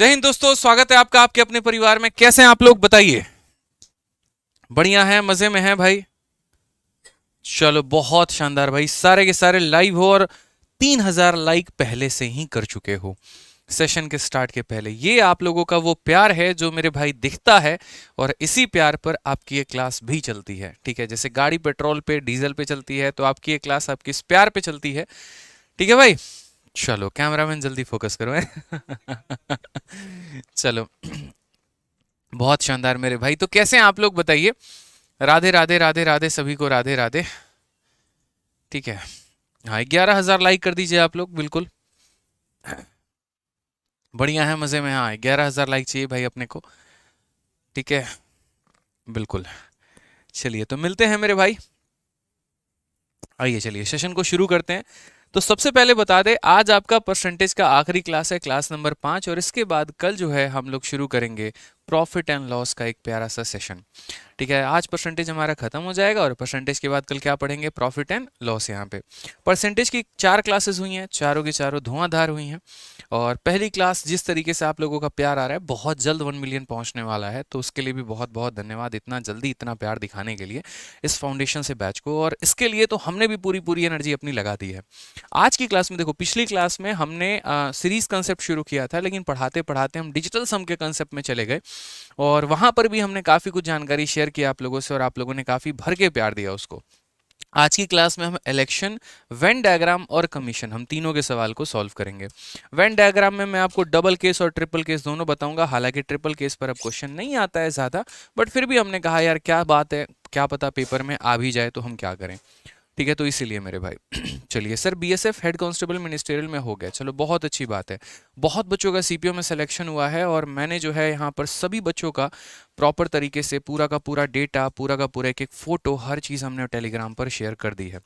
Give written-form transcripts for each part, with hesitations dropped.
जय हिंद दोस्तों, स्वागत है आपका आपके अपने परिवार में। कैसे हैं आप लोग, बताइए। बढ़िया है, मजे में है भाई। चलो बहुत शानदार भाई, सारे के सारे लाइव हो और 3000 लाइक पहले से ही कर चुके हो सेशन के स्टार्ट के पहले। ये आप लोगों का वो प्यार है जो मेरे भाई दिखता है, और इसी प्यार पर आपकी ये क्लास भी चलती है। ठीक है, जैसे गाड़ी पेट्रोल पे डीजल पे चलती है, तो आपकी ये क्लास आपकी इस प्यार पे चलती है। ठीक है भाई। चलो कैमरामैन जल्दी फोकस करो है। चलो बहुत शानदार मेरे भाई। तो कैसे हैं आप लोग, बताइए। राधे राधे राधे राधे, सभी को राधे राधे। ठीक है। हाँ, 11,000 लाइक कर दीजिए आप लोग, बिल्कुल। बढ़िया है, मजे में। हाँ, 11,000 लाइक चाहिए भाई अपने को। ठीक है, बिल्कुल। चलिए तो मिलते हैं मेरे भाई। आइए चलिए सेशन को शुरू करते हैं। तो सबसे पहले बता दें, आज आपका परसेंटेज का आखिरी क्लास है, क्लास नंबर 5। और इसके बाद कल जो है हम लोग शुरू करेंगे प्रॉफिट एंड लॉस का एक प्यारा सा सेशन। ठीक है, आज परसेंटेज हमारा खत्म हो जाएगा और परसेंटेज के बाद कल क्या पढ़ेंगे, प्रॉफिट एंड लॉस। यहाँ पे परसेंटेज की 4 क्लासेस हुई हैं, चारों की चारों धुआंधार हुई हैं। और पहली क्लास जिस तरीके से आप लोगों का प्यार आ रहा है, बहुत जल्द 1 मिलियन पहुंचने वाला है, तो उसके लिए भी बहुत बहुत धन्यवाद, इतना जल्दी इतना प्यार दिखाने के लिए इस फाउंडेशन से बैच को। और इसके लिए तो हमने भी पूरी पूरी एनर्जी अपनी लगा दी है। आज की क्लास में देखो, पिछली क्लास में हमने सीरीज कंसेप्ट शुरू किया था, लेकिन पढ़ाते पढ़ाते हम डिजिटल सम के कंसेप्ट में चले गए, और वहां पर भी हमने काफी कुछ जानकारी शेयर की आप लोगों से, और आप लोगों ने काफी भर के प्यार दिया उसको। आज की क्लास में हम इलेक्शन, वेन डायग्राम और कमीशन, हम तीनों के सवाल को सॉल्व करेंगे। वेन डायग्राम में मैं आपको डबल केस और ट्रिपल केस दोनों बताऊंगा। हालांकि ट्रिपल केस पर अब क्वेश्चन नहीं आता है ज़्यादा, बट फिर भी हमने कहा यार क्या बात है, क्या पता पेपर में आ भी जाए तो हम क्या करें। ठीक है, तो इसीलिए मेरे भाई। चलिए sir, BSF head constable ministerial में हो गया, चलो बहुत अच्छी बात है। बहुत बच्चों का सीपीओ में सिलेक्शन हुआ है, और मैंने जो है यहाँ पर सभी बच्चों का प्रॉपर तरीके से पूरा का पूरा डेटा, पूरा का पूरा एक एक फोटो, हर चीज़ हमने टेलीग्राम पर शेयर कर दी है।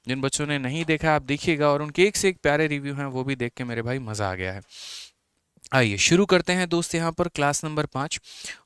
जिन बच्चों ने नहीं देखा आप देखिएगा, और उनके एक से एक प्यारे रिव्यू हैं, वो भी देख के मेरे भाई मज़ा आ गया है। आइए शुरू करते हैं दोस्त, यहाँ पर क्लास नंबर 5।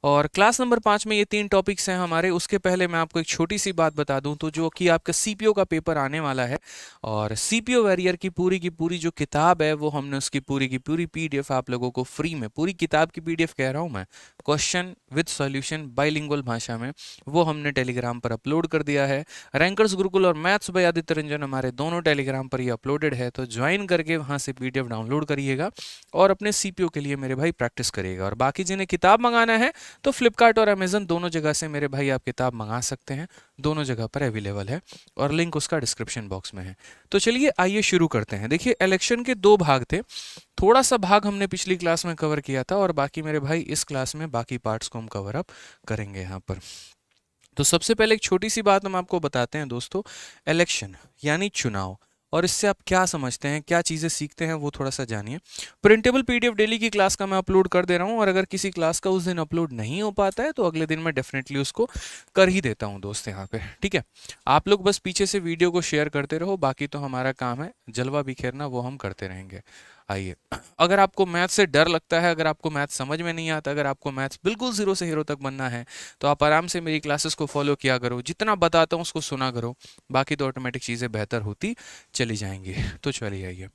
और क्लास नंबर 5 में ये 3 टॉपिक्स हैं हमारे। उसके पहले मैं आपको एक छोटी सी बात बता दूं, तो जो कि आपका सीपीओ का पेपर आने वाला है, और सीपीओ वैरियर की पूरी जो किताब है, वो हमने उसकी पूरी की पूरी पीडीएफ आप लोगों को फ्री में, पूरी किताब की पीडीएफ कह रहा हूँ मैं, क्वेश्चन विद सॉल्यूशन बाइलिंगुअल भाषा में, वो हमने टेलीग्राम पर अपलोड कर दिया है। रैंकर्स गुरुकुल और मैथ्स बाय आदित्य रंजन, हमारे दोनों टेलीग्राम पर ये अपलोडेड है, तो ज्वाइन करके वहाँ से पीडीएफ डाउनलोड करिएगा और अपने सीपीओ के लिए मेरे भाई प्रैक्टिस करिएगा। और बाकी जिन्हें किताब मंगाना है, तो फ्लिपकार्ट और अमेजन दोनों जगह से मेरे भाई आप किताब मंगा सकते हैं, दोनों जगह पर अवेलेबल है, और लिंक उसका डिस्क्रिप्शन बॉक्स में है। तो चलिए आइए शुरू करते हैं। देखिए, इलेक्शन के 2 भाग थे। थोड़ा सा भाग हमने पिछली क्लास में कवर किया था, और बाकी मेरे भाई इस क्लास में बाकी पार्ट्स को हम कवर अप करेंगे यहाँ पर। तो सबसे पहले एक छोटी सी बात हम आपको बताते हैं दोस्तों, इलेक्शन यानी चुनाव, और इससे आप क्या समझते हैं, क्या चीज़ें सीखते हैं, वो थोड़ा सा जानिए। प्रिंटेबल पीडीएफ डेली की क्लास का मैं अपलोड कर दे रहा हूँ, और अगर किसी क्लास का उस दिन अपलोड नहीं हो पाता है, तो अगले दिन मैं डेफिनेटली उसको कर ही देता हूँ दोस्त यहाँ पे। ठीक है, आप लोग बस पीछे से वीडियो को शेयर करते रहो, बाकी तो हमारा काम है जलवा बिखेरना, वो हम करते रहेंगे। आइए, अगर आपको मैथ से डर लगता है, अगर आपको मैथ समझ में नहीं आता, अगर आपको मैथ्स बिल्कुल जीरो से हीरो तक बनना है, तो आप आराम से मेरी क्लासेस को फॉलो किया करो, जितना बताता हूँ उसको सुना करो, बाकी तो ऑटोमेटिक चीज़ें बेहतर होती चली जाएंगी। तो चलिए आइए,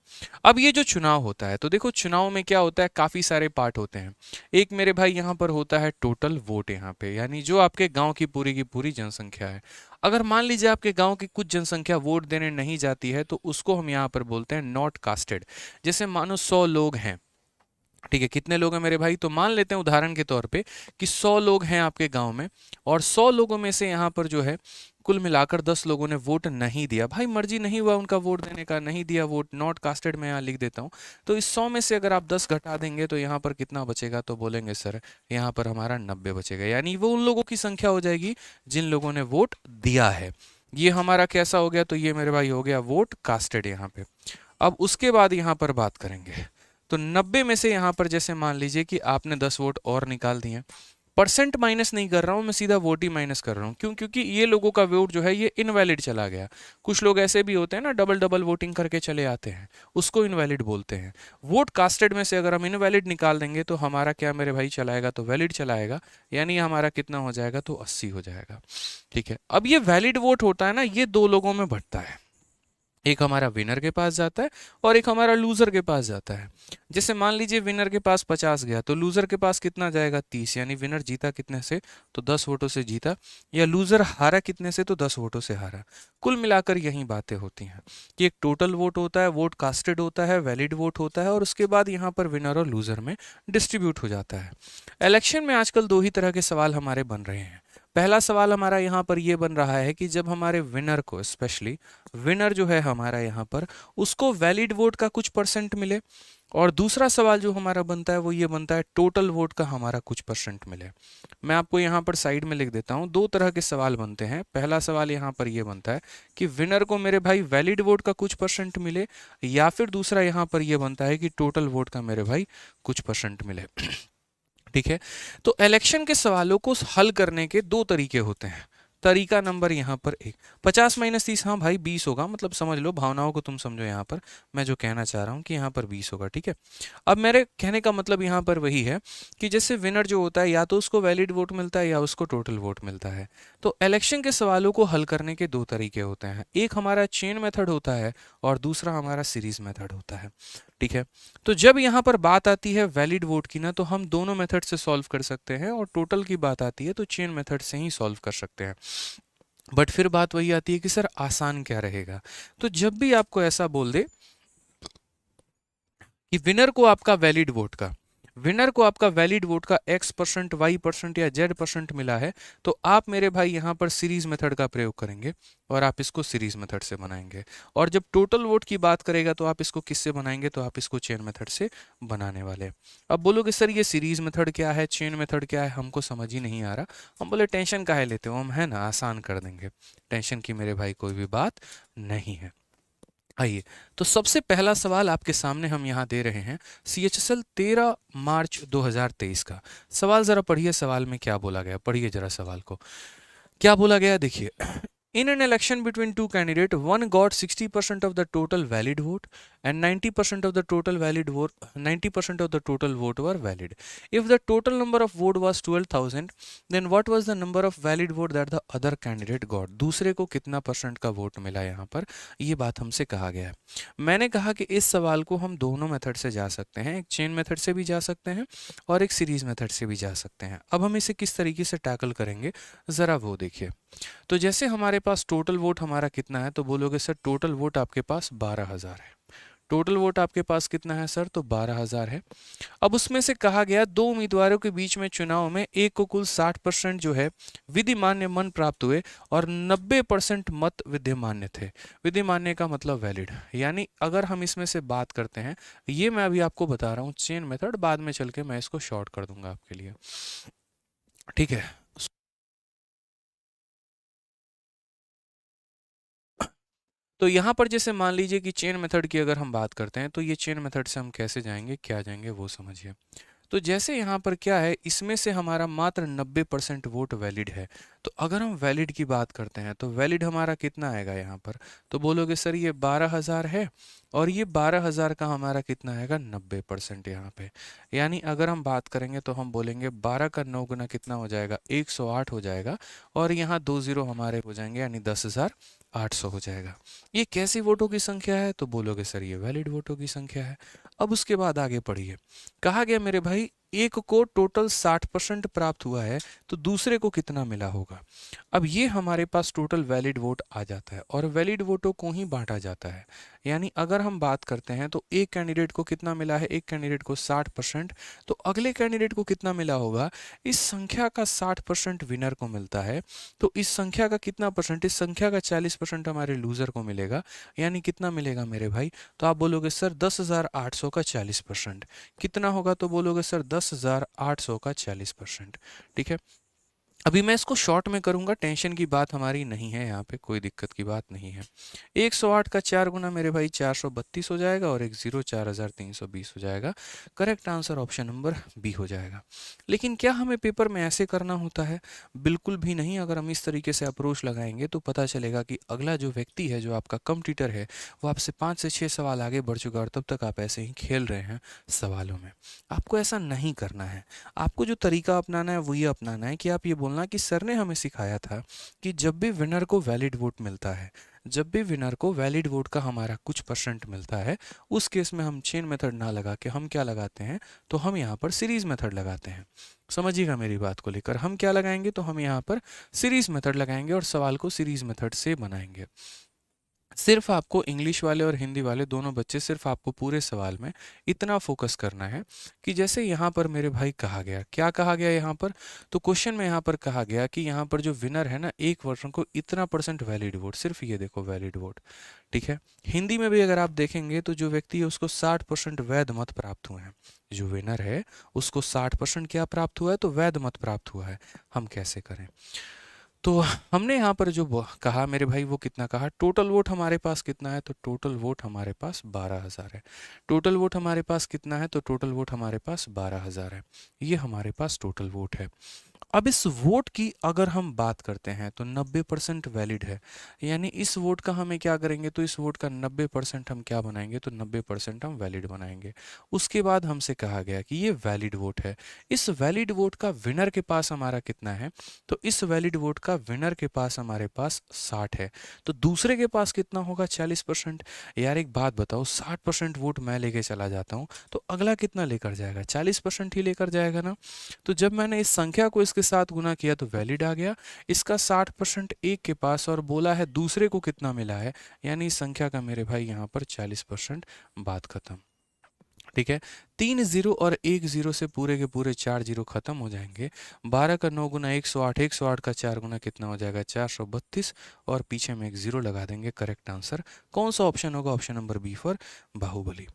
अब ये जो चुनाव होता है, तो देखो चुनाव में क्या होता है, काफ़ी सारे पार्ट होते हैं। एक मेरे भाई यहाँ पर होता है टोटल वोट, यहाँ पे यानी जो आपके गाँव की पूरी जनसंख्या है। अगर मान लीजिए आपके गांव की कुछ जनसंख्या वोट देने नहीं जाती है, तो उसको हम यहाँ पर बोलते हैं नॉट कास्टेड। जैसे मानो 100 लोग हैं, ठीक है, कितने लोग हैं मेरे भाई, तो मान लेते हैं उदाहरण के तौर पे कि 100 लोग हैं आपके गांव में, और 100 लोगों में से यहाँ पर जो है कुल मिलाकर 10 लोगों ने वोट नहीं दिया, भाई मर्जी नहीं हुआ उनका वोट देने का, नहीं दिया वोट, नॉट कास्टेड में यहाँ लिख देता हूँ। तो इस 100 में से अगर आप 10 घटा देंगे, तो यहाँ पर कितना बचेगा, तो बोलेंगे सर यहाँ पर हमारा 90 बचेगा, यानी वो उन लोगों की संख्या हो जाएगी जिन लोगों ने वोट दिया है। ये हमारा कैसा हो गया, तो ये मेरे भाई हो गया वोट कास्टेड यहाँ पे। अब उसके बाद यहाँ पर बात करेंगे, तो 90 में से यहाँ पर जैसे मान लीजिए कि आपने 10 वोट और निकाल दिए, परसेंट माइनस नहीं कर रहा हूँ मैं, सीधा वोट ही माइनस कर रहा हूँ। क्यों? क्योंकि ये लोगों का वोट जो है ये इनवैलिड चला गया। कुछ लोग ऐसे भी होते हैं ना, डबल डबल वोटिंग करके चले आते हैं, उसको इनवैलिड बोलते हैं। वोट कास्टेड में से अगर हम इनवैलिड निकाल देंगे, तो हमारा क्या मेरे भाई चलाएगा, तो वैलिड चलाएगा, यानी हमारा कितना हो जाएगा, तो 80 हो जाएगा। ठीक है, अब ये वैलिड वोट होता है ना, ये 2 लोगों में बंटता है। एक हमारा विनर के पास जाता है और एक हमारा लूजर के पास जाता है। जैसे मान लीजिए विनर के पास 50 गया तो लूजर के पास कितना जाएगा 30, यानी विनर जीता कितने से, तो 10 वोटों से जीता, या लूजर हारा कितने से, तो 10 वोटों से हारा। कुल मिलाकर यही बातें होती हैं कि एक टोटल वोट होता है, वोट कास्टेड होता है, वैलिड वोट होता है, और उसके बाद यहाँ पर विनर और लूजर में डिस्ट्रीब्यूट हो जाता है। इलेक्शन में आजकल दो ही तरह के सवाल हमारे बन रहे हैं। पहला सवाल हमारा यहाँ पर ये बन रहा है कि जब हमारे विनर को, स्पेशली विनर जो है हमारा यहाँ पर, उसको वैलिड वोट का कुछ परसेंट मिले, और दूसरा सवाल जो हमारा बनता है वो ये बनता है टोटल वोट का हमारा कुछ परसेंट मिले। मैं आपको यहाँ पर साइड में लिख देता हूँ, दो तरह के सवाल बनते हैं। पहला सवाल यहाँ पर ये बनता है कि विनर को मेरे भाई वैलिड वोट का कुछ परसेंट मिले, या फिर दूसरा यहाँ पर ये बनता है कि टोटल वोट का मेरे भाई कुछ परसेंट मिले। ठीक है, तो इलेक्शन के सवालों को हल करने के दो तरीके होते हैं। तरीका नंबर यहाँ पर एक, 50 - 30, हाँ भाई 20 होगा, मतलब समझ लो, भावनाओं को तुम समझो। यहाँ पर मैं जो कहना चाह रहा हूँ कि यहाँ पर 20 होगा। ठीक है, अब मेरे कहने का मतलब यहाँ पर वही है कि जैसे विनर जो होता है या तो उसको वैलिड वोट मिलता है या उसको टोटल वोट मिलता है। तो इलेक्शन के सवालों को हल करने के दो तरीके होते हैं, एक हमारा चेन मेथड होता है और दूसरा हमारा सीरीज मेथड होता है। ठीक है, तो जब यहाँ पर बात आती है वैलिड वोट की ना, तो हम दोनों मेथड से सॉल्व कर सकते हैं, और टोटल की बात आती है तो चेन मेथड से ही सॉल्व कर सकते हैं। बट फिर बात वही आती है कि सर आसान क्या रहेगा। तो जब भी आपको ऐसा बोल दे कि विनर को आपका वैलिड वोट का X%, Y% या Z% मिला है, तो आप मेरे भाई यहाँ पर सीरीज मेथड का प्रयोग करेंगे और आप इसको सीरीज मेथड से बनाएंगे। और जब टोटल वोट की बात करेगा तो आप इसको किससे बनाएंगे, तो आप इसको चेन मेथड से बनाने वाले। अब बोलोगे सर ये सीरीज मेथड क्या है, चेन मेथड क्या है, हमको समझ ही नहीं आ रहा। हम बोले टेंशन काहे लेते हो, हम है ना आसान कर देंगे, टेंशन की मेरे भाई कोई भी बात नहीं है। आइए, तो सबसे पहला सवाल आपके सामने हम यहाँ दे रहे हैं CHSL 13 मार्च 2023 का सवाल। जरा पढ़िए सवाल में क्या बोला गया, पढ़िए जरा सवाल को क्या बोला गया। देखिए, in an election between two candidates, one got 60% of the total valid vote and 90% of the total valid vote, 90% of the total vote were valid. If the total number of vote was 12,000, then what was the number of valid vote that the other candidate got? दूसरे को कितना percent का vote मिला, यहाँ पर ये बात हमसे कहा गया है। मैंने कहा कि इस सवाल को हम दोनों मेथड से जा सकते हैं, एक चेन मेथड से भी जा सकते हैं और एक सीरीज मेथड से भी जा सकते हैं। अब हम इसे किस तरीके से टैकल करेंगे, ज़रा वो देखिए। तो जैसे हमारे पास टोटल वोट हमारा कितना है, तो बोलोगे सर टोटल वोट आपके पास 12,000 है। टोटल वोट आपके पास कितना है सर, तो 12,000 है। अब उसमें से कहा गया दो उम्मीदवारों के बीच में चुनाव में एक को कुल 60% जो है विधिमान्य मन प्राप्त हुए और 90% मत विद्यमान्य थे। विधिमान्य का मतलब वैलिड, यानी अगर हम इसमें से बात करते हैं, ये मैं अभी आपको बता रहा हूँ चेन मेथड, बाद में चल के मैं इसको शॉर्ट कर दूंगा आपके लिए। ठीक है, तो यहाँ पर जैसे मान लीजिए कि चेन मेथड की अगर हम बात करते हैं, तो ये चेन मेथड से हम कैसे जाएंगे, क्या जाएंगे वो समझिए। तो जैसे यहाँ पर क्या है, इसमें से हमारा मात्र 90% वोट वैलिड है। तो अगर हम वैलिड की बात करते हैं तो वैलिड हमारा कितना आएगा यहाँ पर, तो बोलोगे सर ये 12,000 है और ये 12,000 का हमारा कितना आएगा 90% यहाँ पे। यानी अगर हम बात करेंगे तो हम बोलेंगे 12 का 9 गुना कितना हो जाएगा, 108 हो जाएगा, और यहाँ 2 जीरो हमारे हो जाएंगे, यानी 10,800 हो जाएगा। ये कैसी वोटों की संख्या है, तो बोलोगे सर ये वैलिड वोटों की संख्या है। अब उसके बाद आगे पढ़िए, कहा गया मेरे भाई एक को टोटल 60% प्राप्त हुआ है, तो दूसरे को कितना मिला होगा। अब ये हमारे पास टोटल वैलिड वोट आ जाता है और वैलिड वोटों को ही बांटा जाता है। यानी अगर हम बात करते हैं तो एक कैंडिडेट को कितना मिला है, एक कैंडिडेट को 60%, तो अगले कैंडिडेट को कितना मिला होगा, इस संख्या का 60% विनर को मिलता है, तो इस संख्या का कितना परसेंट, इस संख्या का 40% हमारे लूजर को मिलेगा। यानी कितना मिलेगा मेरे भाई, तो आप बोलोगे सर 10,800 का 40% कितना होगा, तो बोलोगे सर 10,800 का 40%। ठीक है, अभी मैं इसको शॉर्ट में करूंगा, टेंशन की बात हमारी नहीं है, यहाँ पे कोई दिक्कत की बात नहीं है। 108 का 4 गुना मेरे भाई 432 हो जाएगा और एक जीरो 4,320 हो जाएगा। Correct answer option number B हो जाएगा। लेकिन क्या हमें पेपर में ऐसे करना होता है, बिल्कुल भी नहीं। अगर हम इस तरीके से अप्रोच लगाएंगे तो पता चलेगा कि अगला जो व्यक्ति है, जो आपका कॉम्पिटिटर है, वो आपसे 5 से 6 सवाल आगे बढ़ चुका है और तब तक आप ऐसे ही खेल रहे हैं सवालों में। आपको ऐसा नहीं करना है। आपको जो तरीका अपनाना है वो ये अपनाना है कि आप ये बोलना बोलना कि सर ने हमें सिखाया था कि जब भी विनर को वैलिड वोट मिलता है, जब भी विनर को वैलिड वोट का हमारा कुछ परसेंट मिलता है, उस केस में हम चेन मेथड ना लगा के हम क्या लगाते हैं, तो हम यहाँ पर सीरीज मेथड लगाते हैं। समझिएगा मेरी बात को लेकर, हम क्या लगाएंगे, तो हम यहाँ पर सीरीज मेथड लगाएंगे और सवाल को सीरीज मेथड से बनाएंगे। सिर्फ आपको इंग्लिश वाले और हिंदी वाले दोनों बच्चे, सिर्फ आपको पूरे सवाल में इतना फोकस करना है कि जैसे यहाँ पर मेरे भाई कहा गया, क्या कहा गया यहाँ पर, तो क्वेश्चन में यहाँ पर कहा गया कि यहाँ पर जो विनर है ना, एक पर्सन को इतना परसेंट वैलिड वोट, सिर्फ ये देखो वैलिड वोट, ठीक है। हिंदी में भी अगर आप देखेंगे तो जो व्यक्ति है उसको 60% वैध मत प्राप्त हुए हैं, जो विनर है उसको 60% क्या प्राप्त हुआ है, तो वैध मत प्राप्त हुआ है। हम कैसे करें, तो हमने यहाँ पर जो कहा मेरे भाई, वो कितना कहा, टोटल वोट हमारे पास कितना है, तो टोटल वोट हमारे पास 12,000 है। टोटल वोट हमारे पास कितना है, तो टोटल वोट हमारे पास 12,000 है। ये हमारे पास टोटल वोट है। अब इस वोट की अगर हम बात करते हैं तो 90% वैलिड है, यानी इस वोट का हमें क्या करेंगे, तो इस वोट का 90% हम क्या बनाएंगे, तो 90% हम वैलिड बनाएंगे। उसके बाद हमसे कहा गया कि ये वैलिड वोट है, इस वैलिड वोट का विनर के पास हमारा कितना है, तो इस वैलिड वोट का विनर के पास हमारे पास 60 है, तो दूसरे के पास कितना होगा, 40%। यार एक बात बताओ, 60% वोट मैं लेके चला जाता हूँ तो अगला कितना लेकर जाएगा, 40% ही लेकर जाएगा ना। तो जब मैंने इस संख्या को इसके साथ गुना किया तो वैलिड आ गया, इसका 60% एक के पास और बोला है दूसरे को कितना मिला है, यानी इस संख्या का मेरे भाई यहाँ पर 40%, बात खत्म। ठीक है, 3 जीरो और 1 जीरो से पूरे के पूरे 4 जीरो खत्म हो जाएंगे। 12 का 9 गुना 108, 108 का 4 गुना कितना हो जाएगा, 432, और पीछे में एक जीरो लगा देंगे। करेक्ट आंसर कौन सा ऑप्शन होगा, option number B for Baahubali.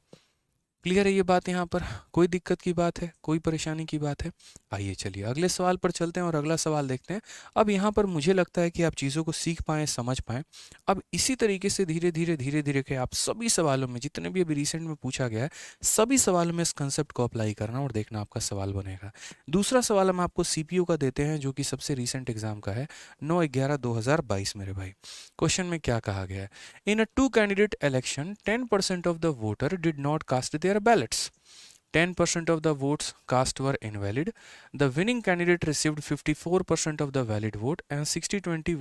Clear है ये बात, यहाँ पर कोई दिक्कत की बात है, कोई परेशानी की बात है। आइए चलिए अगले सवाल पर चलते हैं और अगला सवाल देखते हैं। अब यहाँ पर मुझे लगता है कि आप चीज़ों को सीख पाएँ, समझ पाएँ। अब इसी तरीके से धीरे धीरे धीरे धीरे के आप सभी सवालों में, जितने भी अभी रिसेंट में पूछा गया है, सभी सवालों में इस कंसेप्ट को अप्लाई करना और देखना आपका सवाल बनेगा। दूसरा सवाल हम आपको CPU का देते हैं, जो कि सबसे रिसेंट एग्जाम का है, 9/11/2022 मेरे भाई। क्वेश्चन में क्या कहा गया है, in a 2 candidate election 10% of the voter did not cast their ballots. 10% of the votes cast were invalid. The winning candidate received 54% of the valid vote and 60-20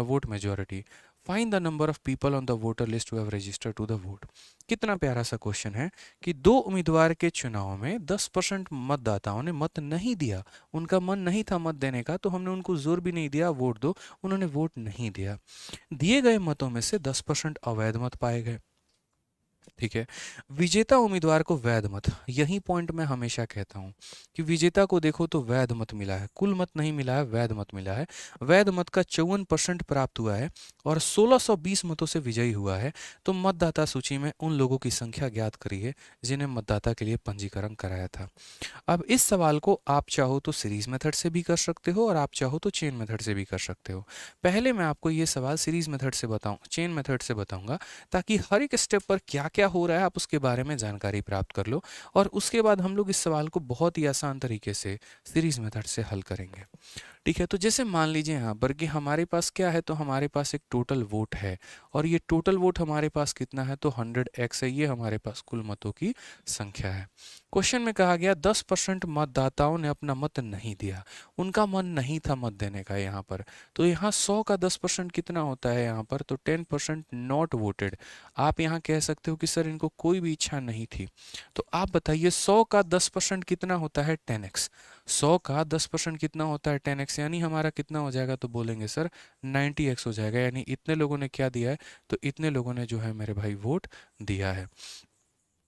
vote majority. Find the number of people on the voter list who have registered to the vote. कितना प्यारा सा question है कि दो उम्मीदवार के चुनाव में 10% मतदाताओं ने मत नहीं दिया, उनका मन नहीं था मत देने का, तो हमने उनको जोर भी नहीं दिया वोट दो, उन्होंने वोट नहीं दिया। दिए गए मतों में से 10% अवैध मत पाए गए। ठीक है, विजेता उम्मीदवार को वैध मत, यही पॉइंट मैं हमेशा कहता हूं कि विजेता को देखो तो वैध मत मिला है, कुल मत नहीं मिला है, वैध मत मिला है। वैध मत का 54% प्राप्त हुआ है और 1620 मतों से विजयी हुआ है। तो मतदाता सूची में उन लोगों की संख्या ज्ञात करिए जिन्हें मतदाता के लिए पंजीकरण कराया था। अब इस सवाल को आप चाहो तो सीरीज मेथड से भी कर सकते हो और आप चाहो तो चेन मेथड से भी कर सकते हो। पहले मैं आपको ये सवाल सीरीज मेथड से चेन मेथड से बताऊंगा, ताकि हर एक स्टेप पर क्या क्या हो रहा है आप उसके बारे में जानकारी प्राप्त कर लो, और उसके बाद हम लोग इस सवाल को बहुत ही आसान तरीके से सीरीज मेथड से हल करेंगे। ठीक है, तो जैसे मान लीजिए यहाँ पर कि हमारे पास क्या है, तो हमारे पास एक टोटल वोट है और ये टोटल वोट हमारे पास कितना है, तो 100x है, ये हमारे पास कुल मतों की संख्या है। क्वेश्चन में कहा गया 10% मतदाताओं ने अपना मत नहीं दिया, उनका मन नहीं था मत देने का यहाँ पर। तो यहाँ 100 का 10% कितना होता है यहाँ पर, तो 10% नॉट वोटेड। आप यहाँ कह सकते हो कि सर इनको कोई भी इच्छा नहीं थी। तो आप बताइए 100 का 10% कितना होता है, 10x। 100 का 10% कितना होता है, 10x, यानी हमारा कितना हो जाएगा, तो बोलेंगे सर 90x हो जाएगा। यानी इतने लोगों ने क्या दिया है, तो इतने लोगों ने जो है मेरे भाई वोट दिया है,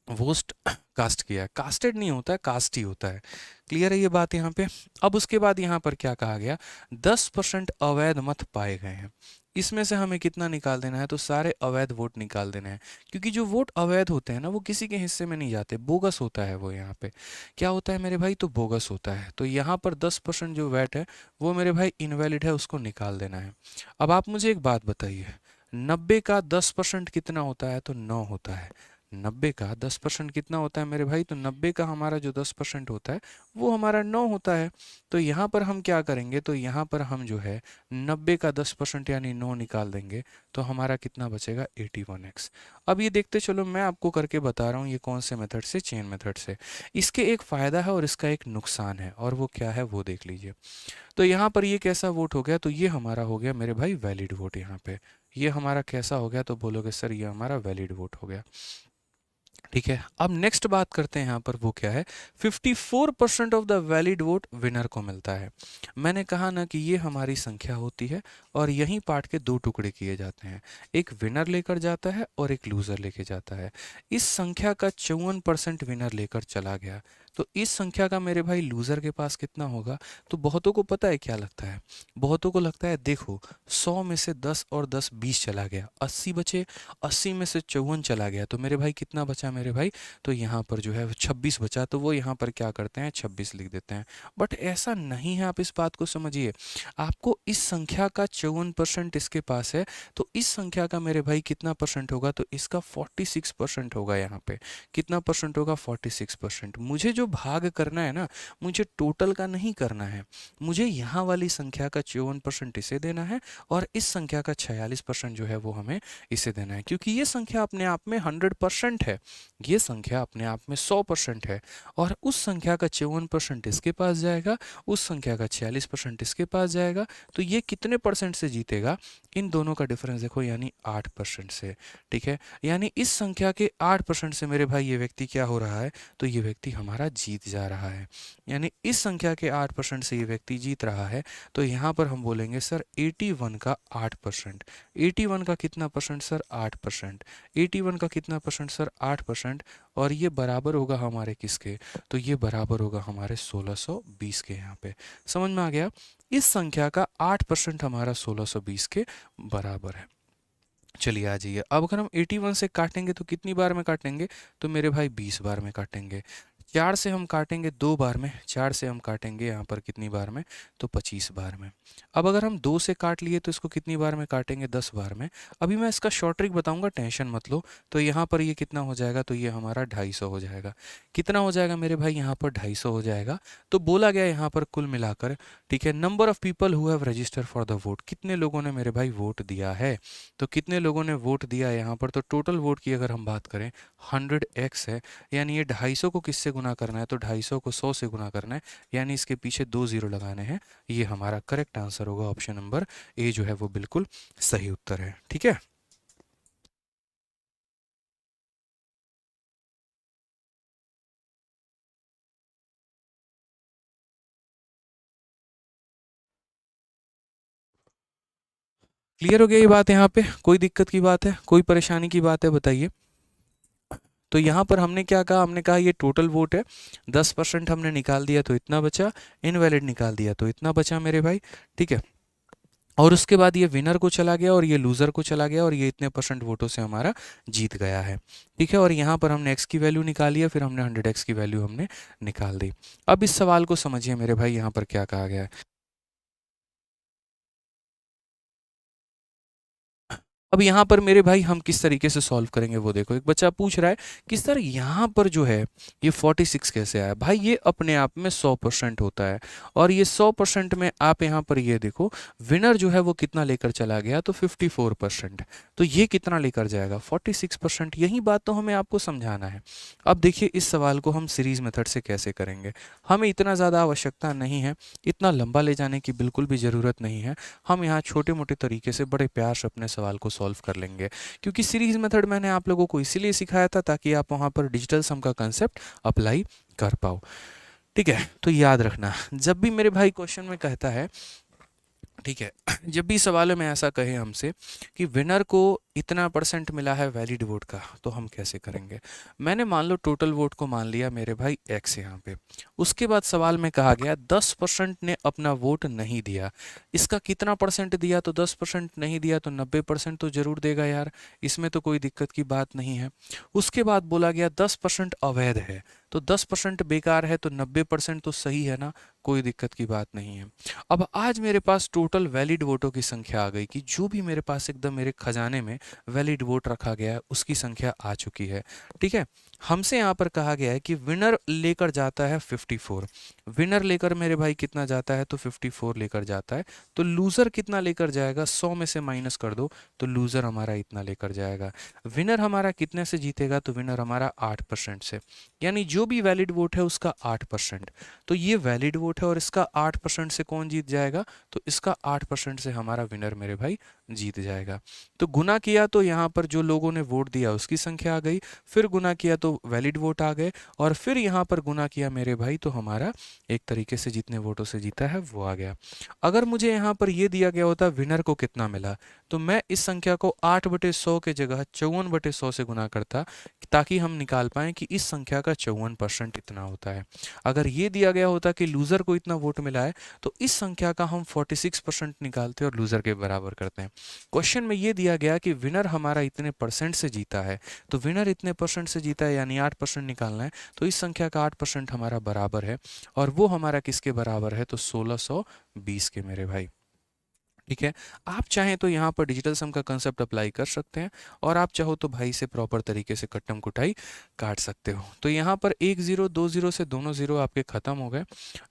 वोस्ट कास्ट किया है। कास्टेड नहीं होता है, कास्ट ही होता है। क्लियर है ये बात यहाँ पे। अब उसके बाद यहाँ पर क्या कहा गया, 10% अवैध मत पाए गए हैं, इसमें से हमें कितना निकाल देना है, तो सारे अवैध वोट निकाल देना है। क्योंकि जो वोट अवैध होते हैं ना, वो किसी के हिस्से में नहीं जाते, बोगस होता है वो। यहाँ पे क्या होता है मेरे भाई, तो बोगस होता है। तो यहाँ पर 10% जो वैट है वो मेरे भाई इनवैलिड है, उसको निकाल देना है। अब आप मुझे एक बात बताइए, 90 का 10% कितना होता है, तो 9 होता है। 90 का 10% कितना होता है मेरे भाई? तो 90 का हमारा जो 10% होता है वो हमारा 9 होता है। तो यहाँ पर हम क्या करेंगे, तो यहाँ पर हम जो है 90 का 10% यानी 9 निकाल देंगे, तो हमारा कितना बचेगा? 81x। अब ये देखते चलो, मैं आपको करके बता रहा हूँ ये कौन से मेथड से, चेन मेथड से। इसके एक फ़ायदा है और इसका एक नुकसान है, और वो क्या है वो देख लीजिए। तो यहाँ पर ये कैसा वोट हो गया? तो ये हमारा हो गया मेरे भाई वैलिड वोट। यहाँ पे ये हमारा कैसा हो गया? तो बोलोगे सर ये हमारा वैलिड वोट हो गया। ठीक है, अब नेक्स्ट बात करते हैं यहाँ पर, वो क्या है? 54% of the valid vote winner को मिलता है। मैंने कहा ना कि ये हमारी संख्या होती है और यही पार्ट के दो टुकड़े किए जाते हैं, एक विनर लेकर जाता है और एक लूजर लेके जाता है। इस संख्या का 54% विनर लेकर चला गया, तो इस संख्या का मेरे भाई लूजर के पास कितना होगा? तो बहुतों को पता है क्या लगता है? बहुतों को लगता है देखो 100 में से 10 और 10 20 चला गया, 80 बचे, 80 में से 54 चला गया, तो मेरे भाई कितना बचा मेरे भाई? तो यहाँ पर जो है 26 बचा, तो वो यहाँ पर क्या करते हैं? 26 लिख देते हैं। बट ऐसा नहीं है, आप इस बात को समझिए। आपको इस संख्या का 54% इसके पास है, तो इस संख्या का मेरे भाई कितना परसेंट होगा? तो इसका 46% होगा। यहाँ पे कितना परसेंट होगा? 46%। मुझे जो भाग करना है ना, मुझे टोटल का नहीं करना है, मुझे यहाँ वाली संख्या का 54% इसे देना है और इस संख्या का 46% जो है वो हमें इसे देना है, क्योंकि ये संख्या अपने आप में 100% है, ये संख्या अपने आप में 100% है। और उस संख्या का 54% इसके पास जाएगा, उस संख्या का 46% इसके पास जाएगा, तो ये कितने परसेंट से जीतेगा? इन दोनों का डिफरेंस देखो, यानी 8% से। ठीक है, यानी इस संख्या के 8% से मेरे भाई ये व्यक्ति क्या हो रहा है? तो ये व्यक्ति हमारा जीत जा रहा है। यानी इस संख्या के 8% से ये व्यक्ति जीत रहा है, तो यहाँ पर हम बोलेंगे सर 81 का 8%। 81 का कितना परसेंट सर? 8%। 81 का कितना परसेंट सर? 8%। और ये बराबर होगा हमारे किसके? तो ये बराबर होगा हमारे 1620 के। यहाँ पे समझ में आ गया? इस संख्या का 8% हमारा 1620 के बराबर है। चलिए आ जाइए, अब अगर हम 81 से काटेंगे तो कितनी बार में काटेंगे? तो मेरे भाई 20 बार में काटेंगे। 4 से हम काटेंगे 2 बार में, 4 से हम काटेंगे यहाँ पर कितनी बार में? तो 25 बार में। अब अगर हम 2 से काट लिए तो इसको कितनी बार में काटेंगे? 10 बार में। अभी मैं इसका शॉर्ट ट्रिक बताऊंगा, टेंशन मत लो। तो यहाँ पर ये कितना हो जाएगा? तो ये हमारा 250 हो जाएगा। कितना हो जाएगा मेरे भाई? यहाँ पर 250 हो जाएगा। तो बोला गया यहाँ पर कुल मिलाकर, ठीक है, number of people who have register for the vote, कितने लोगों ने मेरे भाई वोट दिया है? तो कितने लोगों ने वोट दिया है यहाँ पर? तो टोटल वोट की अगर हम बात करें 100x है, यानी ये 250 को किससे गुना करना है? तो 250 को 100 से गुना करना है, यानी इसके पीछे 2 जीरो लगाने हैं। ये हमारा करेक्ट आंसर होगा, ऑप्शन नंबर ए जो है वो बिल्कुल सही उत्तर है। ठीक है, क्लियर हो गया ये बात? यहाँ पे कोई दिक्कत की बात है, कोई परेशानी की बात है? बताइए। तो यहाँ पर हमने क्या कहा? हमने कहा ये टोटल वोट है, 10% हमने निकाल दिया तो इतना बचा, इनवैलिड निकाल दिया तो इतना बचा मेरे भाई। ठीक है, और उसके बाद ये विनर को चला गया और ये लूज़र को चला गया और ये इतने परसेंट वोटों से हमारा जीत गया है। ठीक है, और यहाँ पर हमने x की वैल्यू निकाली है, फिर हमने 100x की वैल्यू हमने निकाल दी। अब इस सवाल को समझिए मेरे भाई, यहाँ पर क्या कहा गया है। अब यहाँ पर मेरे भाई हम किस तरीके से सॉल्व करेंगे वो देखो। एक बच्चा पूछ रहा है कि सर यहाँ पर जो है ये 46 कैसे आया? भाई ये अपने आप में 100% होता है, और ये 100% में आप यहाँ पर ये देखो, विनर जो है वो कितना लेकर चला गया? तो 54%। तो ये कितना लेकर जाएगा? 46%। यही बात तो हमें आपको समझाना है। अब देखिए इस सवाल को हम सीरीज मेथड से कैसे करेंगे। हमें इतना ज़्यादा आवश्यकता नहीं है, इतना लंबा ले जाने की बिल्कुल भी ज़रूरत नहीं है। हम यहाँ छोटे मोटे तरीके से बड़े प्यार से अपने सवाल को सॉल्व कर लेंगे, क्योंकि सीरीज मेथड मैंने आप लोगों को इसीलिए सिखाया था ताकि आप वहाँ पर डिजिटल सम का कंसेप्ट अप्लाई कर पाओ। ठीक है, तो याद रखना, जब भी मेरे भाई क्वेश्चन में कहता है, ठीक है, जब भी सवालों में ऐसा कहे हमसे कि विनर को इतना परसेंट मिला है वैलिड वोट का, तो हम कैसे करेंगे? मैंने मान लो टोटल वोट को मान लिया मेरे भाई x यहाँ पे। उसके बाद सवाल में कहा गया 10% ने अपना वोट नहीं दिया। इसका कितना परसेंट दिया? तो 10% नहीं दिया तो 90% तो जरूर देगा यार, इसमें तो कोई दिक्कत की बात नहीं है। उसके बाद बोला गया 10% अवैध है, तो 10% बेकार है तो 90% तो सही है ना, कोई दिक्कत की बात नहीं है। अब आज मेरे पास टोटल वैलिड वोटों की संख्या आ गई कि जो भी मेरे पास एकदम मेरे खजाने में वैलिड वोट रखा गया है उसकी संख्या आ चुकी है। ठीक है, हमसे यहाँ पर कहा गया है कि विनर लेकर जाता है 54, विनर लेकर मेरे भाई कितना जाता है, तो 54 लेकर जाता है। तो लूज़र कितना लेकर जाएगा, 100 में से माइनस कर दो तो लूज़र हमारा इतना लेकर जाएगा। विनर हमारा कितने से जीतेगा, तो विनर हमारा 8% से, यानी जो भी वैलिड वोट है उसका 8%। तो ये वैलिड वोट है और इसका 8% से कौन जीत जाएगा, तो इसका 8% से हमारा विनर मेरे भाई जीत जाएगा। तो गुना किया तो यहाँ पर जो लोगों ने वोट दिया उसकी संख्या आ गई, फिर गुना किया तो वैलिड वोट आ गए, और फिर यहाँ पर गुना किया मेरे भाई तो हमारा एक तरीके से जितने वोटों से जीता है वो आ गया। अगर मुझे यहाँ पर ये दिया गया होता विनर को कितना मिला, तो मैं इस संख्या को 8/100 के जगह 54/100 से गुना करता, ताकि हम निकाल पाएं कि इस संख्या का 54% इतना होता है। अगर ये दिया गया होता कि लूज़र को इतना वोट मिला है, तो इस संख्या का हम 46% निकालते और लूज़र के बराबर करते हैं। क्वेश्चन में ये दिया गया कि विनर हमारा इतने परसेंट से जीता है, तो विनर इतने परसेंट से जीता है यानी 8% निकालना है, तो इस संख्या का 8% हमारा बराबर है, और वो हमारा किसके बराबर है, तो 1620 के मेरे भाई। ठीक है, आप चाहें तो यहाँ पर डिजिटल सम का कंसेप्ट अप्लाई कर सकते हैं, और आप चाहो तो भाई से प्रॉपर तरीके से कट्टम कुटाई काट सकते हो। तो यहाँ पर 1 0 2 0 से दोनों जीरो आपके खत्म हो गए,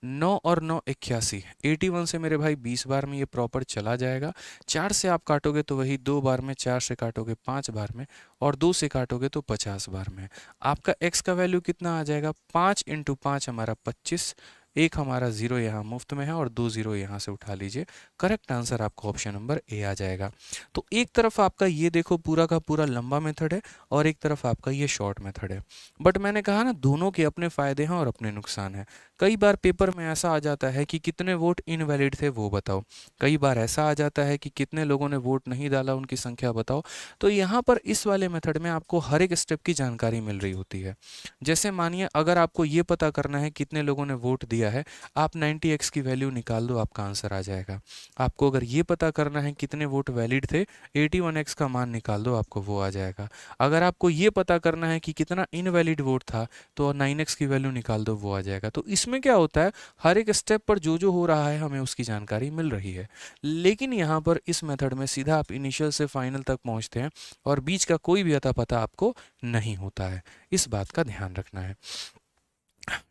9 और 9 81, 81 से मेरे भाई 20 बार में ये प्रॉपर चला जाएगा। 4 से आप काटोगे तो वही 2 बार में, 4 से काटोगे 5 बार में, और 2 से काटोगे तो 50 बार में। आपका x का वैल्यू कितना आ जाएगा, 5 × 5 हमारा 25, एक हमारा जीरो यहाँ मुफ्त में है और 2 जीरो यहाँ से उठा लीजिए। करेक्ट आंसर आपको ऑप्शन नंबर ए आ जाएगा। तो एक तरफ आपका ये देखो पूरा का पूरा लंबा मेथड है, और एक तरफ आपका ये शॉर्ट मेथड है, बट मैंने कहा ना दोनों के अपने फायदे हैं और अपने नुकसान हैं। कई बार पेपर में ऐसा आ जाता है कि कितने वोट इनवैलिड थे वो बताओ, कई बार ऐसा आ जाता है कि कितने लोगों ने वोट नहीं डाला उनकी संख्या बताओ। तो यहाँ पर इस वाले मेथड में आपको हर एक स्टेप की जानकारी मिल रही होती है। जैसे मानिए अगर आपको ये पता करना है कितने लोगों ने वोट दिया है, आप 90x की वैल्यू निकाल दो, आपका आंसर आ जाएगा। आपको अगर ये पता करना है कितने वोट वैलिड थे, 81x का मान निकाल दो, आपको वो आ जाएगा। अगर आपको ये पता करना है कि कितना इनवैलिड वोट था, तो 9x की वैल्यू निकाल दो, वो आ जाएगा। तो इसमें क्या होता है, हर एक स्टेप पर जो जो हो रहा है हमें उसकी जानकारी मिल रही है। लेकिन यहाँ पर इस मेथड में सीधा आप इनिशियल से फाइनल तक पहुँचते हैं, और बीच का कोई भी अता पता आपको नहीं होता है। इस बात का ध्यान रखना है।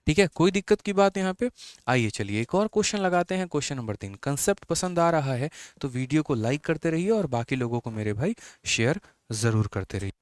ठीक है, कोई दिक्कत की बात यहाँ पे। आइए चलिए एक और क्वेश्चन लगाते हैं, क्वेश्चन नंबर 3। कंसेप्ट पसंद आ रहा है तो वीडियो को लाइक करते रहिए और बाकी लोगों को मेरे भाई शेयर जरूर करते रहिए।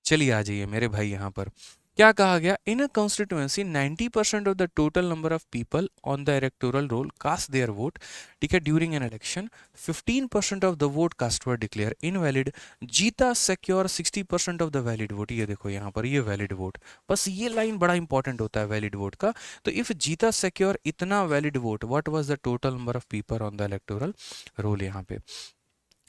चलिए आ जाइए मेरे भाई, यहाँ पर क्या कहा गया, in a constituency 90% of the total number of people on the electoral roll cast their vote, ठीक है, during an election 15% of the vote cast were declare invalid, जीता secure 60% of the valid vote. ये देखो यहाँ पर ये valid vote, बस ये लाइन बड़ा इंपॉर्टेंट होता है वैलिड वोट का। तो इफ जीता सिक्योर इतना valid vote, what was the total number of people on the electoral role. यहाँ पे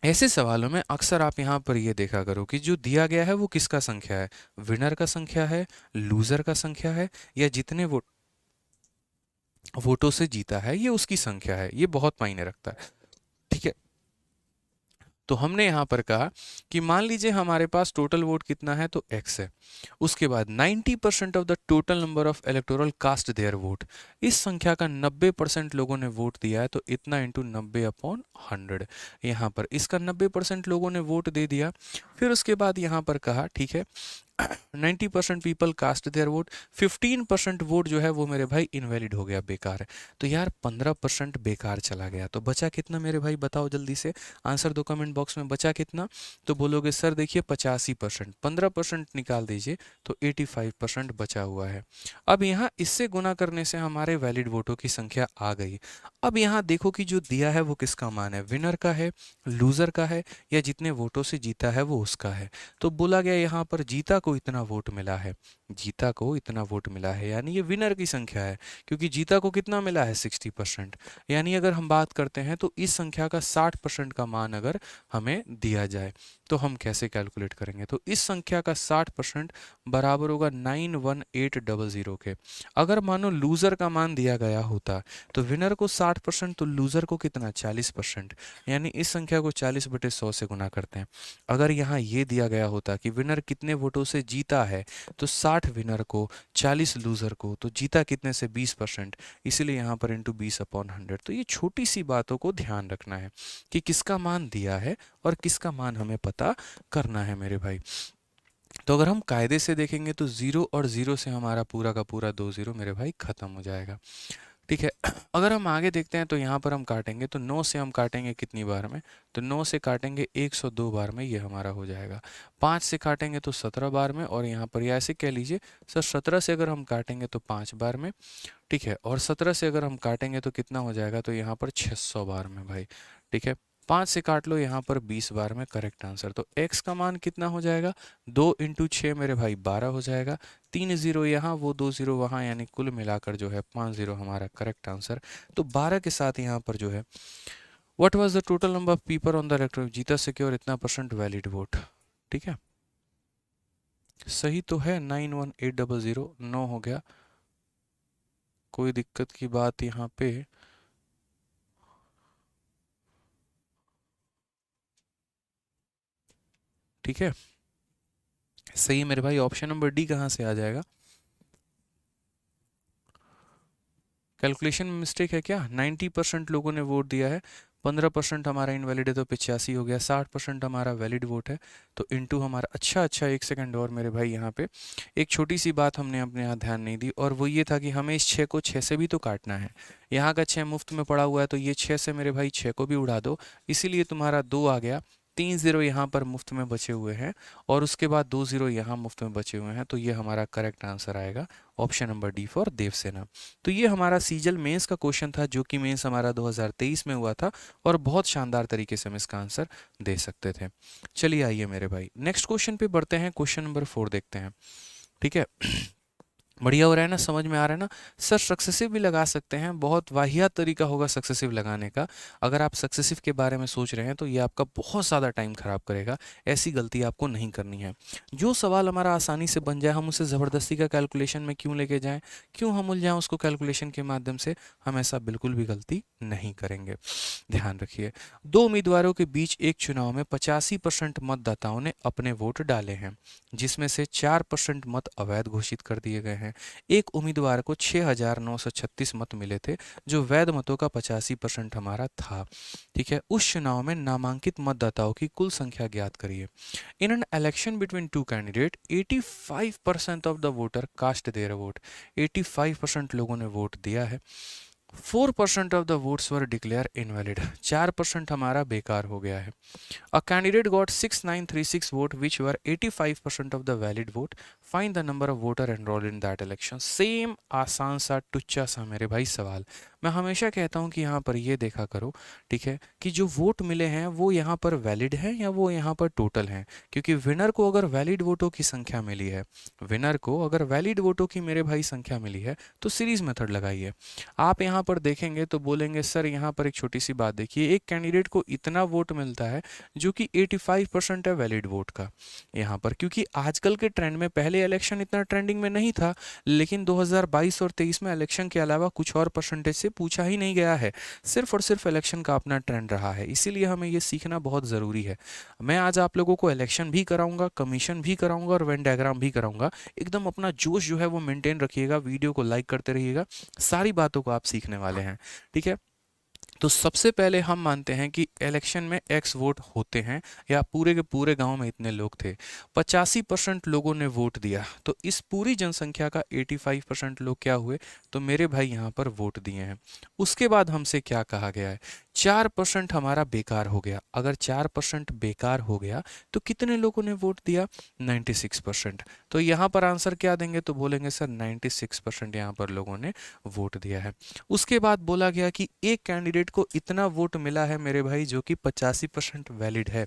ऐसे सवालों में अक्सर आप यहाँ पर ये देखा करो कि जो दिया गया है वो किसका संख्या है, विनर का संख्या है, लूजर का संख्या है, या जितने वोटों से जीता है ये उसकी संख्या है। ये बहुत मायने रखता है। ठीक है, तो हमने यहाँ पर कहा कि मान लीजिए हमारे पास टोटल वोट कितना है, तो x है। उसके बाद 90% of the total number of electoral cast their vote, इस संख्या का 90% लोगों ने वोट दिया है, तो इतना इंटू 90/100। यहाँ पर इसका 90% लोगों ने वोट दे दिया। फिर उसके बाद यहाँ पर कहा ठीक है 90% people cast their vote, 15% vote जो है वो मेरे भाई इनवैलिड हो गया, बेकार है। तो यार 15% बेकार चला गया, तो बचा कितना मेरे भाई बताओ जल्दी से, आंसर दो कमेंट बॉक्स में। बचा कितना, तो बोलोगे सर देखिए 85%, 15% निकाल दीजिए तो 85% बचा हुआ है। अब यहाँ इससे गुना करने से हमारे वैलिड वोटों की संख्या आ गई। अब यहाँ देखो कि जो दिया है वो किसका मान है, विनर का है, लूजर का है, या जितने वोटों से जीता है वो उसका है। तो बोला गया यहाँ पर जीता को इतना वोट मिला है, जीता को इतना वोट मिला है, यानी ये विनर की संख्या है, क्योंकि जीता को कितना मिला है 60%। यानी अगर हम बात करते हैं तो इस संख्या का 60% का मान अगर हमें दिया जाए, तो हम कैसे कैलकुलेट करेंगे? तो इस संख्या का 60% बराबर होगा 91800 के। अगर मानो लूज़र का मान दिया गया होता तो विनर को 60%, तो लूज़र को कितना 40%, यानी इस संख्या को 40/100 से गुना करते हैं। अगर यहाँ ये दिया गया होता कि विनर कितने वोटों से जीता है, तो 60 विनर को 40 लूज़र को, तो जीता कितने से 20%, इसीलिए यहाँ पर इंटू 20/100। तो ये छोटी सी बातों को ध्यान रखना है कि किसका मान दिया है और किसका मान हमें पता करना है मेरे भाई। तो अगर हम कायदे से देखेंगे तो 0 और 0 से हमारा पूरा का पूरा 2 0 मेरे भाई ख़त्म हो जाएगा। ठीक है। अगर हम आगे देखते हैं तो यहाँ पर हम काटेंगे तो 9 से हम काटेंगे कितनी बार में, तो 9 से काटेंगे 102 बार में, ये हमारा हो जाएगा। 5 से काटेंगे तो 17 बार में, और यहाँ पर या ऐसे कह लीजिए सर 17 से अगर हम काटेंगे तो 5 बार में। ठीक है। और 17 से अगर हम काटेंगे तो कितना हो जाएगा, तो यहाँ पर 600 बार में भाई। ठीक है। 5 से काट लो यहाँ पर 20 बार में, करेक्ट आंसर। तो x का मान कितना हो जाएगा, 2 इंटू 6 मेरे भाई 12 हो जाएगा। 3 0 यहाँ, वो 2 0 वहाँ, यानी कुल मिलाकर जो है 5 0 हमारा करेक्ट आंसर। तो 12 के साथ यहाँ पर जो है what was the total number of people on the electoral, जीता सिक्योर इतना परसेंट वैलिड वोट। ठीक है, सही तो है 91800, 9 हो गया, कोई दिक्कत की बात यहाँ पे ठीक है, सही है मेरे भाई। ऑप्शन नंबर डी कहाँ से आ जाएगा? कैलकुलेशन में मिस्टेक है क्या? 90% लोगों ने वोट दिया है, 15% हमारा इनवैलिड है, तो 85 हो गया। 60% हमारा वैलिड वोट है, तो इनटू हमारा अच्छा 1 सेकंड और मेरे भाई, यहाँ पे एक छोटी सी बात हमने अपने यहाँ ध्यान नहीं दी, और वो ये था कि हमें इस 6 को 6 से भी तो काटना है। यहाँ का 6 मुफ्त में पड़ा हुआ है, तो ये 6 से मेरे भाई 6 को भी उड़ा दो, इसीलिए तुम्हारा 2 आ गया। 3 0 यहाँ पर मुफ्त में बचे हुए हैं, और उसके बाद 2 0 यहाँ मुफ्त में बचे हुए हैं, तो ये हमारा करेक्ट आंसर आएगा option number D for Devsena. तो ये हमारा सीजल मेंस का क्वेश्चन था, जो कि मेंस हमारा 2023 में हुआ था, और बहुत शानदार तरीके से हम इसका आंसर दे सकते थे। चलिए आइए मेरे भाई नेक्स्ट क्वेश्चन पे बढ़ते हैं, क्वेश्चन नंबर 4 देखते हैं। ठीक है, बढ़िया हो रहा है ना, समझ में आ रहा है ना? सर सक्सेसिव भी लगा सकते हैं, बहुत वाहियात तरीका होगा सक्सेसिव लगाने का। अगर आप सक्सेसिव के बारे में सोच रहे हैं तो ये आपका बहुत ज़्यादा टाइम खराब करेगा, ऐसी गलती आपको नहीं करनी है। जो सवाल हमारा आसानी से बन जाए हम उसे ज़बरदस्ती का कैलकुलेशन में क्यों लेके जाएं, क्यों हम उलझाएं उसको कैलकुलेशन के माध्यम से, हम ऐसा बिल्कुल भी गलती नहीं करेंगे। ध्यान रखिए, 2 उम्मीदवारों के बीच एक चुनाव में 85% मतदाताओं ने अपने वोट डाले हैं, जिसमें से 4% मत अवैध घोषित कर दिए गए हैं। एक उम्मीदवार को 6,936 मत मिले थे, जो वैध मतों का 85% हमारा था। ठीक है, उस चुनाव में नामांकित मतदाताओं की कुल संख्या ज्ञात करिए। In an election between two candidate 85% of the voter cast their vote, 85% लोगों ने वोट दिया है। 4% of the votes were declare invalid, 4% हमारा बेकार हो गया है। A candidate got 6936 vote which were 85% of the valid vote. Find the number of voter enrolled in that election. Same आसान सा टुच्चा सा मेरे भाई सवाल। मैं हमेशा कहता हूँ कि यहाँ पर ये देखा करो, ठीक है, कि जो वोट मिले हैं वो यहाँ पर वैलिड हैं या वो यहाँ पर टोटल हैं, क्योंकि विनर को अगर वैलिड वोटों की संख्या मिली है, विनर को अगर वैलिड वोटों की मेरे भाई संख्या मिली है, तो सीरीज मेथड लगाइए। आप यहाँ पर देखेंगे तो बोलेंगे सर यहाँ पर एक छोटी सी बात देखिए, एक कैंडिडेट को इतना वोट मिलता है जो कि 85% है वैलिड वोट का यहाँ पर, क्योंकि आजकल के ट्रेंड में, पहले इलेक्शन इतना ट्रेंडिंग में नहीं था, लेकिन 2022 और 23 में इलेक्शन के अलावा कुछ और परसेंटेज से पूछा ही नहीं गया है, सिर्फ और सिर्फ इलेक्शन का अपना ट्रेंड रहा है। इसीलिए हमें ये सीखना बहुत ज़रूरी है। मैं आज आप लोगों को इलेक्शन भी कराऊंगा, कमीशन भी कराऊंगा, और वेन डायग्राम भी कराऊंगा। एकदम अपना जोश जो है वो मेंटेन रखिएगा, वीडियो को लाइक करते रहिएगा, सारी बातों को आप सीखने वाले हैं। ठीक है, तो सबसे पहले हम मानते हैं कि इलेक्शन में एक्स वोट होते हैं, या पूरे के पूरे गांव में इतने लोग थे, 85% लोगों ने वोट दिया, तो इस पूरी जनसंख्या का 85% लोग क्या हुए, तो मेरे भाई यहाँ पर वोट दिए हैं। उसके बाद हमसे क्या कहा गया है, 4% हमारा बेकार हो गया। अगर 4% बेकार हो गया तो कितने लोगों ने वोट दिया, 96%। तो यहाँ पर आंसर क्या देंगे, तो बोलेंगे सर 96% यहाँ पर लोगों ने वोट दिया है। उसके बाद बोला गया कि एक कैंडिडेट को इतना वोट मिला है मेरे भाई जो कि 85% वैलिड है,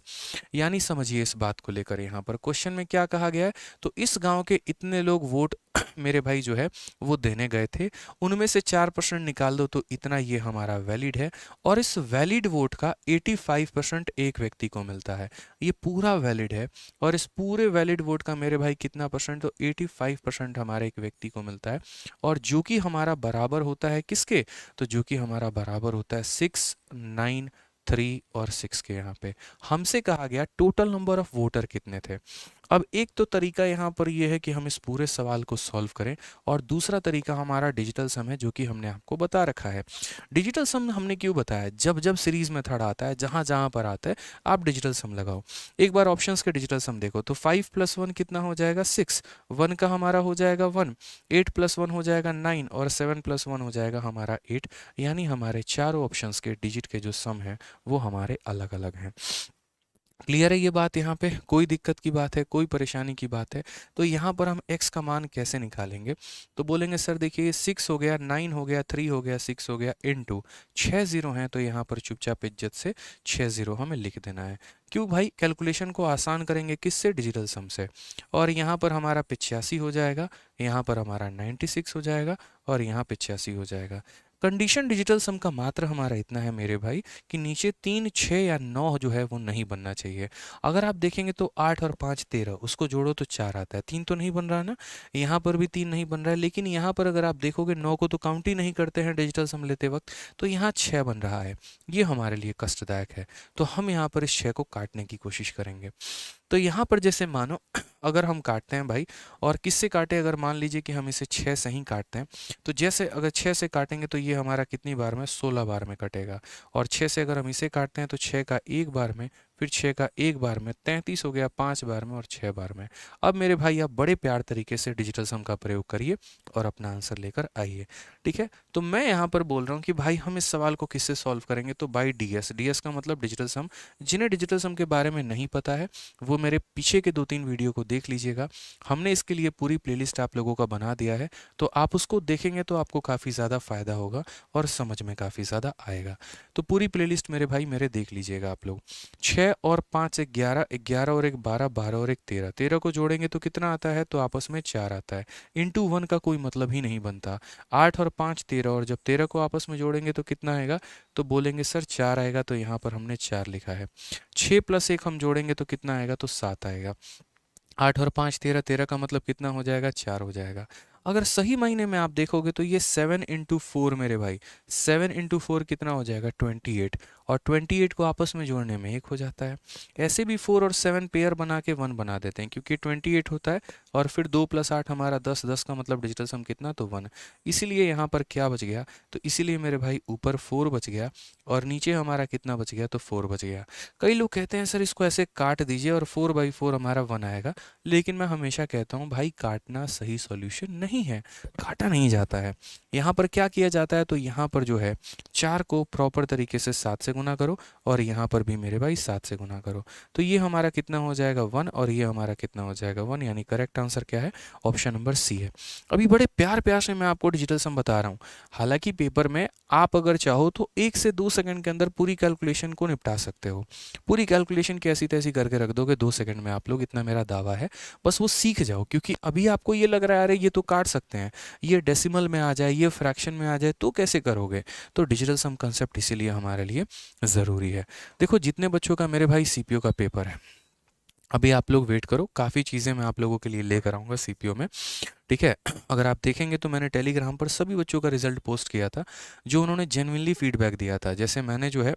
यानी समझिए इस बात को लेकर यहाँ पर क्वेश्चन में क्या कहा गया है, तो इस गांव के इतने लोग वोट मेरे भाई जो है वो देने गए थे, उनमें से 4% निकाल दो तो इतना ये हमारा वैलिड है, और इस वैलिड वोट का 85% एक व्यक्ति को मिलता है। ये पूरा वैलिड है और इस पूरे वैलिड वोट का मेरे भाई कितना परसेंट, तो 85% हमारे एक व्यक्ति को मिलता है। और जो कि हमारा बराबर होता है किसके, तो जो कि हमारा बराबर होता है 6, 9, 3 और 6 के। यहाँ पे हमसे कहा गया टोटल नंबर ऑफ वोटर कितने थे। अब एक तो तरीका यहाँ पर ये है कि हम इस पूरे सवाल को सॉल्व करें, और दूसरा तरीका हमारा डिजिटल सम है जो कि हमने आपको बता रखा है। डिजिटल सम हमने क्यों बताया, जब जब सीरीज मेथड आता है, जहाँ जहाँ पर आता है आप डिजिटल सम लगाओ। एक बार ऑप्शंस के डिजिटल सम देखो तो 5 + 1 कितना हो जाएगा 6, 1 का हमारा हो जाएगा 1, 8 + 1 हो जाएगा 9 और 7 + 1 हो जाएगा हमारा 8। यानी हमारे चारों ऑप्शंस के डिजिट के जो सम है वो हमारे अलग अलग हैं। क्लियर है ये बात, यहाँ पे कोई दिक्कत की बात है, कोई परेशानी की बात है। तो यहाँ पर हम x का मान कैसे निकालेंगे, तो बोलेंगे सर देखिए 6 हो गया, 9 हो गया, 3 हो गया, 6 हो गया, इनटू 6 0 हैं, तो यहाँ पर चुपचाप इज्जत से 6 0 हमें लिख देना है। क्यों भाई, कैलकुलेशन को आसान करेंगे किससे, डिजिटल सम से। और यहाँ पर हमारा 85 हो जाएगा, यहाँ पर हमारा 96 हो जाएगा और यहाँ 85 हो जाएगा। कंडीशन डिजिटल सम का मात्र हमारा इतना है मेरे भाई कि नीचे 3, 6 या 9 जो है वो नहीं बनना चाहिए। अगर आप देखेंगे तो 8 और 5 13, उसको जोड़ो तो 4 आता है, 3 तो नहीं बन रहा ना, यहाँ पर भी 3 नहीं बन रहा है। लेकिन यहाँ पर अगर आप देखोगे 9 को तो काउंट ही नहीं करते हैं डिजिटल सम लेते वक्त, तो यहाँ 6 बन रहा है। ये हमारे लिए कष्टदायक है, तो हम यहाँ पर इस 6 को काटने की कोशिश करेंगे। तो यहाँ पर जैसे मानो अगर हम काटते हैं भाई, और किससे काटे, अगर मान लीजिए कि हम इसे 6 से ही काटते हैं, तो जैसे अगर 6 से काटेंगे तो ये हमारा कितनी बार में, 16 बार में कटेगा। और 6 से अगर हम इसे काटते हैं तो 6 का 1 बार में, फिर 6 का 1 बार में, 33 हो गया 5 बार में और 6 बार में। अब मेरे भाई आप बड़े प्यार तरीके से डिजिटल सम का प्रयोग करिए और अपना आंसर लेकर आइए। ठीक है, तो मैं यहाँ पर बोल रहा हूँ कि भाई हम इस सवाल को किससे सॉल्व करेंगे, तो बाई डीएस। डीएस का मतलब डिजिटल सम। जिन्हें डिजिटल सम के बारे में नहीं पता है वो मेरे पीछे के 2-3 वीडियो को देख लीजिएगा। हमने इसके लिए पूरी प्लेलिस्ट आप लोगों का बना दिया है, तो आप उसको देखेंगे तो आपको काफ़ी ज़्यादा फ़ायदा होगा और समझ में काफ़ी ज़्यादा आएगा। तो पूरी प्लेलिस्ट मेरे भाई मेरे देख लीजिएगा आप लोग। 6 और 5 11, 11 और 1 12, 12 और 1 13, 13 को जोड़ेंगे तो कितना आता है, तो आपस में 4 आता है। इंटू 1 का कोई मतलब ही नहीं बनता। 8 और 5 13, और जब 13 को आपस में जोड़ेंगे तो कितना आएगा, तो बोलेंगे सर 4 आएगा, तो यहाँ पर हमने 4 लिखा है। 6 + 1 हम जोड़ेंगे तो कितना आएगा, तो 7 आएगा। 8 और 5 13, 13 का मतलब कितना हो जाएगा, 4 हो जाएगा। अगर सही महीने में आप देखोगे तो ये 7 × 4 मेरे भाई, 7 × 4 कितना हो जाएगा, 28, और 28 को आपस में जोड़ने में 1 हो जाता है। ऐसे भी 4 और 7 पेयर बना के 1 बना देते हैं, क्योंकि 28 होता है और फिर 2 + 8 हमारा 10, 10 का मतलब डिजिटल सम कितना, तो 1। इसीलिए यहाँ पर क्या बच गया, तो इसीलिए मेरे भाई ऊपर 4 बच गया और नीचे हमारा कितना बच गया, तो 4 बच गया। कई लोग कहते हैं सर इसको ऐसे काट दीजिए और 4/4 हमारा 1 आएगा, लेकिन मैं हमेशा कहता हूँ भाई काटना सही सॉल्यूशन नहीं है, काटा नहीं जाता है। यहाँ पर क्या किया जाता है, तो यहाँ पर जो है 4 को प्रॉपर तरीके से 7 से गुना करो और यहाँ पर भी मेरे भाई 7 से गुना करो, तो ये हमारा कितना हो जाएगा 1 और ये हमारा कितना हो जाएगा 1। यानी करेक्ट आंसर क्या है, ऑप्शन नंबर सी है। अभी बड़े प्यार प्यार से मैं आपको डिजिटल सम बता रहा हूँ, हालांकि पेपर में आप अगर चाहो तो 1 से 2 सेकंड के अंदर पूरी कैलकुलेशन को निपटा सकते हो। पूरी कैलकुलेशन कैसी तैसी करके रख दोगे 2 सेकंड में आप लोग, इतना मेरा दावा है। बस वो सीख जाओ, क्योंकि अभी आपको ये लग रहा है अरे ये तो काट सकते हैं, ये डेसिमल में आ जाए, ये फ्रैक्शन में आ जाए, तो कैसे करोगे। तो डिजिटल सम कंसेप्ट इसीलिए हमारे लिए ज़रूरी है। देखो जितने बच्चों का मेरे भाई सीपीओ का पेपर है, अभी आप लोग वेट करो, काफ़ी चीज़ें मैं आप लोगों के लिए लेकर आऊँगा सीपीओ में। ठीक है, अगर आप देखेंगे तो मैंने टेलीग्राम पर सभी बच्चों का रिजल्ट पोस्ट किया था जो उन्होंने जेन्युइनली फीडबैक दिया था। जैसे मैंने जो है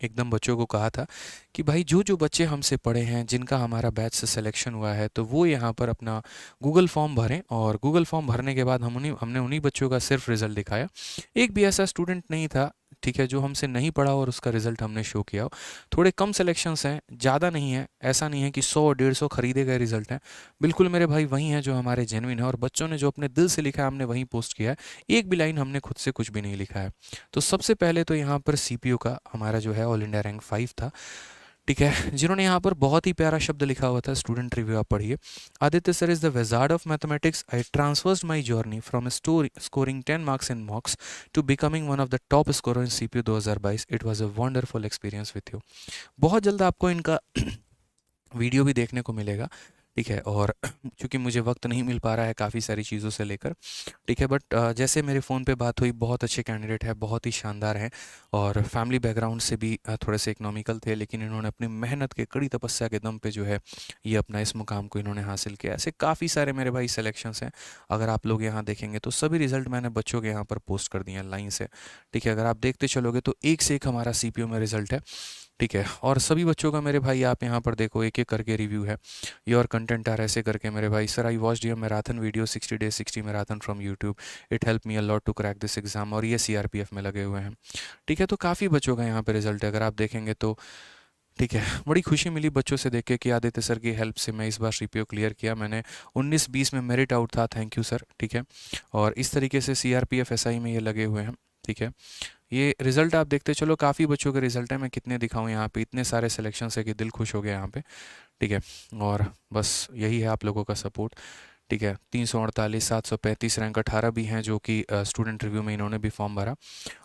एकदम बच्चों को कहा था कि भाई जो जो बच्चे हमसे पढ़े हैं, जिनका हमारा बैच से सिलेक्शन हुआ है, तो वो यहाँ पर अपना गूगल फॉर्म भरें, और गूगल फॉर्म भरने के बाद हमने उन्हीं बच्चों का सिर्फ रिजल्ट दिखाया। एक भी ऐसा स्टूडेंट नहीं था, ठीक है, जो हमसे नहीं पढ़ा और उसका रिजल्ट हमने शो किया हो। थोड़े कम सिलेक्शंस हैं, ज़्यादा नहीं है, ऐसा नहीं है कि 100-150 खरीदे गए रिजल्ट हैं। बिल्कुल मेरे भाई वही हैं जो हमारे जेन्युइन है, और बच्चों ने जो अपने दिल से लिखा है हमने वहीं पोस्ट किया है। एक भी लाइन हमने खुद से कुछ भी नहीं लिखा है। तो सबसे पहले तो यहाँ पर सीपीओ का हमारा जो है ऑल इंडिया रैंक 5 था। ठीक है, जिन्होंने यहाँ पर बहुत ही प्यारा शब्द लिखा हुआ था, स्टूडेंट रिव्यू आप पढ़िए। Aditya sir is the wizard of mathematics. I transferred my journey from scoring 10 marks in mocks to becoming one of the top scorer in CPU 2022। It was a wonderful experience with you. बहुत जल्द आपको इनका video भी देखने को मिलेगा। ठीक है। और चूँकि मुझे वक्त नहीं मिल पा रहा है काफ़ी सारी चीज़ों से लेकर, ठीक है, बट जैसे मेरे फ़ोन पे बात हुई, बहुत अच्छे कैंडिडेट हैं, बहुत ही शानदार हैं और फैमिली बैकग्राउंड से भी थोड़े से इकोनॉमिकल थे, लेकिन इन्होंने अपनी मेहनत के कड़ी तपस्या के दम पे जो है ये अपना इस मुकाम को इन्होंने हासिल किया। ऐसे काफ़ी सारे मेरे भाई सिलेक्शंस हैं। अगर आप लोग यहाँ देखेंगे तो सभी रिजल्ट मैंने बच्चों के यहाँ पर पोस्ट कर दिए हैं लाइन से, ठीक है। अगर आप देखते चलोगे तो एक से एक हमारा सीपीयू में रिजल्ट है, ठीक है। और सभी बच्चों का मेरे भाई आप यहाँ पर देखो एक एक करके रिव्यू है। योर कंटेंट आर ऐसे करके मेरे भाई, sir I watched your marathon video 60 days 60 marathon from YouTube, it help me a lot to crack this exam, और ये सीआरपीएफ में लगे हुए हैं, ठीक है। तो काफ़ी बच्चों का यहाँ पे रिजल्ट है अगर आप देखेंगे तो, ठीक है। बड़ी खुशी मिली बच्चों से देख के कि आदित्य सर की हेल्प से मैं इस बार सीपीओ क्लियर किया, मैंने 19-20 में मेरिट आउट था, थैंक यू सर, ठीक है। और इस तरीके से सीआरपीएफ एसआई में ये लगे हुए हैं, ठीक है। ये रिज़ल्ट आप देखते चलो, काफ़ी बच्चों के रिज़ल्ट है, मैं कितने दिखाऊं यहाँ पे, इतने सारे सिलेक्शन है कि दिल खुश हो गया यहाँ पे, ठीक है। और बस यही है आप लोगों का सपोर्ट, ठीक है। 348, 735 रैंक, 18 भी हैं जो कि स्टूडेंट रिव्यू में इन्होंने भी फॉर्म भरा,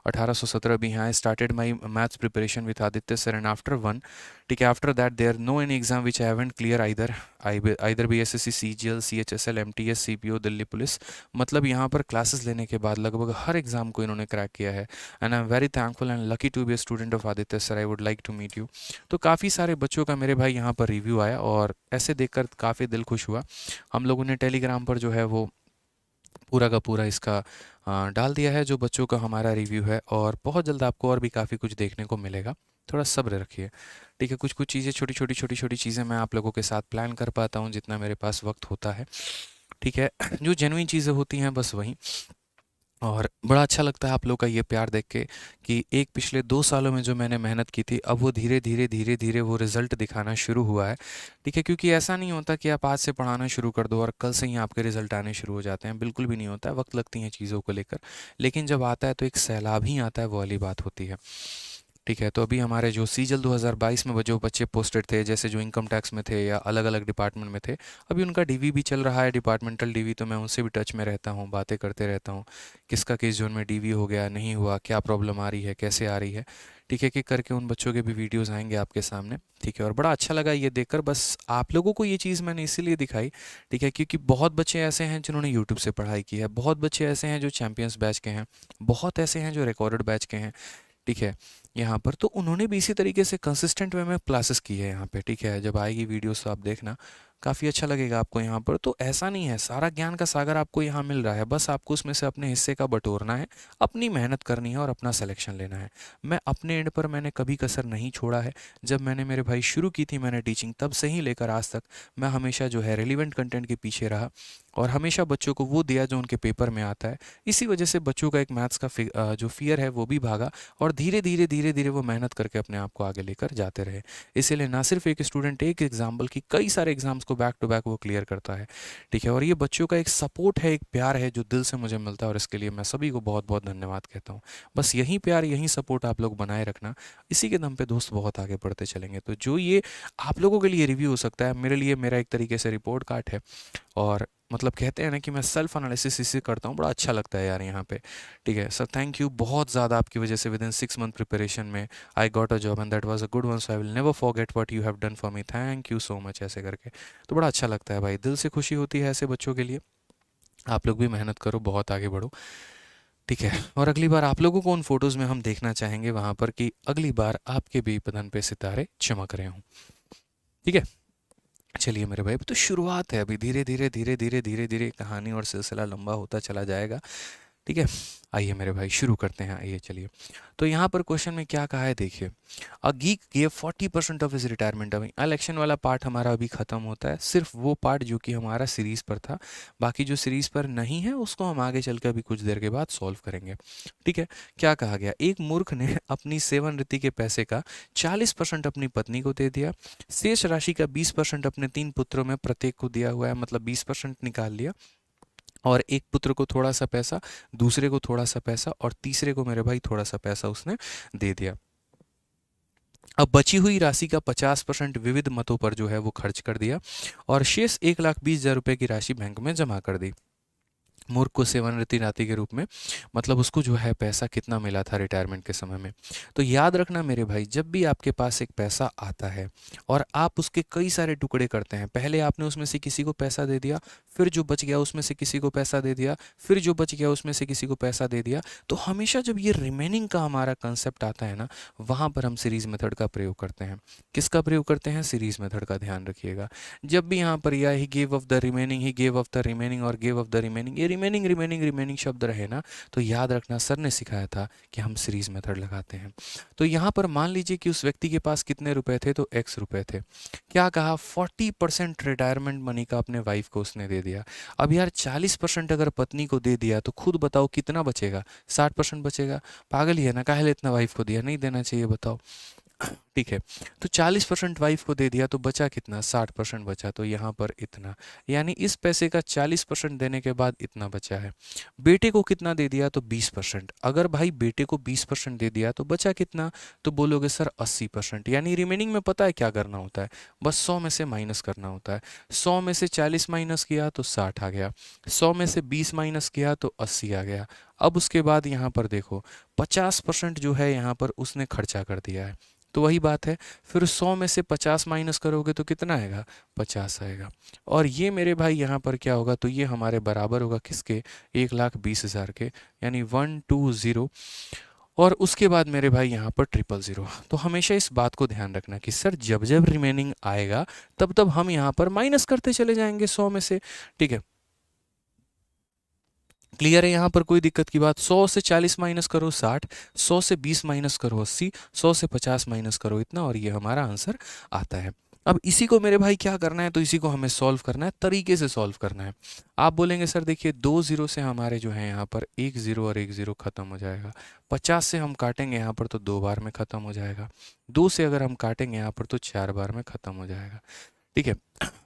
1817 भी हैं। I started my maths preparation with Aditya sir and after one, ठीक है, after that there no any exam which I haven't clear either BSSC, CGL, CHSL, MTS, CPO, Delhi police. मतलब यहाँ पर क्लासेस लेने के बाद लगभग हर एग्जाम को इन्होंने क्रैक किया है, and I am very thankful and lucky to be a student of Aditya sir, I would like to meet you. तो काफ़ी सारे बच्चों का मेरे भाई यहाँ पर रिव्यू आया और ऐसे देखकर काफ़ी दिल खुश हुआ। हम लोगों ने टेलीग्राम पर जो है वो पूरा का पूरा इसका डाल दिया है जो बच्चों का हमारा रिव्यू है, और बहुत जल्द आपको और भी काफ़ी कुछ देखने को मिलेगा, थोड़ा सब्र रखिए, ठीक है। कुछ कुछ चीज़ें, छोटी छोटी चीज़ें मैं आप लोगों के साथ प्लान कर पाता हूँ जितना मेरे पास वक्त होता है, ठीक है। जो जेन्युइन चीज़ें होती हैं बस वही। और बड़ा अच्छा लगता है आप लोग का ये प्यार देख के कि एक पिछले 2 सालों में जो मैंने मेहनत की थी अब वो धीरे धीरे धीरे धीरे वो रिज़ल्ट दिखाना शुरू हुआ है, ठीक है। क्योंकि ऐसा नहीं होता कि आप आज से पढ़ाना शुरू कर दो और कल से ही आपके रिज़ल्ट आने शुरू हो जाते हैं, बिल्कुल भी नहीं होता है, वक्त लगती हैं चीज़ों को लेकर, लेकिन जब आता है तो एक सैलाब ही आता है, वो वाली बात होती है, ठीक है। तो अभी हमारे जो सीजल 2022 में जो बच्चे पोस्टेड थे, जैसे जो इनकम टैक्स में थे या अलग अलग डिपार्टमेंट में थे, अभी उनका डीवी भी चल रहा है, डिपार्टमेंटल डीवी, तो मैं उनसे भी टच में रहता हूँ, बातें करते रहता हूँ, किसका किस जोन में डीवी हो गया, नहीं हुआ, क्या प्रॉब्लम आ रही है, कैसे आ रही है, ठीक है। कि करके उन बच्चों के भी वीडियोज़ आएंगे आपके सामने, ठीक है। और बड़ा अच्छा लगा ये देखकर, बस आप लोगों को ये चीज़ मैंने इसीलिए दिखाई, ठीक है, क्योंकि बहुत बच्चे ऐसे हैं जिन्होंने यूट्यूब से पढ़ाई की है, बहुत बच्चे ऐसे हैं जो चैम्पियंस बैच के हैं, बहुत ऐसे हैं जो रिकॉर्डेड बैच के हैं, ठीक है। यहाँ पर तो उन्होंने भी इसी तरीके से कंसिस्टेंट वे में क्लासेस की है यहाँ पे, ठीक है। जब आएगी वीडियोस तो आप देखना, काफ़ी अच्छा लगेगा आपको यहाँ पर। तो ऐसा नहीं है, सारा ज्ञान का सागर आपको यहाँ मिल रहा है, बस आपको उसमें से अपने हिस्से का बटोरना है, अपनी मेहनत करनी है और अपना सिलेक्शन लेना है। मैं अपने एंड पर मैंने कभी कसर नहीं छोड़ा है। जब मैंने मेरे भाई शुरू की थी मैंने टीचिंग, तब से ही लेकर आज तक मैं हमेशा जो है रिलीवेंट कंटेंट के पीछे रहा और हमेशा बच्चों को वो दिया जो उनके पेपर में आता है। इसी वजह से बच्चों का एक मैथ्स का जो फियर है वो भी भागा, और धीरे धीरे धीरे धीरे वो मेहनत करके अपने आप को आगे लेकर जाते रहे। इसीलिए ना सिर्फ एक स्टूडेंट एक एग्जाम बल्कि कई सारे एग्जाम्स को बैक टू बैक वो क्लियर करता है, ठीक है। और ये बच्चों का एक सपोर्ट है, एक प्यार है जो दिल से मुझे मिलता है, और इसके लिए मैं सभी को बहुत बहुत धन्यवाद कहता हूँ। बस यही प्यार, यही सपोर्ट आप लोग बनाए रखना, इसी के दम पे दोस्त बहुत आगे बढ़ते चलेंगे। तो जो ये आप लोगों के लिए रिव्यू हो सकता है, मेरे लिए मेरा एक तरीके से रिपोर्ट कार्ड है। और मतलब कहते हैं ना कि मैं सेल्फ एनालिसिस इसी करता हूँ, बड़ा अच्छा लगता है यार यहाँ पे, ठीक है। सर थैंक यू, बहुत ज़्यादा आपकी वजह से विद इन 6 month प्रिपरेशन में I got a job and that was a good one, so I will never forget what you have done for me, thank you so much, ऐसे करके। तो बड़ा अच्छा लगता है भाई, दिल से खुशी होती है ऐसे बच्चों के लिए। आप लोग भी मेहनत करो, बहुत आगे बढ़ो, ठीक है। और अगली बार आप लोगों को उन फोटोज़ में हम देखना चाहेंगे वहाँ पर कि अगली बार आपके भी बदन पे सितारे चमक रहे हों, ठीक है। चलिए मेरे भाई, अभी तो शुरुआत है, अभी धीरे धीरे धीरे धीरे धीरे धीरे कहानी और सिलसिला लंबा होता चला जाएगा, ठीक है। आइए मेरे भाई शुरू करते हैं, आइए चलिए। तो यहाँ पर क्वेश्चन में क्या कहा है देखिए, a geek gave 40% of his retirement away. Election वाला पार्ट हमारा अभी खत्म होता है, सिर्फ वो पार्ट जो कि हमारा सीरीज पर था, बाकी जो सीरीज पर नहीं है उसको हम आगे चल कर अभी कुछ देर के बाद सॉल्व करेंगे, ठीक है। क्या कहा गया, एक मूर्ख ने अपनी सेवानिवृत्ति के पैसे का 40% अपनी पत्नी को दे दिया, शेष राशि का 20% अपने 3 पुत्रों में प्रत्येक को दिया हुआ है, मतलब 20% निकाल लिया, और एक पुत्र को थोड़ा सा पैसा, दूसरे को थोड़ा सा पैसा, और तीसरे को मेरे भाई थोड़ा सा पैसा उसने दे दिया। अब बची हुई राशि का 50% विविध मतों पर जो है वो खर्च कर दिया, और शेष 1,20,000 रुपए की राशि बैंक में जमा कर दी। मूर्ख को सेवानिवृत्ति नाती के रूप में, मतलब उसको जो है पैसा कितना मिला था रिटायरमेंट के समय में। तो याद रखना मेरे भाई, जब भी आपके पास एक पैसा आता है और आप उसके कई सारे टुकड़े करते हैं, पहले आपने उसमें से किसी को पैसा दे दिया, फिर जो बच गया उसमें से किसी को पैसा दे दिया, फिर जो बच गया उसमें से किसी को पैसा दे दिया, तो हमेशा जब ये रिमेनिंग का हमारा कंसेप्ट आता है ना, वहाँ पर हम सीरीज मेथड का प्रयोग करते हैं। किसका प्रयोग करते हैं? सीरीज मेथड का, ध्यान रखिएगा। जब भी यहाँ पर या he gave of the remaining, he gave of the remaining और गेव ऑफ द रिमेनिंग, ये रिमेनिंग रिमेनिंग रिमेनिंग शब्द रहे ना, तो याद रखना सर ने सिखाया था कि हम सीरीज मेथड लगाते हैं। तो यहाँ पर मान लीजिए कि उस व्यक्ति के पास कितने रुपए थे, तो x रुपए थे। क्या कहा? 40% रिटायरमेंट मनी का अपने वाइफ को उसने दे दिया। अब यार 40% अगर पत्नी को दे दिया तो खुद बताओ कितना बचेगा? 60% बचेगा। पागल ही है ना, काहे इतना वाइफ को दिया? नहीं देना चाहिए, बताओ। ठीक है, तो 40% वाइफ को दे दिया तो बचा कितना? 60% बचा, तो यहाँ पर इतना, यानी इस पैसे का 40% देने के बाद इतना बचा है। बेटे को कितना दे दिया? तो 20%। अगर भाई बेटे को 20% दे दिया तो बचा कितना? तो बोलोगे सर 80%। यानी रिमेनिंग में पता है क्या करना होता है? बस 100 में से माइनस करना होता है। 100 में से 40 माइनस किया तो 60 आ गया, 100 में से 20 माइनस किया तो 80 आ गया। अब उसके बाद यहाँ पर देखो 50% जो है यहाँ पर उसने खर्चा कर दिया है, तो वही बात है, फिर 100 में से 50 माइनस करोगे तो कितना आएगा? 50 आएगा। और ये मेरे भाई यहाँ पर क्या होगा? तो ये हमारे बराबर होगा किसके? 1,20,000 के, यानी 120। और उसके बाद मेरे भाई यहाँ पर 000। तो हमेशा इस बात को ध्यान रखना कि सर जब जब रिमेनिंग आएगा तब तब हम यहाँ पर माइनस करते चले जाएंगे 100 में से। ठीक है, क्लियर है? यहाँ पर कोई दिक्कत की बात? 100 से 40 माइनस करो 60, 100 से 20 माइनस करो 80, 100 से 50 माइनस करो इतना, और ये हमारा आंसर आता है। अब इसी को मेरे भाई क्या करना है? तो इसी को हमें सॉल्व करना है, तरीके से सॉल्व करना है। आप बोलेंगे सर देखिए 2 जीरो से हमारे जो है यहाँ पर 1 जीरो और 1 जीरो खत्म हो जाएगा। 50 से हम काटेंगे यहाँ पर तो 2 बार में खत्म हो जाएगा। 2 से अगर हम काटेंगे यहाँ पर तो 4 बार में खत्म हो जाएगा। ठीक है,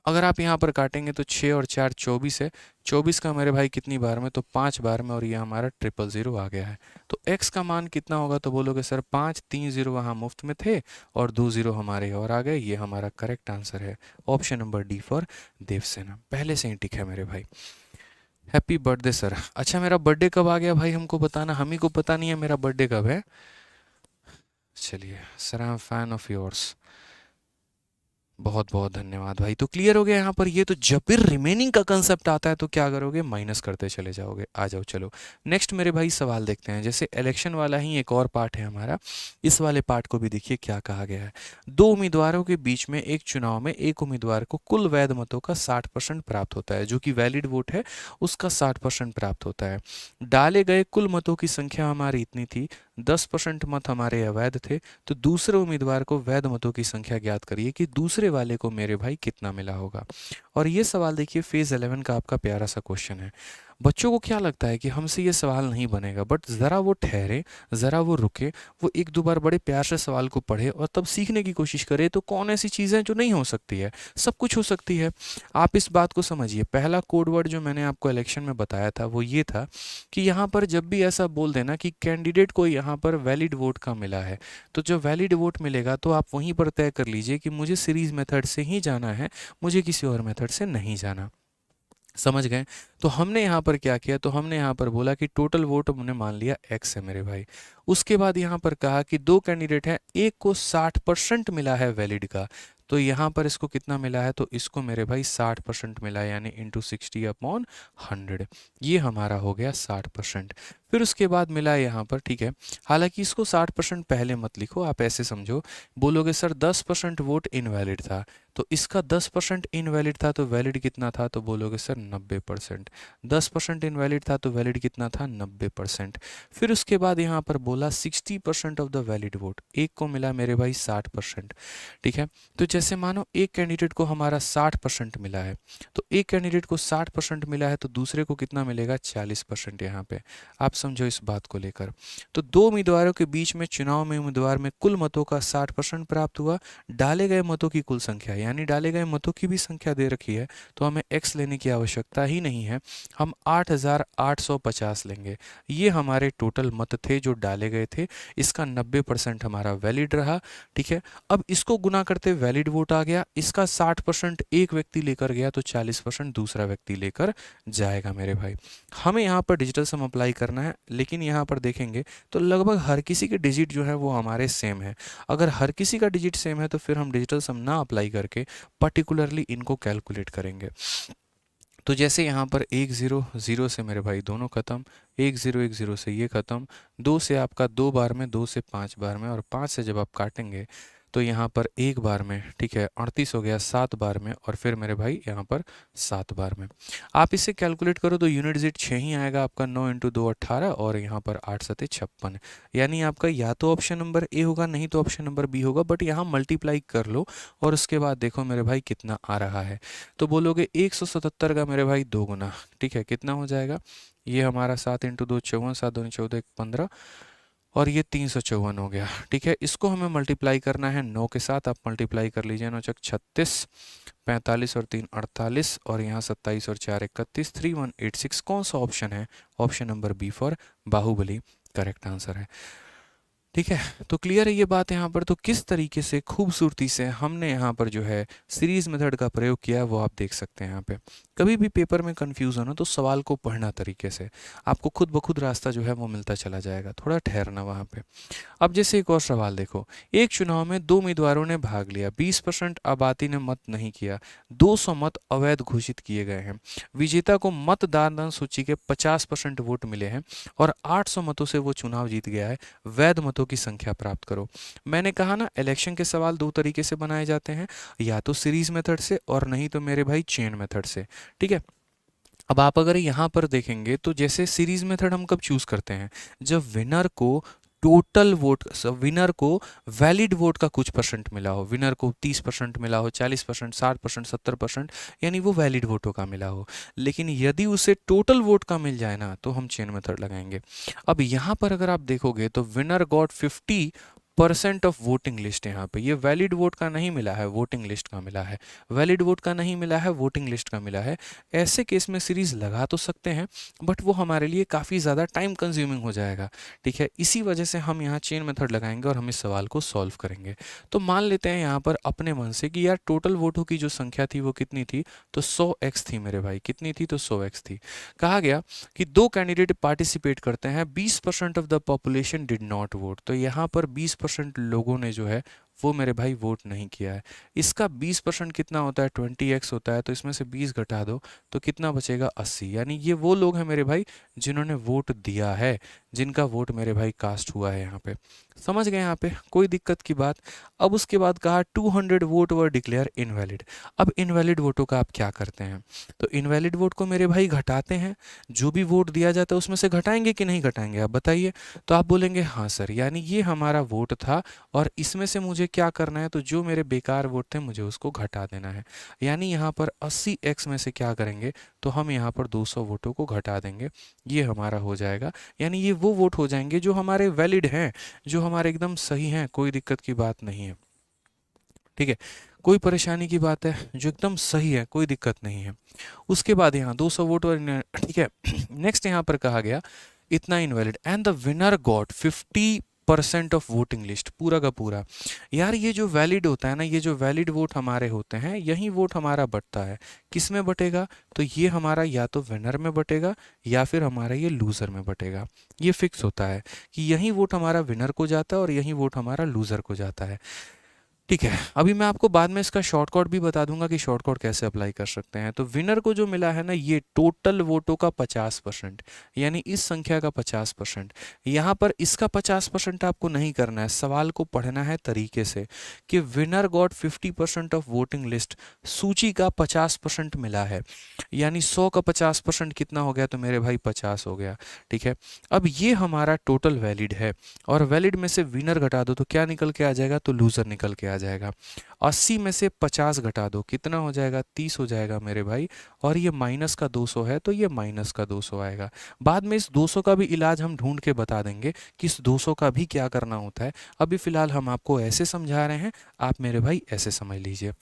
अगर आप यहाँ पर काटेंगे तो 6 और 4 24 है। 24 का मेरे भाई कितनी बार में? तो 5 बार में, और ये हमारा 000 आ गया है। तो x का मान कितना होगा? तो बोलोगे सर 5, 3 जीरो वहाँ मुफ्त में थे और 2 जीरो हमारे और आ गए। ये हमारा करेक्ट आंसर है, option number D for Devsena. पहले से ही टिक है मेरे भाई। Happy birthday sir. अच्छा, मेरा बर्थडे कब आ गया भाई हमको बताना, हम ही को पता नहीं है मेरा बर्थडे कब है। चलिए sir, I am fan of yours, बहुत बहुत धन्यवाद भाई। तो क्लियर हो गया यहाँ पर। ये तो जब भी रिमेनिंग का कंसेप्ट आता है तो क्या करोगे? माइनस करते चले जाओगे। आ जाओ, चलो नेक्स्ट मेरे भाई सवाल देखते हैं। जैसे इलेक्शन वाला ही एक और पार्ट है हमारा, इस वाले पार्ट को भी देखिए क्या कहा गया है। 2 उम्मीदवारों के बीच में एक चुनाव में एक उम्मीदवार को कुल वैध मतों का 60% प्राप्त होता है, जो कि वैलिड वोट है उसका 60% प्राप्त होता है। डाले गए कुल मतों की संख्या हमारी इतनी थी, 10% मत हमारे अवैध थे, तो दूसरे उम्मीदवार को वैध मतों की संख्या ज्ञात करिए कि दूसरे वाले को मेरे भाई कितना मिला होगा। और ये सवाल देखिए फेज 11 का आपका प्यारा सा क्वेश्चन है। बच्चों को क्या लगता है कि हमसे ये सवाल नहीं बनेगा, बट ज़रा वो ठहरे, ज़रा वो रुके, वो एक दो बार बड़े प्यार से सवाल को पढ़े और तब सीखने की कोशिश करे। तो कौन ऐसी चीज़ें जो नहीं हो सकती है? सब कुछ हो सकती है। आप इस बात को समझिए। पहला कोड वर्ड जो मैंने आपको इलेक्शन में बताया था वो ये था कि यहाँ पर जब भी ऐसा बोल देना कि कैंडिडेट को यहाँ पर वैलिड वोट का मिला है, तो जो वैलिड वोट मिलेगा तो आप वहीं पर तय कर लीजिए कि मुझे सीरीज मेथड से ही जाना है, मुझे किसी और मेथड से नहीं जाना। समझ गए? तो हमने यहाँ पर क्या किया? तो हमने यहाँ पर बोला कि टोटल वोट हमने मान लिया x है मेरे भाई। उसके बाद यहाँ पर कहा कि 2 कैंडिडेट हैं, एक को 60% मिला है वैलिड का, तो यहाँ पर इसको कितना मिला है? तो इसको मेरे भाई 60% मिला है, यानी इंटू 60/100। ये हमारा हो गया 60%। फिर उसके बाद मिला है यहाँ पर, ठीक है। हालांकि इसको 60% पहले मत लिखो, आप ऐसे समझो। बोलोगे सर 10% वोट इनवैलिड था, तो इसका 10% इनवैलिड था तो वैलिड कितना था? तो बोलोगे सर 90%। 10% इनवैलिड था तो वैलिड कितना था? 90%। फिर उसके बाद यहाँ पर बोला 60% ऑफ द वैलिड वोट, एक को मिला मेरे भाई 60%। ठीक है, तो जैसे मानो एक कैंडिडेट को हमारा 60% मिला है, तो एक कैंडिडेट को 60% मिला है तो दूसरे को कितना मिलेगा? 40%। यहाँ पे आप समझो इस बात को लेकर। तो 2 उम्मीदवारों के बीच में चुनाव में उम्मीदवार में कुल मतों का 60% प्राप्त हुआ, डाले गए मतों की कुल संख्या यानी डाले गए मतों की भी संख्या दे रखी है, तो हमें x लेने की आवश्यकता ही नहीं है, हम 8850 लेंगे। ये हमारे टोटल मत थे जो डाले गए थे, इसका 90% हमारा वैलिड रहा। ठीक है, अब इसको गुना करते वैलिड वोट आ गया, इसका 60% एक व्यक्ति लेकर गया तो 40% दूसरा व्यक्ति लेकर जाएगा मेरे भाई। हमें यहाँ पर डिजिटल सम अप्लाई करना है, लेकिन यहाँ पर देखेंगे तो लगभग हर किसी के डिजिट जो है वो हमारे सेम है। अगर हर किसी का डिजिट सेम है तो फिर हम डिजिटल सम ना अप्लाई करके पर्टिकुलरली इनको कैलकुलेट करेंगे। तो जैसे यहाँ पर 1 0 0 से मेरे भाई दोनों खत्म, 1 0 1 0 से ये खत्म, 2 से आपका 2 बार में, 2 से 5 बार में, और 5 से जब आप काटेंगे तो यहाँ पर 1 बार में, ठीक है, 38 हो गया, 7 बार में, और फिर मेरे भाई यहाँ पर 7 बार में। आप इसे कैलकुलेट करो तो यूनिट डिजिट 6 ही आएगा आपका, 9 × 2 18, और यहाँ पर 8 7 56, यानी आपका या तो ऑप्शन नंबर ए होगा, नहीं तो ऑप्शन नंबर बी होगा, बट यहाँ मल्टीप्लाई कर लो और उसके बाद देखो मेरे भाई कितना आ रहा है। तो बोलोगे 177 का मेरे भाई 2 गुना, ठीक है, कितना हो जाएगा, ये हमारा 7 × 2 54, 7 2 14 15, और ये 354 हो गया। ठीक है, इसको हमें मल्टीप्लाई करना है 9 के साथ, आप मल्टीप्लाई कर लीजिए, 9 चक 36, 45 और 3 48, और यहाँ 27 और 4 31, 3186। कौन सा ऑप्शन है, option number B for Baahubali correct answer है। ठीक है, तो क्लियर है ये बात यहाँ पर। तो किस तरीके से खूबसूरती से हमने यहाँ पर जो है सीरीज मेथड का प्रयोग किया है वो आप देख सकते हैं यहाँ पे। कभी भी पेपर में कंफ्यूजन हो तो सवाल को पढ़ना तरीके से, आपको खुद ब खुद रास्ता जो है वो मिलता चला जाएगा, थोड़ा ठहरना वहाँ पे। अब जैसे एक और सवाल देखो, एक चुनाव में 2 उम्मीदवारों ने भाग लिया, 20% आबादी ने मत नहीं किया, 200 मत अवैध घोषित किए गए हैं, विजेता को मतदान सूची के 50% वोट मिले हैं और 800 मतों से वो चुनाव जीत गया है, वैध मतों की संख्या प्राप्त करो। मैंने कहा ना, इलेक्शन के सवाल 2 तरीके से बनाए जाते हैं, या तो सीरीज मेथड से और नहीं तो मेरे भाई चेन मेथड से। ठीक है, अब आप अगर यहाँ पर देखेंगे तो जैसे सीरीज मेथड हम कब चूज करते हैं, जब विनर को टोटल वोट, विनर को वैलिड वोट का कुछ परसेंट मिला हो, विनर को 30% मिला हो, 40%, 60%, 70%, यानी वो वैलिड वोटों का मिला हो। लेकिन यदि उसे टोटल वोट का मिल जाए ना तो हम चेन मेथड लगाएंगे। अब यहाँ पर अगर आप देखोगे तो winner got 50% of voting list, यहाँ पे ये वैलिड वोट का नहीं मिला है, वोटिंग लिस्ट का मिला है, वैलिड वोट का नहीं मिला है, वोटिंग लिस्ट का मिला है। ऐसे केस में सीरीज लगा तो सकते हैं, बट वो हमारे लिए काफ़ी ज़्यादा टाइम कंज्यूमिंग हो जाएगा। ठीक है, इसी वजह से हम यहाँ चेन मेथड लगाएंगे और हम इस सवाल को सॉल्व करेंगे। तो मान लेते हैं यहाँ पर अपने मन से कि यार टोटल वोटों की जो संख्या थी वो कितनी थी, तो 100x थी मेरे भाई, कितनी थी, तो 100x थी। कहा गया कि 2 कैंडिडेट पार्टिसिपेट करते हैं, 20% of the population did not vote, तो यहाँ पर 20% लोगों ने जो है वो मेरे भाई वोट नहीं किया है। इसका 20% कितना होता है, 20x होता है, तो इसमें से 20 घटा दो तो कितना बचेगा, 80। यानी ये वो लोग हैं मेरे भाई जिन्होंने वोट दिया है, जिनका वोट मेरे भाई कास्ट हुआ है। यहाँ पे समझ गए, यहाँ पे कोई दिक्कत की बात। अब उसके बाद कहा 200 वोट वर डिक्लेयर इनवैलिड। अब इनवैलिड वोटों का आप क्या करते हैं, तो इनवैलिड वोट को मेरे भाई घटाते हैं, जो भी वोट दिया जाता है उसमें से घटाएंगे कि नहीं घटाएंगे, आप बताइए। तो आप बोलेंगे हाँ सर, यानी ये हमारा वोट था और इसमें से मुझे क्या करना है, तो जो मेरे बेकार वोट थे मुझे उसको घटा देना है। यानी यहाँ पर 80x में से क्या करेंगे, तो हम यहाँ पर 200 वोटों को घटा देंगे, ये हमारा हो जाएगा। यानी ये वो वोट हो जाएंगे जो हमारे वैलिड हैं, जो हमारे एकदम सही हैं, कोई दिक्कत की बात नहीं है। ठीक है, कोई परेशानी की बात है, जो एकदम सही है, कोई दिक्कत नहीं है। उसके बाद यहाँ 200 वोट और ठीक है, नेक्स्ट यहाँ पर कहा गया इतना invalid and the winner got 50% of voting list, पूरा का पूरा। यार ये जो वैलिड होता है ना, ये जो वैलिड वोट हमारे होते हैं, यही वोट हमारा बटता है। किस में बटेगा, तो ये हमारा या तो विनर में बटेगा या फिर हमारा ये लूजर में बटेगा। ये फिक्स होता है कि यही वोट हमारा विनर को जाता है और यही वोट हमारा लूजर को जाता है। ठीक है, अभी मैं आपको बाद में इसका शॉर्टकट भी बता दूंगा कि शॉर्टकट कैसे अप्लाई कर सकते हैं। तो विनर को जो मिला है ना, ये टोटल वोटों का 50%, यानी इस संख्या का 50%। यहाँ पर इसका 50% आपको नहीं करना है, सवाल को पढ़ना है तरीके से कि winner got 50% of voting list, सूची का 50% मिला है, यानी 100 का 50% कितना हो गया, तो मेरे भाई 50 हो गया। ठीक है, अब ये हमारा टोटल वैलिड है और वैलिड में से विनर घटा दो तो क्या निकल के आ जाएगा, तो लूजर निकल के आ जाएगा। 80 में से 50 घटा दो, कितना हो जाएगा, 30 हो जाएगा मेरे भाई। और ये माइनस का 200 है तो ये माइनस का 200 आएगा। बाद में इस 200 का भी इलाज हम ढूंढ के बता देंगे कि इस 200 का भी क्या करना होता है। अभी फिलहाल हम आपको ऐसे समझा रहे हैं, आप मेरे भाई ऐसे समझ लीजिए।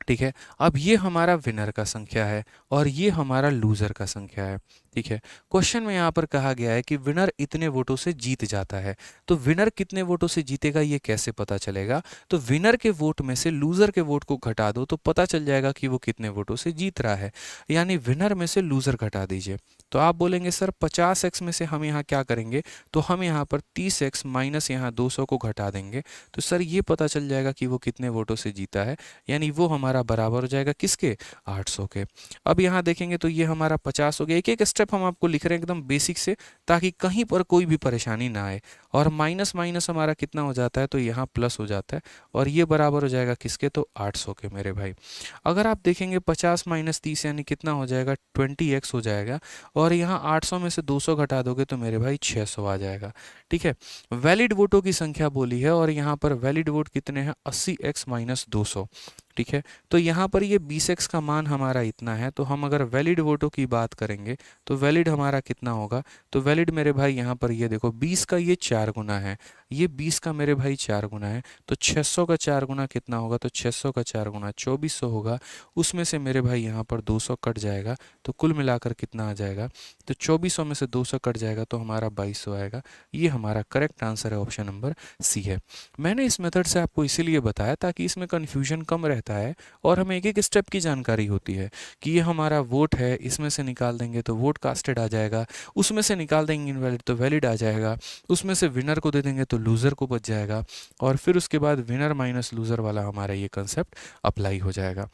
ठीक है। अब ये हमारा विनर का संख्या है और ये हमारा लूज़र का संख्या है। ठीक है। क्वेश्चन में यहाँ पर कहा गया है कि विनर इतने वोटों से जीत जाता है। तो विनर कितने वोटों से जीतेगा ये कैसे पता चलेगा? तो विनर के वोट में से लूज़र के वोट को घटा दो तो पता चल जाएगा कि वो कितने वोटों से जीत रहा है। यानी विनर में से लूज़र घटा दीजिए। तो आप बोलेंगे सर 50x में से हम यहाँ क्या करेंगे? तो हम यहाँ पर 30x माइनस यहाँ 200 को घटा देंगे। तो सर ये पता चल जाएगा कि वो कितने वोटों से जीता है। यानी वो हमारा बराबर हो जाएगा किसके? 800 के। अब यहाँ देखेंगे तो ये हमारा 50 हो गया। एक एक स्टेप हम आपको लिख रहे हैं एकदम बेसिक से, ताकि कहीं पर कोई भी परेशानी ना आए। और माइनस माइनस हमारा कितना हो जाता है? तो यहाँ प्लस हो जाता है और ये बराबर हो जाएगा किसके? तो 800 के मेरे भाई। अगर आप देखेंगे 50 माइनस 30 यानी कितना हो जाएगा? 20x हो जाएगा। और यहाँ 800 में से 200 घटा दोगे तो मेरे भाई 600 आ जाएगा। ठीक है। वैलिड वोटों की संख्या बोली है और यहाँ पर वैलिड वोट कितने हैं? 80x minus 200। ठीक है। तो यहाँ पर ये 20x का मान हमारा इतना है। तो हम अगर वैलिड वोटों की बात करेंगे तो वैलिड हमारा कितना होगा? तो वैलिड मेरे भाई यहाँ पर ये देखो 20 का ये 4 गुना है, ये 20 का मेरे भाई 4 गुना है। तो 600 का 4 गुना कितना होगा? तो 600 का 4 गुना 2400 होगा। उसमें से मेरे भाई यहाँ पर 200 कट जाएगा तो कुल मिलाकर कितना आ जाएगा? तो 2400 में से 200 कट जाएगा तो हमारा 2200 आएगा। ये हमारा करेक्ट आंसर है, ऑप्शन नंबर सी है। मैंने इस मेथड से आपको इसीलिए बताया ताकि इसमें कन्फ्यूजन कम रहता है और हमें एक एक स्टेप की जानकारी होती है कि ये हमारा वोट है, इसमें से निकाल देंगे तो वोट कास्टेड आ जाएगा, उसमें से निकाल देंगे इनवैलिड तो वैलिड आ जाएगा, उसमें से विनर को दे देंगे तो लूज़र को बच जाएगा और फिर उसके बाद विनर माइनस लूज़र वाला हमारा ये कंसेप्ट अप्लाई हो जाएगा।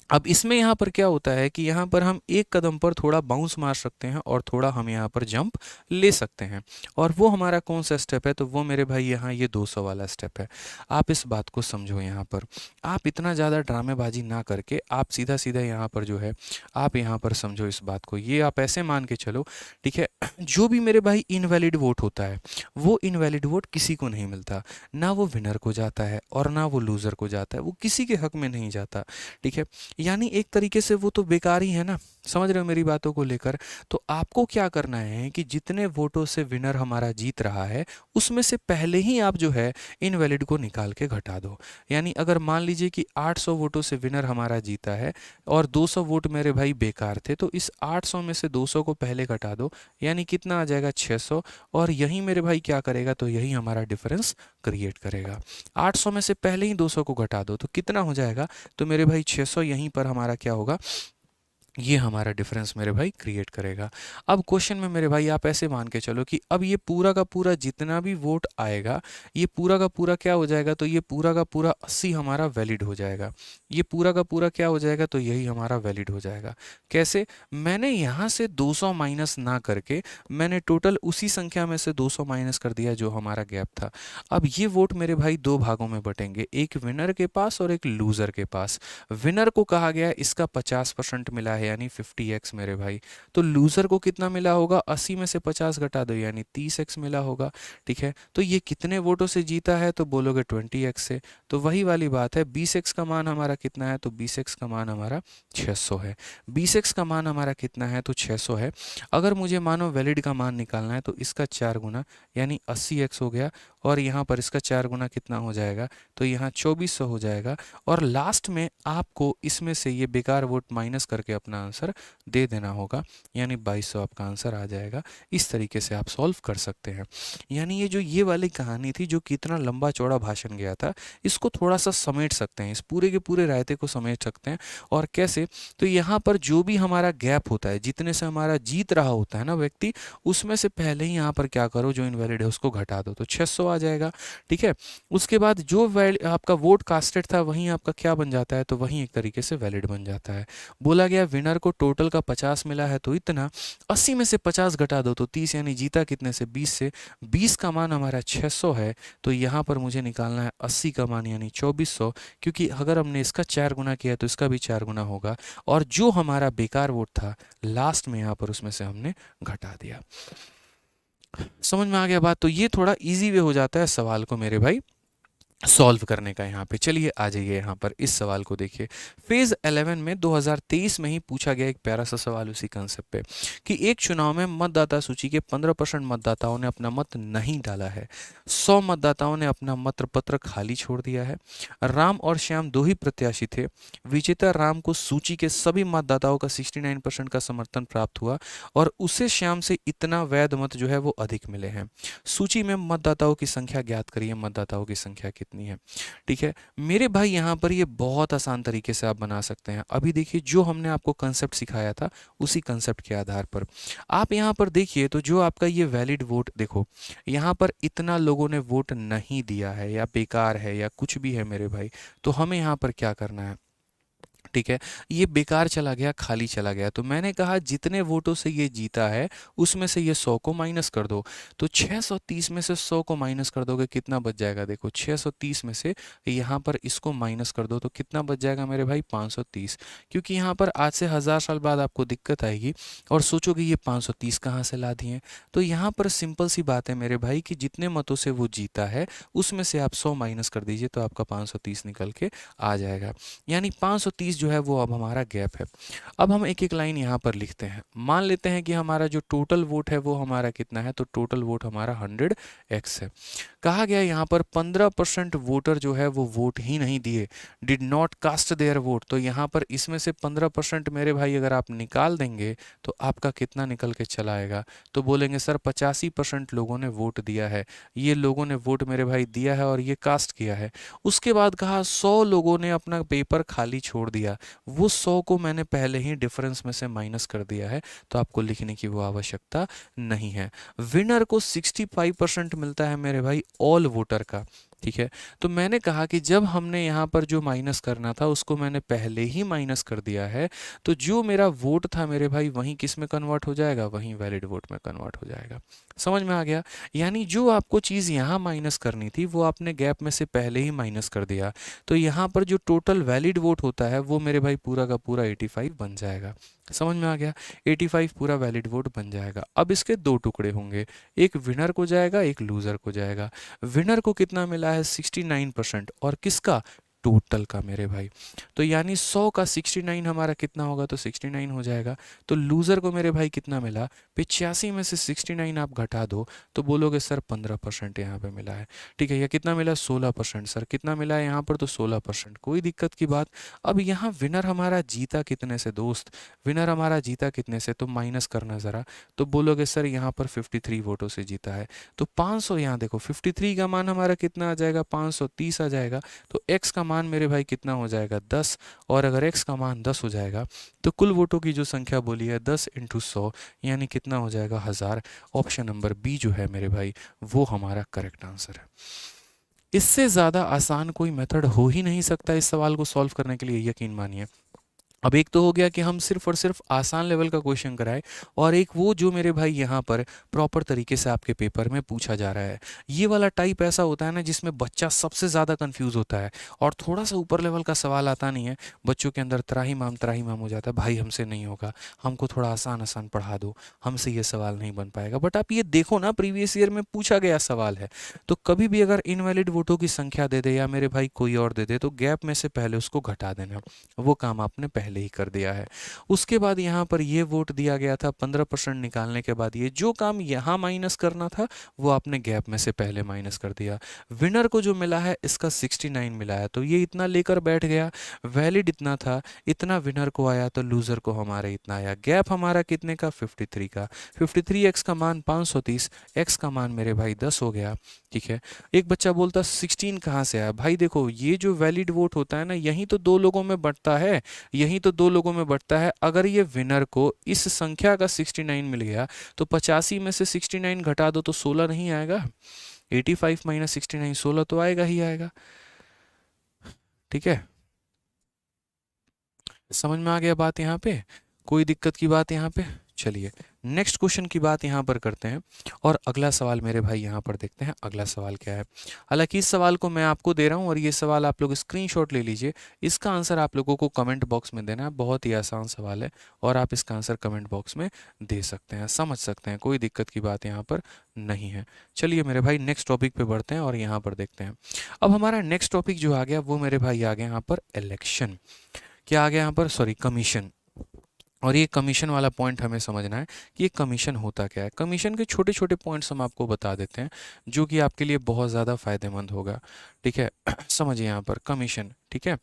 अब इसमें यहाँ पर क्या होता है कि यहाँ पर हम एक कदम पर थोड़ा बाउंस मार सकते हैं और थोड़ा हम यहाँ पर जंप ले सकते हैं। और वो हमारा कौन सा स्टेप है? तो वो मेरे भाई यहाँ ये 200 वाला स्टेप है। आप इस बात को समझो। यहाँ पर आप इतना ज़्यादा ड्रामेबाजी ना करके आप सीधा सीधा यहाँ पर जो है आप यहाँ पर समझो इस बात को। ये आप ऐसे मान के चलो, ठीक है, जो भी मेरे भाई इनवैलिड वोट होता है वो इनवैलिड वोट किसी को नहीं मिलता, ना वो विनर को जाता है और ना वो लूज़र को जाता है, वो किसी के हक में नहीं जाता। ठीक है। यानी एक तरीके से वो तो बेकार ही है ना। समझ रहे हो मेरी बातों को लेकर? तो आपको क्या करना है कि जितने वोटों से विनर हमारा जीत रहा है उसमें से पहले ही आप जो है इनवैलिड को निकाल के घटा दो। यानी अगर मान लीजिए कि 800 वोटों से विनर हमारा जीता है और 200 वोट मेरे भाई बेकार थे, तो इस 800 में से 200 को पहले घटा दो। यानी कितना आ जाएगा? 600। और यही मेरे भाई क्या करेगा? तो यही हमारा डिफरेंस क्रिएट करेगा। 800 में से पहले ही 200 को घटा दो तो कितना हो जाएगा? तो मेरे भाई 600 यहीं पर हमारा क्या होगा? ये हमारा डिफरेंस मेरे भाई क्रिएट करेगा। अब क्वेश्चन में मेरे भाई आप ऐसे मान के चलो कि अब ये पूरा का पूरा जितना भी वोट आएगा ये पूरा का पूरा क्या हो जाएगा? तो ये पूरा का पूरा 80 हमारा वैलिड हो जाएगा। ये पूरा का पूरा क्या हो जाएगा? तो यही हमारा वैलिड हो जाएगा। कैसे? मैंने यहाँ से 200 माइनस ना करके मैंने टोटल उसी संख्या में से 200 माइनस कर दिया जो हमारा गैप था। अब ये वोट मेरे भाई दो भागों में बटेंगे, एक विनर के पास और एक लूज़र के पास। विनर को कहा गया इसका 50% मिला है यानी 50x मेरे भाई। तो लूज़र को कितना मिला होगा? 80 में से 50 घटा दो यानी 30x मिला होगा। ठीक है। तो ये कितने वोटों से जीता है? तो बोलोगे 20x से। तो वही वाली बात है, 20x का मान हमारा कितना है? तो 20x का मान हमारा 600 है। 20x का मान हमारा कितना है? तो 600 है। अगर मुझे मानो वैलिड का मान निकालना है तो इसका 4 गुना यानी 80x हो गया और यहाँ पर इसका 4 गुना कितना हो जाएगा? तो यहाँ 2400 हो जाएगा। और लास्ट में आपको इसमें से ये बेकार वोट माइनस करके अपना आंसर दे देना होगा यानी 2200 आपका आंसर आ जाएगा। इस तरीके से आप सॉल्व कर सकते हैं। यानी ये जो ये वाली कहानी थी जो कितना लंबा चौड़ा भाषण गया था, इसको थोड़ा सा समेट सकते हैं, इस पूरे के पूरे रायते को समेट सकते हैं। और कैसे? तो यहाँ पर जो भी हमारा गैप होता है, जितने से हमारा जीत रहा होता है ना व्यक्ति, उसमें से पहले ही यहाँ पर क्या करो, जो इनवैलिड है उसको घटा दो तो 600 आ जाएगा। ठीक है। उसके बाद जो आपका वोट कास्टेड था वहीं आपका क्या बन जाता है? तो वहीं एक तरीके से वैलिड बन जाता है। बोला गया विनर को टोटल का 50 मिला है तो इतना, 80 में से 50 घटा दो तो 30 यानी जीता कितने से? 20 से। 20 का मान हमारा 600 है तो यहाँ पर मुझे निकालना है 80 का मान यानी 2400, क्योंकि अगर हमने इसका 4 गुना किया तो इसका भी 4 गुना होगा और जो हमारा बेकार वोट था लास्ट में यहाँ पर उसमें से हमने घटा दिया। समझ में आ गया बात? तो ये थोड़ा इजी वे हो जाता है सवाल को मेरे भाई सॉल्व करने का यहाँ पे। चलिए आ जाइए यहाँ पर इस सवाल को देखिए। फेज 11 में 2023 में ही पूछा गया एक प्यारा सा सवाल उसी कंसेप्ट पे कि एक चुनाव में मतदाता सूची के 15% मतदाताओं ने अपना मत नहीं डाला है, 100 मतदाताओं ने अपना मत पत्र खाली छोड़ दिया है, राम और श्याम दो ही प्रत्याशी थे, विजेता राम को सूची के सभी मतदाताओं का 69% का समर्थन प्राप्त हुआ और उसे श्याम से इतना वैध मत जो है वो अधिक मिले हैं। सूची में मतदाताओं की संख्या ज्ञात करिए, मतदाताओं की संख्या कितनी है। ठीक है मेरे भाई, यहाँ पर ये बहुत आसान तरीके से आप बना सकते हैं। अभी देखिए जो हमने आपको कंसेप्ट सिखाया था उसी कंसेप्ट के आधार पर आप यहाँ पर देखिए, तो जो आपका ये वैलिड वोट देखो, यहाँ पर इतना लोगों ने वोट नहीं दिया है या बेकार है या कुछ भी है मेरे भाई, तो हमें यहाँ पर क्या करना है। ठीक है, ये बेकार चला गया, खाली चला गया, तो मैंने कहा जितने वोटों से ये जीता है उसमें से ये 100 को माइनस कर दो। तो 630 में से 100 को माइनस कर दोगे कितना बच जाएगा, देखो 630 में से यहाँ पर इसको माइनस कर दो तो कितना बच जाएगा मेरे भाई, 530। क्योंकि यहाँ पर आज से 1000 साल बाद आपको दिक्कत आएगी और सोचोगे ये 530 कहाँ से ला दिए। तो यहाँ पर सिंपल सी बात है मेरे भाई कि जितने मतों से वो जीता है उसमें से आप 100 माइनस कर दीजिए तो आपका 530 निकल के आ जाएगा। यानी 530 जो है वो अब हमारा गैप है। अब हम एक एक लाइन यहाँ पर लिखते हैं। मान लेते हैं कि हमारा जो टोटल वोट है वो हमारा कितना है, तो टोटल वोट हमारा 100x है। कहा गया यहाँ पर 15% वोटर जो है वो वोट ही नहीं दिए, did not cast their vote. तो यहाँ पर इसमें से 15% मेरे भाई अगर आप निकाल देंगे तो आपका कितना निकल के चला आएगा, तो बोलेंगे सर 85% लोगों ने वोट दिया है। ये लोगों ने वोट मेरे भाई दिया है और ये कास्ट किया है। उसके बाद कहा 100 लोगों ने अपना पेपर खाली छोड़ दिया, वो 100 को मैंने पहले ही डिफरेंस में से माइनस कर दिया है, तो आपको लिखने की वो आवश्यकता नहीं है। विनर को 65% मिलता है मेरे भाई ऑल वोटर का। ठीक है, तो मैंने कहा कि जब हमने यहाँ पर जो माइनस करना था उसको मैंने पहले ही माइनस कर दिया है, तो जो मेरा वोट था मेरे भाई वहीं किस में कन्वर्ट हो जाएगा, वहीं वैलिड वोट में कन्वर्ट हो जाएगा। समझ में आ गया। यानी जो आपको चीज़ यहाँ माइनस करनी थी वो आपने गैप में से पहले ही माइनस कर दिया, तो यहाँ पर जो टोटल वैलिड वोट होता है वो मेरे भाई पूरा का पूरा 85 बन जाएगा। समझ में आ गया, 85 पूरा वैलिड वोट बन जाएगा। अब इसके दो टुकड़े होंगे, एक विनर को जाएगा एक लूजर को जाएगा। विनर को कितना मिला है, 69%, और किसका, टोटल का मेरे भाई। तो यानी 100 का 69 हमारा कितना होगा, तो 69 हो जाएगा। तो लूजर को मेरे भाई कितना मिला, 85 में से 69 आप घटा दो तो बोलोगे सर 15% यहाँ पे मिला है। ठीक है, या कितना मिला, 16%। सर कितना मिला है यहाँ पर, तो 16%, कोई दिक्कत की बात। अब यहाँ विनर हमारा जीता कितने से दोस्त, विनर हमारा जीता कितने से, तो माइनस करना ज़रा, तो बोलोगे सर यहाँ पर 53 वोटों से जीता है। तो 500, यहाँ देखो 53 का मान हमारा कितना आ जाएगा, 530 आ जाएगा। तो x का मान मेरे भाई कितना हो जाएगा, 10। और अगर x का मान 10 हो जाएगा तो कुल वोटों की जो संख्या बोली है 10 × 100 यानी कितना हो जाएगा, 1000। ऑप्शन नंबर बी जो है मेरे भाई वो हमारा करेक्ट आंसर है। इससे ज़्यादा आसान कोई मेथड हो ही नहीं सकता इस सवाल को सॉल्व करने के लिए, यकीन मानिए। अब एक तो हो गया कि हम सिर्फ और सिर्फ आसान लेवल का क्वेश्चन कराए, और एक वो जो मेरे भाई यहाँ पर प्रॉपर तरीके से आपके पेपर में पूछा जा रहा है। ये वाला टाइप ऐसा होता है ना जिसमें बच्चा सबसे ज़्यादा कंफ्यूज होता है और थोड़ा सा ऊपर लेवल का सवाल आता नहीं है, बच्चों के अंदर त्राहीमाम हो जाता है, भाई हमसे नहीं होगा, हमको थोड़ा आसान आसान पढ़ा दो, हमसे ये सवाल नहीं बन पाएगा। बट आप ये देखो ना, प्रीवियस ईयर में पूछा गया सवाल है, तो कभी भी अगर इनवैलिड वोटों की संख्या दे दे या मेरे भाई कोई और दे दे तो गैप में से पहले उसको घटा देना, वो काम आपने पहले ही कर दिया है। उसके बाद यहाँ पर ये वोट दिया गया था, 15% निकालने के बाद ये जो काम यहाँ माइनस करना था वो आपने गैप में से पहले माइनस कर दिया। विनर को जो मिला है इसका 69 मिला है, तो ये इतना लेकर बैठ गया, वैलिड इतना था, इतना विनर को आया, तो लूजर को हमारे इतना आया। गैप हमारा कितने का, 53 का। 53x का मान 530, x का मान मेरे भाई 10 हो गया। ठीक है, एक बच्चा बोलता 16 कहाँ से आया, भाई देखो ये जो वैलिड वोट होता है ना, यही तो दो लोगों में बंटता है, यही तो दो लोगों में बंटता है। अगर ये विनर को इस संख्या का 69 मिल गया तो 85 में से 69 घटा दो तो 16 नहीं आएगा, 85 माइनस 69, 16 तो आएगा ही आएगा। ठीक है, समझ में आ गया बात यहाँ पे, कोई दिक्कत की बात यहाँ पे। चलिए नेक्स्ट क्वेश्चन की बात यहाँ पर करते हैं और अगला सवाल मेरे भाई यहाँ पर देखते हैं अगला सवाल क्या है। हालांकि इस सवाल को मैं आपको दे रहा हूँ और ये सवाल आप लोग स्क्रीनशॉट ले लीजिए। इसका आंसर आप लोगों को कमेंट बॉक्स में देना है। बहुत ही आसान सवाल है और आप इसका आंसर कमेंट बॉक्स में दे सकते हैं, समझ सकते हैं, कोई दिक्कत की बात यहाँ पर नहीं है। चलिए मेरे भाई नेक्स्ट टॉपिक पे बढ़ते हैं और यहाँ पर देखते हैं। अब हमारा नेक्स्ट टॉपिक जो आ गया वो मेरे भाई आ गया यहाँ पर इलेक्शन। क्या आ गया यहाँ पर, सॉरी, कमीशन। और ये कमीशन वाला पॉइंट हमें समझना है कि ये कमीशन होता क्या है। कमीशन के छोटे छोटे पॉइंट्स हम आपको बता देते हैं जो कि आपके लिए बहुत ज़्यादा फायदेमंद होगा। ठीक है समझिए यहाँ पर कमीशन। ठीक है,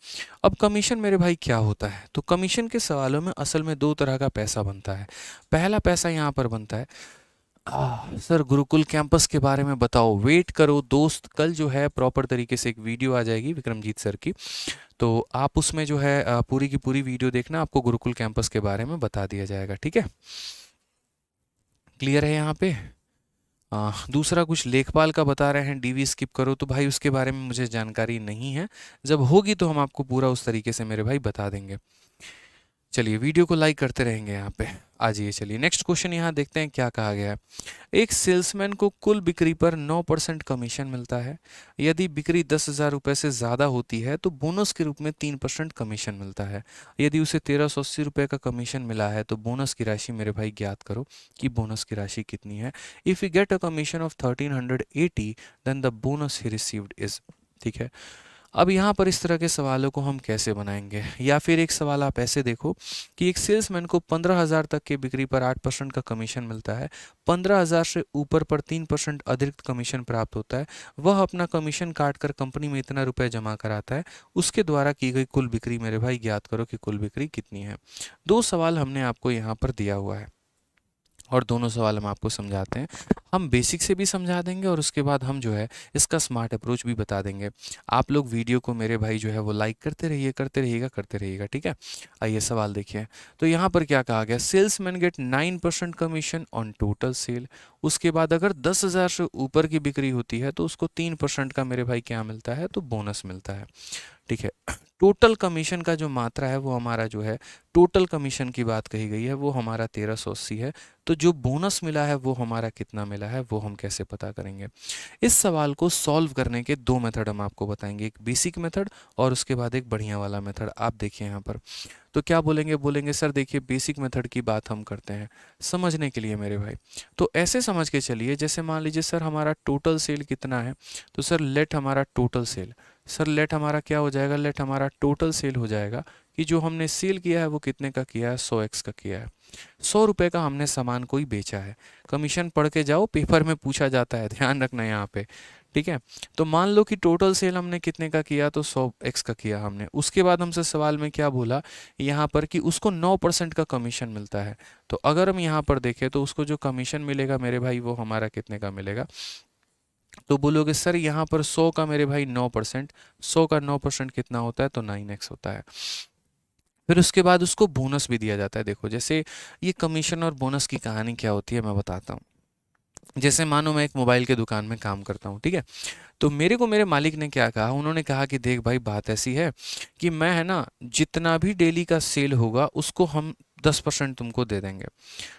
अब कमीशन मेरे भाई क्या होता है, तो कमीशन के सवालों में असल में दो तरह का पैसा बनता है। पहला पैसा यहाँ पर बनता है, सर गुरुकुल कैंपस के बारे में बताओ, वेट करो दोस्त, कल जो है प्रॉपर तरीके से एक वीडियो आ जाएगी विक्रमजीत सर की, तो आप उसमें जो है पूरी की पूरी वीडियो देखना, आपको गुरुकुल कैंपस के बारे में बता दिया जाएगा। ठीक है, क्लियर है यहाँ पे। दूसरा कुछ लेखपाल का बता रहे हैं डीवी स्किप करो, तो भाई उसके बारे में मुझे जानकारी नहीं है, जब होगी तो हम आपको पूरा उस तरीके से मेरे भाई बता देंगे। चलिए वीडियो को लाइक करते रहेंगे यहाँ पे। आ जाइए, चलिए नेक्स्ट क्वेश्चन यहाँ देखते हैं क्या कहा गया है। एक सेल्समैन को कुल बिक्री पर 9% कमीशन मिलता है। यदि बिक्री 10,000 रुपये से ज़्यादा होती है तो बोनस के रूप में 3% कमीशन मिलता है। यदि उसे 1380 रुपये का कमीशन मिला है तो बोनस की राशि मेरे भाई ज्ञात करो कि बोनस की राशि कितनी है। If you get a commission of 1380 then the bonus he received is. ठीक है, अब यहाँ पर इस तरह के सवालों को हम कैसे बनाएंगे, या फिर एक सवाल आप ऐसे देखो कि एक सेल्समैन को 15,000 तक के बिक्री पर 8% का कमीशन मिलता है, 15,000 से ऊपर पर 3% अतिरिक्त कमीशन प्राप्त होता है। वह अपना कमीशन काट कर कंपनी में इतना रुपए जमा कराता है, उसके द्वारा की गई कुल बिक्री मेरे भाई ज्ञात करो कि कुल बिक्री कितनी है। दो सवाल हमने आपको यहाँ पर दिया हुआ है और दोनों सवाल हम आपको समझाते हैं। हम बेसिक से भी समझा देंगे और उसके बाद हम जो है इसका स्मार्ट अप्रोच भी बता देंगे। आप लोग वीडियो को मेरे भाई जो है वो लाइक करते रहिए, करते रहिएगा। ठीक है, आइए सवाल देखिए। तो यहाँ पर क्या कहा गया, salesman get 9% commission on total sale. उसके बाद अगर 10,000 से ऊपर की बिक्री होती है तो उसको 3% का मेरे भाई क्या मिलता है, तो बोनस मिलता है। ठीक है, टोटल कमीशन का जो मात्रा है वो हमारा जो है, टोटल कमीशन की बात कही गई है वो हमारा 1380 है। तो जो बोनस मिला है वो हमारा कितना मिला है वो हम कैसे पता करेंगे। इस सवाल को सॉल्व करने के दो मेथड हम आपको बताएंगे, एक बेसिक मेथड और उसके बाद एक बढ़िया वाला मेथड। आप देखिए यहाँ पर तो क्या बोलेंगे, बोलेंगे सर देखिए बेसिक मेथड की बात हम करते हैं समझने के लिए मेरे भाई। तो ऐसे समझ के चलिए, जैसे मान लीजिए सर हमारा टोटल सेल कितना है, तो सर लेट हमारा टोटल सेल, सर लेट हमारा क्या हो जाएगा, लेट हमारा टोटल सेल हो जाएगा कि जो हमने सेल किया है वो कितने का किया है, 100x का किया है। 100 रुपये का हमने सामान कोई बेचा है। कमीशन पढ़ के जाओ, पेपर में पूछा जाता है, ध्यान रखना यहाँ पे। ठीक है, तो मान लो कि टोटल सेल हमने कितने का किया, तो 100x का किया हमने। उसके बाद हमसे सवाल में क्या बोला यहाँ पर कि उसको 9% का कमीशन मिलता है। तो अगर हम यहाँ पर देखें तो उसको जो कमीशन मिलेगा मेरे भाई वो हमारा कितने का मिलेगा, तो बोलोगे सर यहाँ पर 100 का मेरे भाई 9%, 100 का 9% कितना होता है, तो 9x होता है। फिर उसके बाद उसको बोनस भी दिया जाता है। देखो जैसे ये कमीशन और बोनस की कहानी क्या होती है मैं बताता हूँ। जैसे मानो मैं एक मोबाइल के दुकान में काम करता हूँ, ठीक है, तो मेरे को मेरे मालिक ने क्या कहा, उन्होंने कहा कि देख भाई बात ऐसी है कि मैं है ना जितना भी डेली का सेल होगा उसको हम 10% तुमको दे देंगे।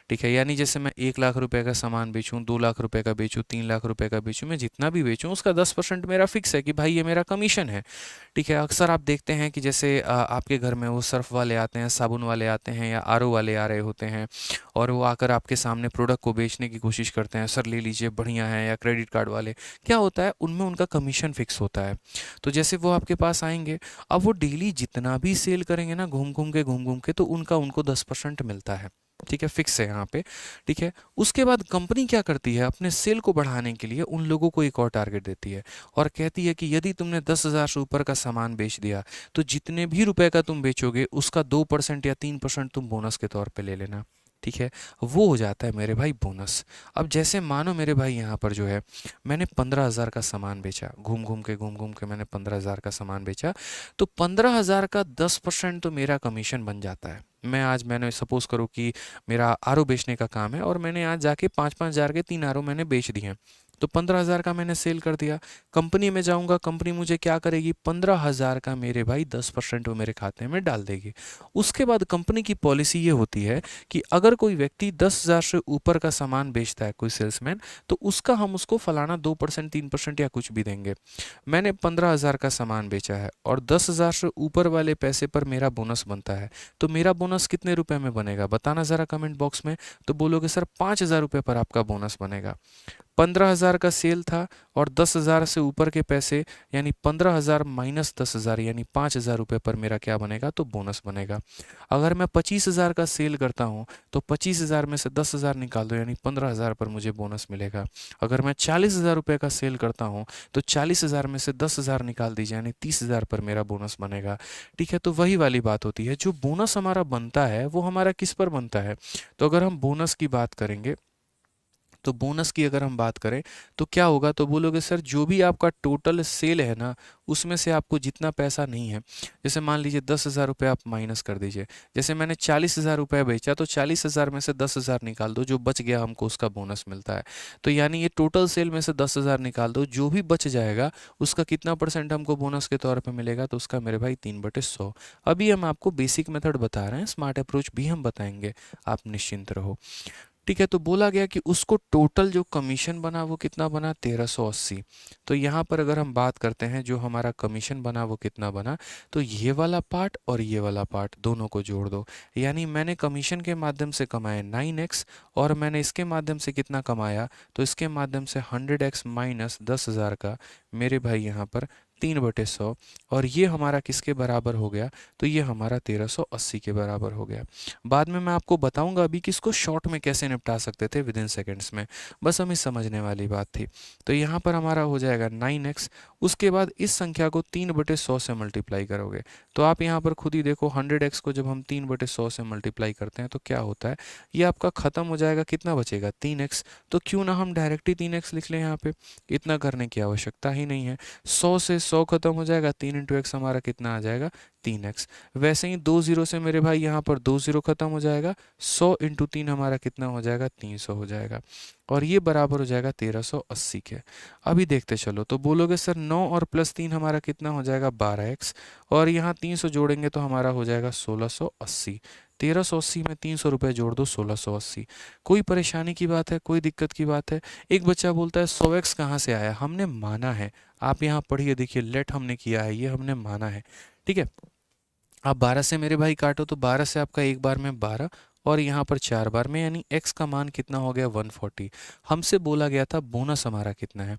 ठीक है, यानी जैसे मैं 1 लाख रुपए का सामान बेचूं, 2 लाख रुपए का बेचूं, 3 लाख रुपए का बेचूं, मैं जितना भी बेचूं उसका 10% मेरा फिक्स है कि भाई ये मेरा कमीशन है। ठीक है, अक्सर आप देखते हैं कि जैसे आपके घर में वो सर्फ वाले आते हैं, साबुन वाले आते हैं या आरओ वाले आ रहे होते हैं और वो आकर आपके सामने प्रोडक्ट को बेचने की कोशिश करते हैं, सर ले लीजिए बढ़िया है, या क्रेडिट कार्ड वाले क्या होता है उनमें उनका कमीशन फिक्स होता है। तो जैसे वो आपके पास आएंगे, अब वो डेली जितना भी सेल करेंगे ना घूम घूम के तो उनका उनको 10% मिलता है। ठीक है, फिक्स है यहाँ पे। ठीक है, उसके बाद कंपनी क्या करती है, अपने सेल को बढ़ाने के लिए उन लोगों को एक और टारगेट देती है और कहती है कि यदि तुमने 10,000 से ऊपर का सामान बेच दिया तो जितने भी रुपए का तुम बेचोगे उसका 2% या 3% तुम बोनस के तौर पे ले लेना। ठीक है, वो हो जाता है मेरे भाई बोनस। अब जैसे मानो मेरे भाई यहाँ पर जो है मैंने 15,000 का सामान बेचा, घूम घूम के मैंने 15,000 का सामान बेचा, तो 15,000 का 10% तो मेरा कमीशन बन जाता है। मैंने सपोज करो कि मेरा आरओ बेचने का काम है और मैंने आज जाके 5-5 हज़ार के 3 आरओ मैंने बेच दिए हैं। तो 15,000 का मैंने सेल कर दिया। कंपनी में जाऊंगा, कंपनी मुझे क्या करेगी, 15,000 का मेरे भाई 10% वो मेरे खाते में डाल देगी। उसके बाद कंपनी की पॉलिसी ये होती है कि अगर कोई व्यक्ति 10,000 से ऊपर का सामान बेचता है, कोई सेल्समैन, तो उसका हम उसको फलाना 2% 3% या कुछ भी देंगे। मैंने 15,000 का सामान बेचा है और 10,000 से ऊपर वाले पैसे पर मेरा बोनस बनता है। तो मेरा बोनस कितने रुपए में बनेगा, बताना ज़रा कमेंट बॉक्स में। तो बोलोगे सर 5,000 रुपये पर आपका बोनस बनेगा। 15,000 का सेल था और 10,000 से ऊपर के पैसे, यानी 15,000 माइनस 10,000 यानी 5,000 रुपये पर मेरा क्या बनेगा, तो बोनस बनेगा। अगर मैं 25,000 का सेल करता हूँ तो 25,000 में से 10,000 निकाल दो, यानी 15,000 पर मुझे बोनस मिलेगा। अगर मैं 40,000 रुपये का सेल करता हूँ तो 40,000 में से 10,000 निकाल दीजिए, यानी 30,000 पर मेरा बोनस बनेगा। ठीक है, तो वही वाली बात होती है, जो बोनस हमारा बनता है वो हमारा किस पर बनता है। तो अगर हम बोनस की बात करेंगे, तो बोनस की अगर हम बात करें तो क्या होगा, तो बोलोगे सर जो भी आपका टोटल सेल है ना, उसमें से आपको जितना पैसा नहीं है, जैसे मान लीजिए 10,000 रुपये आप माइनस कर दीजिए। जैसे मैंने 40,000 रुपये बेचा तो 40,000 में से 10,000 निकाल दो, जो बच गया हमको उसका बोनस मिलता है। तो यानी ये टोटल सेल में से 10,000 निकाल दो, जो भी बच जाएगा उसका कितना परसेंट हमको बोनस के तौर पर मिलेगा, तो उसका मेरे भाई 3/100। अभी हम आपको बेसिक मेथड बता रहे हैं, स्मार्ट अप्रोच भी हम बताएंगे, आप निश्चिंत रहो। ठीक है, तो बोला गया कि उसको टोटल जो कमीशन बना वो कितना बना, 1380। तो यहाँ पर अगर हम बात करते हैं जो हमारा कमीशन बना वो कितना बना, तो ये वाला पार्ट और ये वाला पार्ट दोनों को जोड़ दो। यानी मैंने कमीशन के माध्यम से कमाया 9x और मैंने इसके माध्यम से कितना कमाया, तो इसके माध्यम से 100x माइनस 10,000 का मेरे भाई यहाँ पर 3/100। और ये हमारा किसके बराबर हो गया, तो ये हमारा 1380 के बराबर हो गया। बाद में मैं आपको बताऊंगा अभी कि इसको शॉर्ट में कैसे निपटा सकते थे विद इन सेकेंड्स में, बस हमें समझने वाली बात थी। तो यहाँ पर हमारा हो जाएगा 9x। उसके बाद इस संख्या को 3/100 से मल्टीप्लाई करोगे, तो आप यहाँ पर खुद ही देखो 100x को जब हम 3/100 से मल्टीप्लाई करते हैं तो क्या होता है, ये आपका ख़त्म हो जाएगा, कितना बचेगा 3x। तो क्यों ना हम डायरेक्ट ही 3x लिख लें, यहाँ पे इतना करने की आवश्यकता ही नहीं है। 100 से 100 खत्म हो जाएगा, 3 इंटू एक्स हमारा कितना आ जाएगा, 3x। वैसे ही 2 जीरो से मेरे भाई यहाँ पर 2 जीरो खत्म हो जाएगा, 100 इंटू 3 हमारा कितना हो जाएगा, 300 हो जाएगा। और ये बराबर हो जाएगा 1380 के। अभी देखते चलो, तो बोलोगे सर 9 और प्लस 3 हमारा कितना हो जाएगा, 12x। और यहाँ 300 जोड़ेंगे तो हमारा हो जाएगा 1680। 1380 में 300 रुपये जोड़ दो, 1680। कोई परेशानी की बात है, कोई दिक्कत की बात है। एक बच्चा बोलता है 100x कहाँ से आया, हमने माना है। आप यहाँ पढ़िए, देखिए लेट हमने किया है, ये हमने माना है। ठीक है, आप 12 से मेरे भाई काटो तो 12 से आपका एक बार में 12 और यहाँ पर 4 बार में, यानी x का मान कितना हो गया, 140। हमसे बोला गया था बोनस हमारा कितना है।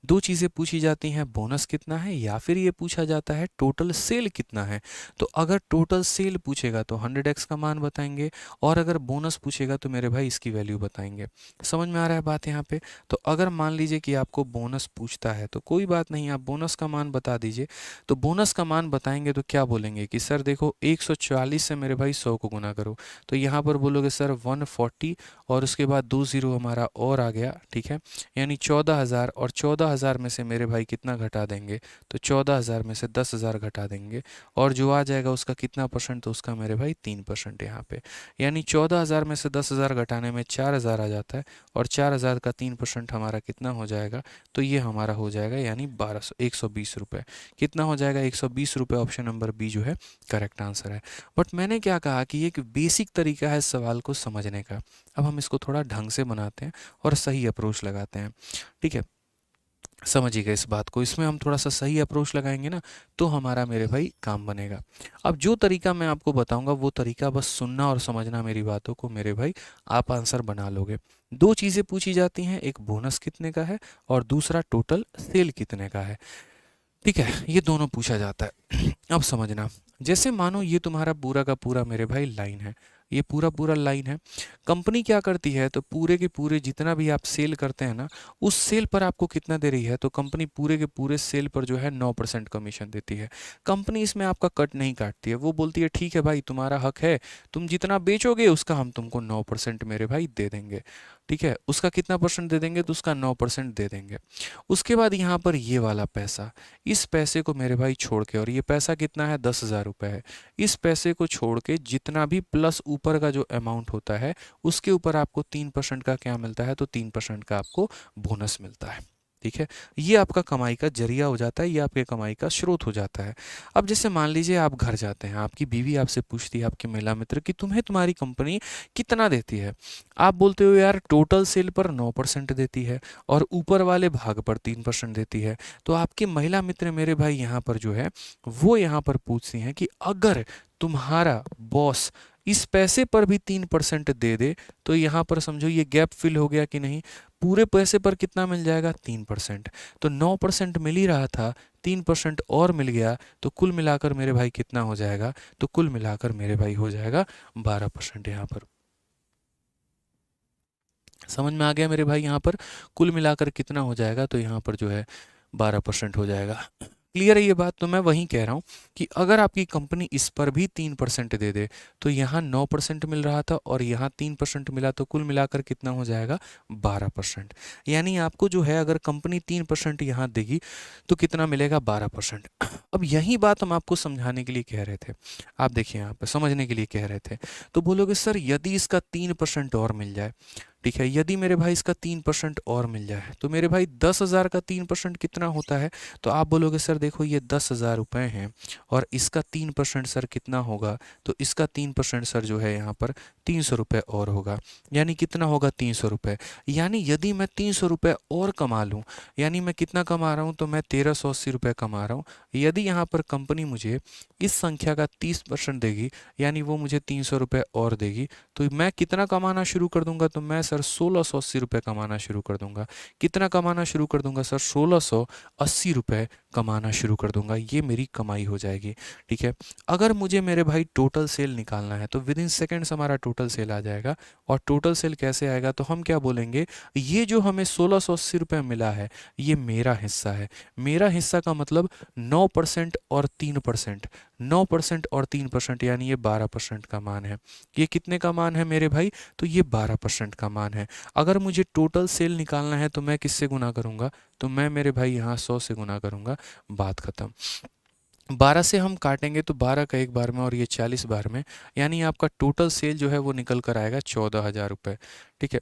दो चीज़ें पूछी जाती हैं, बोनस कितना है या फिर ये पूछा जाता है टोटल सेल कितना है। तो अगर टोटल सेल पूछेगा तो 100x का मान बताएंगे, और अगर बोनस पूछेगा तो मेरे भाई इसकी वैल्यू बताएंगे। समझ में आ रहा है बात यहाँ पे। तो अगर मान लीजिए कि आपको बोनस पूछता है तो कोई बात नहीं, आप बोनस का मान बता दीजिए। तो बोनस का मान बताएंगे तो क्या बोलेंगे कि सर देखो 140 से मेरे भाई 100 को गुना करो, तो यहाँ पर बोलोगे सर 140 और उसके बाद 2 जीरो हमारा और आ गया। ठीक है, यानी 14,000, और 14,000 में से मेरे भाई कितना घटा देंगे, तो 14,000 में से 10,000 घटा देंगे, और जो आ जाएगा उसका कितना परसेंट, तो उसका मेरे भाई 3% यहाँ पे। यानी 14,000 में से 10,000 घटाने में 4,000 आ जाता है, और 4,000 का 3% हमारा कितना हो जाएगा, तो ये हमारा हो जाएगा यानी 120 रुपये। कितना हो जाएगा, 120 रुपये। ऑप्शन नंबर बी जो है करेक्ट आंसर है। बट मैंने क्या कहा कि एक बेसिक तरीका है सवाल को समझने का। अब हम इसको थोड़ा ढंग से बनाते हैं और सही अप्रोच लगाते हैं। ठीक है, समझिएगा इस बात को, इसमें हम थोड़ा सा सही अप्रोच लगाएंगे ना तो हमारा मेरे भाई काम बनेगा। अब जो तरीका मैं आपको बताऊंगा वो तरीका बस सुनना और समझना मेरी बातों को, मेरे भाई आप आंसर बना लोगे। दो चीज़ें पूछी जाती हैं, एक बोनस कितने का है और दूसरा टोटल सेल कितने का है। ठीक है, ये दोनों पूछा जाता है। अब समझना, जैसे मानो ये तुम्हारा पूरा का पूरा मेरे भाई लाइन है, ये पूरा पूरा लाइन है। कंपनी क्या करती है, तो पूरे के पूरे जितना भी आप सेल करते हैं ना, उस सेल पर आपको कितना दे रही है, तो कंपनी पूरे के पूरे सेल पर जो है 9% कमीशन देती है। कंपनी इसमें आपका कट नहीं काटती है, वो बोलती है ठीक है भाई तुम्हारा हक है, तुम जितना बेचोगे उसका हम तुमको 9% मेरे भाई दे देंगे। ठीक है, उसका कितना परसेंट दे देंगे, तो उसका 9% दे देंगे। उसके बाद यहाँ पर ये वाला पैसा, इस पैसे को मेरे भाई छोड़ के, और ये पैसा कितना है, 10,000 रुपये है, इस पैसे को छोड़ के जितना भी प्लस ऊपर का जो अमाउंट होता है उसके ऊपर आपको 3% का क्या मिलता है, तो 3% का आपको बोनस मिलता है। ठीक है, ये आपका कमाई का जरिया हो जाता है, ये आपके कमाई का स्रोत हो जाता है। अब जैसे मान लीजिए आप घर जाते हैं, आपकी बीवी आपसे पूछती है, आपकी महिला मित्र, कि तुम्हें तुम्हारी कंपनी कितना देती है। आप बोलते हो यार टोटल सेल पर 9% देती है और ऊपर वाले भाग पर 3% देती है। तो आपकी महिला मित्र मेरे भाई यहाँ पर जो है वो यहाँ पर पूछती हैं कि अगर तुम्हारा बॉस इस पैसे पर भी 3% दे दे तो यहाँ पर समझो ये गैप फिल हो गया कि नहीं, पूरे पैसे पर कितना मिल जाएगा, 3%। तो 9% मिल ही रहा था, 3% और मिल गया, तो कुल मिलाकर मेरे भाई कितना हो जाएगा, तो कुल मिलाकर मेरे भाई हो जाएगा 12% यहाँ पर। समझ में आ गया मेरे भाई, यहाँ पर कुल मिलाकर कितना हो जाएगा, तो यहाँ पर जो है 12% हो जाएगा। क्लियर है ये बात। तो मैं वहीं कह रहा हूँ कि अगर आपकी कंपनी इस पर भी 3% दे दे, तो यहाँ 9% मिल रहा था और यहाँ 3% मिला, तो कुल मिलाकर कितना हो जाएगा, 12%। यानी आपको जो है अगर कंपनी 3% यहाँ देगी तो कितना मिलेगा, 12%। अब यही बात हम आपको समझाने के लिए कह रहे थे, आप देखिए यहाँ पर समझने के लिए कह रहे थे। तो बोलोगे सर यदि इसका 3% और मिल जाए, ठीक है, यदि मेरे भाई इसका 3% और मिल जाए, तो मेरे भाई 10,000 का 3% कितना होता है। तो आप बोलोगे सर देखो ये 10,000 रुपये हैं और इसका 3% सर कितना होगा, तो इसका 3% सर जो है यहाँ पर 300 रुपये और होगा, यानी कितना होगा, 300 रुपये। यानी यदि मैं 300 रुपये और कमा लूँ, यानी मैं कितना कमा रहा हूँ, तो मैं 1380 रुपये कमा रहा हूँ। यदि यहाँ पर कंपनी मुझे इस संख्या का 30% देगी, यानी वो मुझे 300 रुपये और देगी, तो मैं कितना कमाना शुरू कर दूंगा, तो मैं सर 1680 रुपये कमाना शुरू कर दूंगा। कितना कमाना शुरू कर दूंगा सर, 1680 रुपये कमाना शुरू कर दूंगा, ये मेरी कमाई हो जाएगी। ठीक है, अगर मुझे मेरे भाई टोटल सेल निकालना है तो विद इन सेकेंड्स हमारा टोटल सेल आ जाएगा। और टोटल सेल कैसे आएगा, तो हम क्या बोलेंगे, ये जो हमें 1680 रुपये मिला है ये मेरा हिस्सा है। मेरा हिस्सा का मतलब 9% और 3%, 9% और 3% यानी ये 12% का मान है। ये कितने का मान है मेरे भाई, तो ये 12% का मान है। अगर मुझे टोटल सेल निकालना है तो मैं किससे गुना करूंगा, तो मैं मेरे भाई यहाँ 100 से गुना करूंगा, बात खत्म। 12 से हम काटेंगे तो 12 का एक बार में और ये 40 बार में, यानी आपका टोटल सेल जो है वो निकल कर आएगा 14,000 रुपये। ठीक है,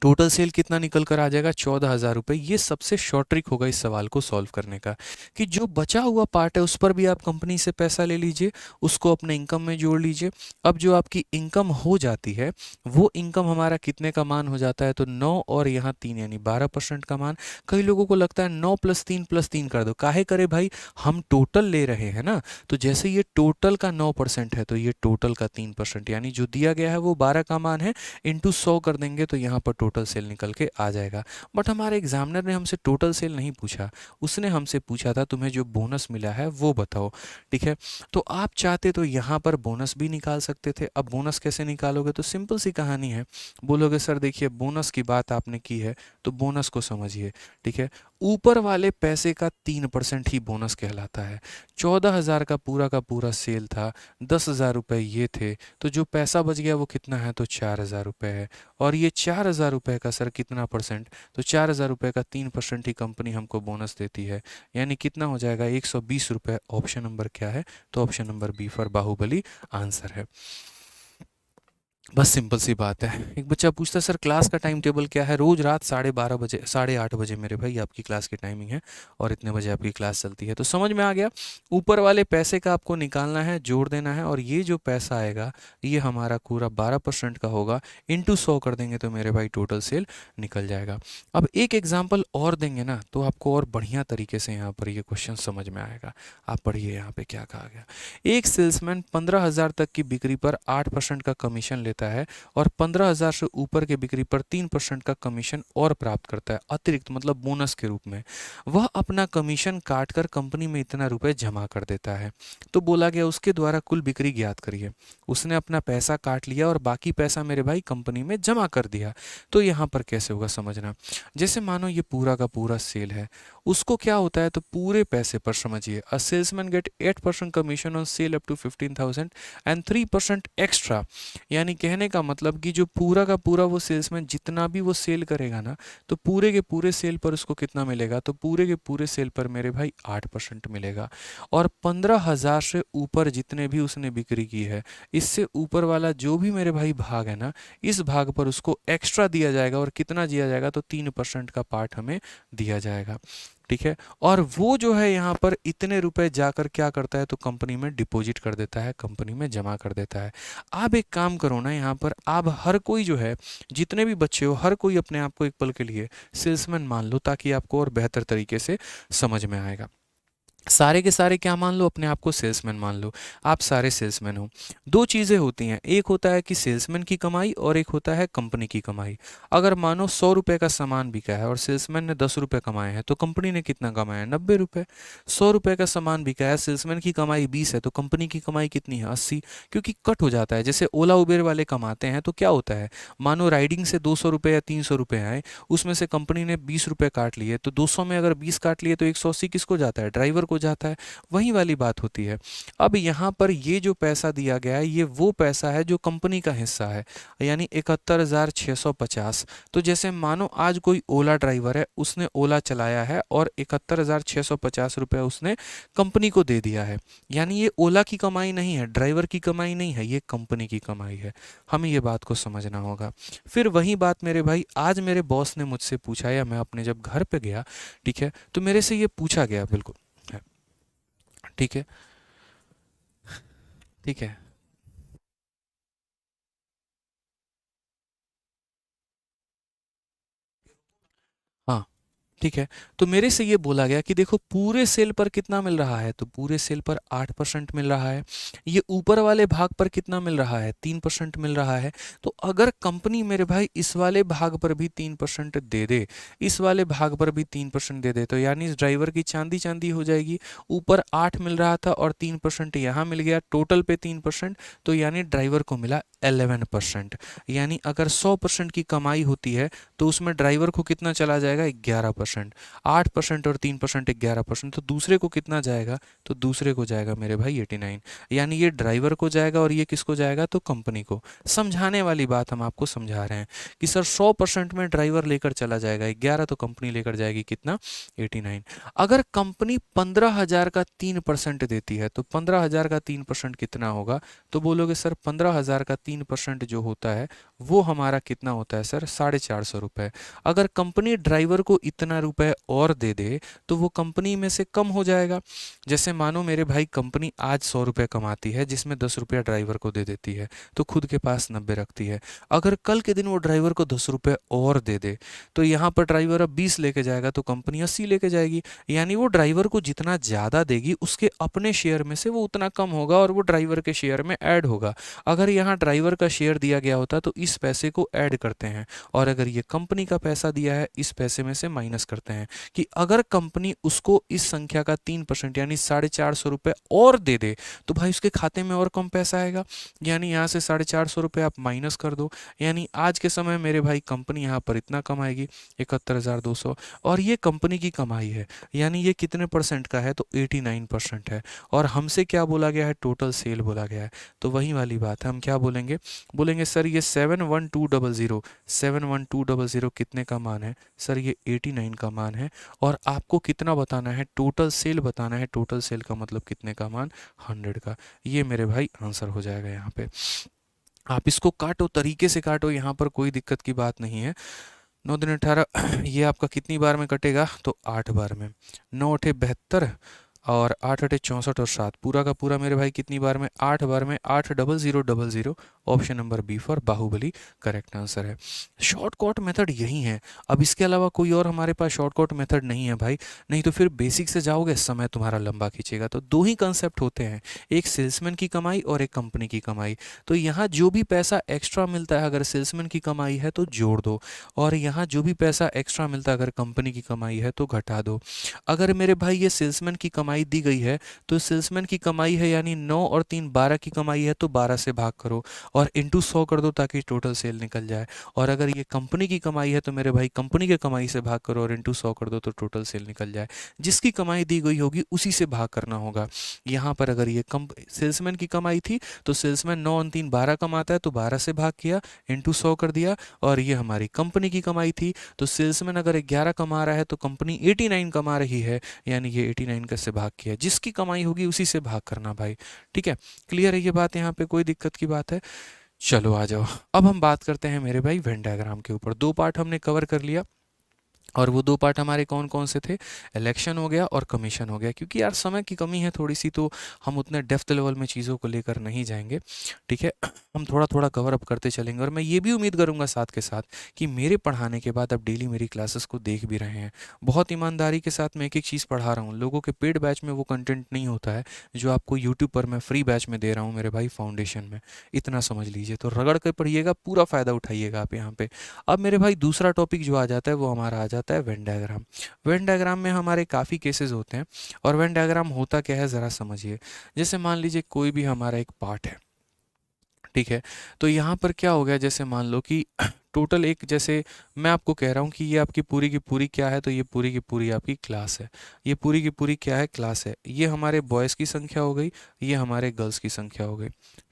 टोटल सेल कितना निकल कर आ जाएगा, 14,000 रुपये। ये सबसे शॉर्ट ट्रिक होगा इस सवाल को सॉल्व करने का, कि जो बचा हुआ पार्ट है उस पर भी आप कंपनी से पैसा ले लीजिए, उसको अपने इनकम में जोड़ लीजिए। अब जो आपकी इनकम हो जाती है वो इनकम हमारा कितने का मान हो जाता है, तो 9 और यहाँ 3 यानी 12% का मान। कई लोगों को लगता है 9 + 3 कर दो, काहे करे भाई, हम टोटल ले रहे हैं ना। तो जैसे ये टोटल का 9% है तो ये टोटल का 3%, यानी जो दिया गया है वो 12 का मान है, इंटू 100 कर देंगे तो यहाँ पर टोटल सेल निकल के आ जाएगा। बट हमारे एग्जामिनर ने हमसे टोटल सेल नहीं पूछा, उसने हमसे पूछा था तुम्हें जो बोनस मिला है वो बताओ। ठीक है, तो आप चाहते तो यहाँ पर बोनस भी निकाल सकते थे। अब बोनस कैसे निकालोगे, तो सिंपल सी कहानी है। बोलोगे सर देखिए बोनस की बात आपने की है तो बोनस को समझिए। ठीक है, ऊपर वाले पैसे का 3% ही बोनस कहलाता है। 14,000 का पूरा सेल था, 10,000 रुपये ये थे, तो जो पैसा बच गया वो कितना है, तो 4,000 रुपये है। और ये 4,000 रुपये का सर कितना परसेंट, तो 4,000 रुपये का 3% ही कंपनी हमको बोनस देती है, यानी कितना हो जाएगा, 120 रुपये। ऑप्शन नंबर क्या है, तो option number B for Baahubali answer है। बस सिंपल सी बात है। एक बच्चा पूछता है सर क्लास का टाइम टेबल क्या है, रोज़ रात 12:30 बजे 8:30 मेरे भाई आपकी क्लास की टाइमिंग है और इतने बजे आपकी क्लास चलती है। तो समझ में आ गया, ऊपर वाले पैसे का आपको निकालना है, जोड़ देना है, और ये जो पैसा आएगा ये हमारा पूरा 12% का होगा, इंटू 100 कर देंगे तो मेरे भाई टोटल सेल निकल जाएगा। अब एक एग्जाम्पल और देंगे ना तो आपको और बढ़िया तरीके से यहाँ पर ये क्वेश्चन समझ में आएगा। आप पढ़िए यहाँ पे क्या कहा गया। एक सेल्समैन 15,000 तक की बिक्री पर 8% का कमीशन लेता है और 15,000 से ऊपर के बिक्री पर 3% का कमीशन और प्राप्त करता है, अतिरिक्त मतलब बोनस के रूप में। वह अपना कमीशन काटकर कंपनी में इतना रुपए जमा कर देता है। तो बोला गया उसके द्वारा कुल बिक्री ज्ञात करिए। उसने अपना पैसा काट लिया और बाकी पैसा मेरे भाई कंपनी में जमा कर दिया। तो यहाँ पर कैसे होगा समझना, जैसे मानो ये पूरा का पूरा सेल है, उसको क्या होता है, तो पूरे पैसे पर समझिए, a salesman get 8% commission on sale up to 15,000 and 3% extra, यानी कि कहने का मतलब कि जो पूरा का पूरा वो सेल्समैन जितना भी वो सेल करेगा ना, तो पूरे के पूरे सेल पर उसको कितना मिलेगा, तो पूरे के पूरे सेल पर मेरे भाई 8% मिलेगा। और 15,000 से ऊपर जितने भी उसने बिक्री की है, इससे ऊपर वाला जो भी मेरे भाई भाग है ना, इस भाग पर उसको एक्स्ट्रा दिया जाएगा। और कितना दिया जाएगा, तो 3% का पार्ट हमें दिया जाएगा। ठीक है। और वो जो है यहाँ पर इतने रुपए जाकर क्या करता है, तो कंपनी में डिपॉजिट कर देता है, कंपनी में जमा कर देता है। आप एक काम करो ना, यहाँ पर आप हर कोई जो है, जितने भी बच्चे हो, हर कोई अपने आप को एक पल के लिए सेल्समैन मान लो, ताकि आपको और बेहतर तरीके से समझ में आएगा। सारे के सारे क्या मान लो, अपने आप को सेल्समैन मान लो। आप सारे सेल्समैन हो। दो चीज़ें होती हैं, एक होता है कि सेल्समैन की कमाई और एक होता है कंपनी की कमाई। अगर मानो 100 रुपये का सामान बिका है और सेल्समैन ने 10 रुपये कमाए हैं, तो कंपनी ने कितना कमाया है, 90 रुपये। 100 रुपये का सामान बिका है, सेल्समैन की कमाई 20 है, तो कंपनी की कमाई कितनी है, 80। क्योंकि कट हो जाता है, जैसे ओला उबेर वाले कमाते हैं, तो क्या होता है, मानो राइडिंग से 200 रुपये या 300 रुपये आए, उसमें से कंपनी ने 20 रुपये काट लिए, तो 200 में अगर 20 काट लिए तो 180 किसको जाता है, ड्राइवर को जाता है। वही वाली बात होती है। अब यहाँ पर ये जो पैसा दिया गया है, ये वो पैसा है जो कंपनी का हिस्सा है, यानी 71,650। तो जैसे मानो आज कोई ओला ड्राइवर है, उसने ओला चलाया है और 71,650 रुपये उसने कंपनी को दे दिया है। यानी ये ओला की कमाई नहीं है, ड्राइवर की कमाई नहीं है, ये कंपनी की कमाई है। हमें ये बात को समझना होगा। फिर वही बात मेरे भाई, आज मेरे बॉस ने मुझसे पूछा, या मैं अपने जब घर पे गया, ठीक है, तो मेरे से ये पूछा गया, बिल्कुल है, ठीक है, ठीक है। हाँ, ठीक है। तो मेरे से ये बोला गया कि देखो पूरे सेल पर कितना मिल रहा है, तो पूरे सेल पर 8% मिल रहा है। ये ऊपर वाले भाग पर कितना मिल रहा है, 3% मिल रहा है। तो अगर कंपनी मेरे भाई इस वाले भाग पर भी 3% दे दे, इस वाले भाग पर भी 3% दे दे, तो यानी इस ड्राइवर की चांदी चांदी हो जाएगी। ऊपर 8 मिल रहा था और 3% यहाँ मिल गया, टोटल पे 3%, तो यानी ड्राइवर को मिला 11%। यानी अगर 100% की कमाई होती है, तो उसमें ड्राइवर को कितना चला जाएगा, 11%। 8% और 3% 11%, तो दूसरे को कितना जाएगा, तो दूसरे को जाएगा मेरे भाई 89। यानी ये ड्राइवर को जाएगा और ये किसको जाएगा, तो कंपनी को। समझाने वाली बात हम आपको समझा रहे हैं कि सर 100% में ड्राइवर लेकर चला जाएगा 11, तो कंपनी लेकर जाएगी कितना, 89। अगर कंपनी 15,000 का 3% देती है, तो 15,000 का 3% कितना होगा, तो बोलोगे सर 15,000 का 3% जो होता है वो हमारा कितना होता है सर, 450 रुपये। अगर कंपनी ड्राइवर को इतना रुपए और दे दे, तो वो कंपनी में से कम हो जाएगा। जैसे मानो मेरे भाई कंपनी आज 100 रुपये कमाती है, जिसमें 10 रुपया ड्राइवर को दे देती है, तो खुद के पास 90 रखती है। अगर कल के दिन वो ड्राइवर को 10 रुपये और दे दे, तो यहाँ पर ड्राइवर अब 20 लेके जाएगा, तो कंपनी 80 लेके जाएगी। यानी वो ड्राइवर को जितना ज़्यादा देगी, उसके अपने शेयर में से वो उतना कम होगा और वो ड्राइवर के शेयर में ऐड होगा। अगर यहाँ ड्राइवर का शेयर दिया गया होता, तो इस पैसे को ऐड करते हैं, और अगर ये कंपनी का पैसा दिया है, इस पैसे में से माइनस करते हैं। कि अगर कंपनी उसको इस संख्या का 3% यानी 450 रुपये और दे दे, तो भाई उसके खाते में और कम पैसा आएगा। यानी यहाँ से 450 रुपये आप माइनस कर दो, यानी आज के समय मेरे भाई कंपनी यहाँ पर इतना कमाएगी, 71,200। और ये कंपनी की कमाई है, यानी ये कितने परसेंट का है, तो 89% है। और हमसे क्या बोला गया है, टोटल सेल बोला गया है। तो वही वाली बात है, हम क्या बोलेंगे, बोलेंगे सर ये 71200 कितने का मान है, सर ये 89 का मान है। और आपको कितना बताना है, टोटल सेल बताना है। टोटल सेल का मतलब कितने का मान, 100 का। ये मेरे भाई आंसर हो जाएगा यहाँ पे। आप इसको काटो, तरीके से काटो, यहाँ पर कोई दिक्कत की बात नहीं है। 9 दिन 18, ये आपका कितनी बार में कटेगा, तो 8 बार में। 9 अठे 72 और 8 अठे 64 और 7, पूरा का पूरा मेरे भाई कितनी बार में, 8 बार में। 80000, option number B for Baahubali correct answer है। शॉर्टकट मेथड यही है। अब इसके अलावा कोई और हमारे पास शॉर्टकट मेथड नहीं है भाई, नहीं तो फिर बेसिक से जाओगे, समय तुम्हारा लंबा खींचेगा। तो दो ही कंसेप्ट होते हैं, एक सेल्समैन की कमाई और एक कंपनी की कमाई। तो यहाँ जो भी पैसा एक्स्ट्रा मिलता है, अगर सेल्समैन की कमाई है तो जोड़ दो, और यहाँ जो भी पैसा एक्स्ट्रा मिलता है अगर कंपनी की कमाई है तो घटा दो। अगर मेरे भाई ये सेल्समैन की कमाई दी गई है, तो सेल्समैन की कमाई है यानी 9 और 3 12 की कमाई है, तो 12 से भाग करो। और इंटू 100 कर दो ताकि टोटल सेल निकल जाए। और अगर ये कंपनी की कमाई है तो मेरे भाई कंपनी के कमाई से भाग करो और इंटू 100 कर दो तो टोटल सेल निकल जाए। जिसकी कमाई दी गई होगी उसी से भाग करना होगा। यहाँ पर अगर ये सेल्समैन की कमाई थी तो सेल्समैन 9 और 3 12 कमाता है तो 12 से भाग किया, इंटू 100 कर दिया। और ये हमारी कंपनी की कमाई थी तो सेल्समैन अगर 11 कमा रहा है तो कंपनी 89 कमा रही है, यानी ये 89 का से भाग किया। जिसकी कमाई होगी उसी से भाग करना भाई। ठीक है, क्लियर है ये बात? यहाँ पे कोई दिक्कत की बात है? चलो आ जाओ, अब हम बात करते हैं मेरे भाई वेन डायग्राम के ऊपर। 2 पार्ट हमने कवर कर लिया और वो 2 पार्ट हमारे कौन कौन से थे? इलेक्शन हो गया और कमीशन हो गया। क्योंकि यार समय की कमी है थोड़ी सी, तो हम उतने डेप्थ लेवल में चीज़ों को लेकर नहीं जाएंगे। ठीक है, हम थोड़ा थोड़ा कवर अप करते चलेंगे। और मैं ये भी उम्मीद करूंगा साथ के साथ कि मेरे पढ़ाने के बाद आप डेली मेरी क्लासेस को देख भी रहे हैं। बहुत ईमानदारी के साथ मैं एक एक चीज़ पढ़ा रहा हूँ। लोगों के पेड बैच में वो कंटेंट नहीं होता है जो आपको यूट्यूब पर मैं फ्री बैच में दे रहा हूँ मेरे भाई फाउंडेशन में। इतना समझ लीजिए, तो रगड़ कर पढ़िएगा, पूरा फ़ायदा उठाइएगा आप यहाँ पे। अब मेरे भाई दूसरा टॉपिक जो आ जाता है वो हमारा आ जाता है वेन डायग्राम। वेन डायग्राम में हमारे काफ़ी केसेस होते हैं। और वेन डायग्राम होता क्या है ज़रा समझिए। जैसे मान लीजिए कोई भी हमारा एक पार्ट है, ठीक है, तो यहाँ पर क्या हो गया, जैसे मान लो कि टोटल एक, जैसे मैं आपको कह रहा हूँ कि ये आपकी पूरी की पूरी क्या है, तो ये पूरी की पूरी आपकी क्लास है। ये पूरी की पूरी क्या है? क्लास है। ये हमारे बॉयज़ की संख्या हो गई, ये हमारे गर्ल्स की संख्या हो गई।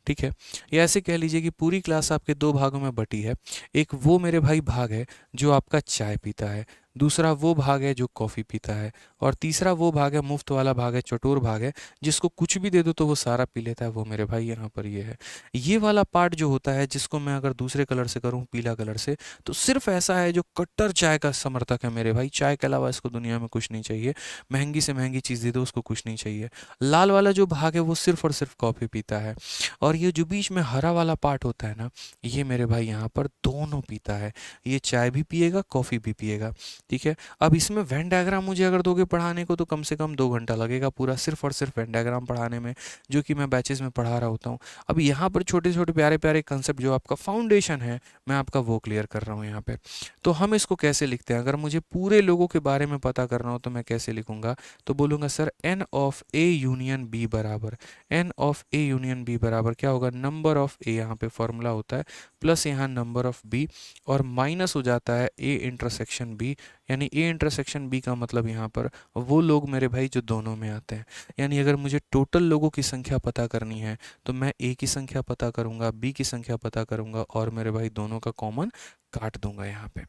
ठीक है, या ऐसे कह लीजिए कि पूरी क्लास आपके 2 भागों में बटी है। एक वो मेरे भाई भाग है जो आपका चाय पीता है, दूसरा वो भाग है जो कॉफ़ी पीता है, और तीसरा वो भाग है, मुफ्त वाला भाग है, चटोर भाग है, जिसको कुछ भी दे दो तो वो सारा पी लेता है। वो मेरे भाई यहाँ पर ये है। ये वाला पार्ट जो होता है, जिसको मैं अगर दूसरे कलर से करूँ, पीला कलर से, तो सिर्फ ऐसा है जो कट्टर चाय का समर्थक है मेरे भाई। चाय के अलावा इसको दुनिया में कुछ नहीं चाहिए। महंगी से महंगी चीज़ दे दो उसको कुछ नहीं चाहिए। लाल वाला जो भाग है वो सिर्फ और सिर्फ कॉफ़ी पीता है। और ये जो बीच में हरा वाला पार्ट होता है ना, ये मेरे भाई यहाँ पर दोनों पीता है। ये चाय भी पिएगा, कॉफ़ी भी पिएगा। ठीक है, अब इसमें वेन डायग्राम मुझे अगर दोगे पढ़ाने को तो कम से कम 2 घंटा लगेगा पूरा सिर्फ और सिर्फ वेन डायग्राम पढ़ाने में, जो कि मैं बैचेस में पढ़ा रहा होता हूँ। अब यहाँ पर छोटे छोटे प्यारे प्यारे कंसेप्ट जो आपका फाउंडेशन है, मैं आपका वो क्लियर कर रहा हूँ यहाँ पे। तो हम इसको कैसे लिखते हैं? अगर मुझे पूरे लोगों के बारे में पता करना हो तो मैं कैसे लिखूंगा? तो बोलूँगा sir n of A union B बराबर, n of A union B बराबर क्या होगा? नंबर ऑफ ए, यहाँ पे फॉर्मूला होता है, प्लस यहाँ नंबर ऑफ बी, और माइनस हो जाता है ए इंटरसेक्शन बी। यानी ए इंटरसेक्शन बी का मतलब यहाँ पर वो लोग मेरे भाई जो दोनों में आते हैं। यानी अगर मुझे टोटल लोगों की संख्या पता करनी है तो मैं ए की संख्या पता करूंगा, बी की संख्या पता करूंगा, और मेरे भाई दोनों का कॉमन काट दूंगा यहाँ पे।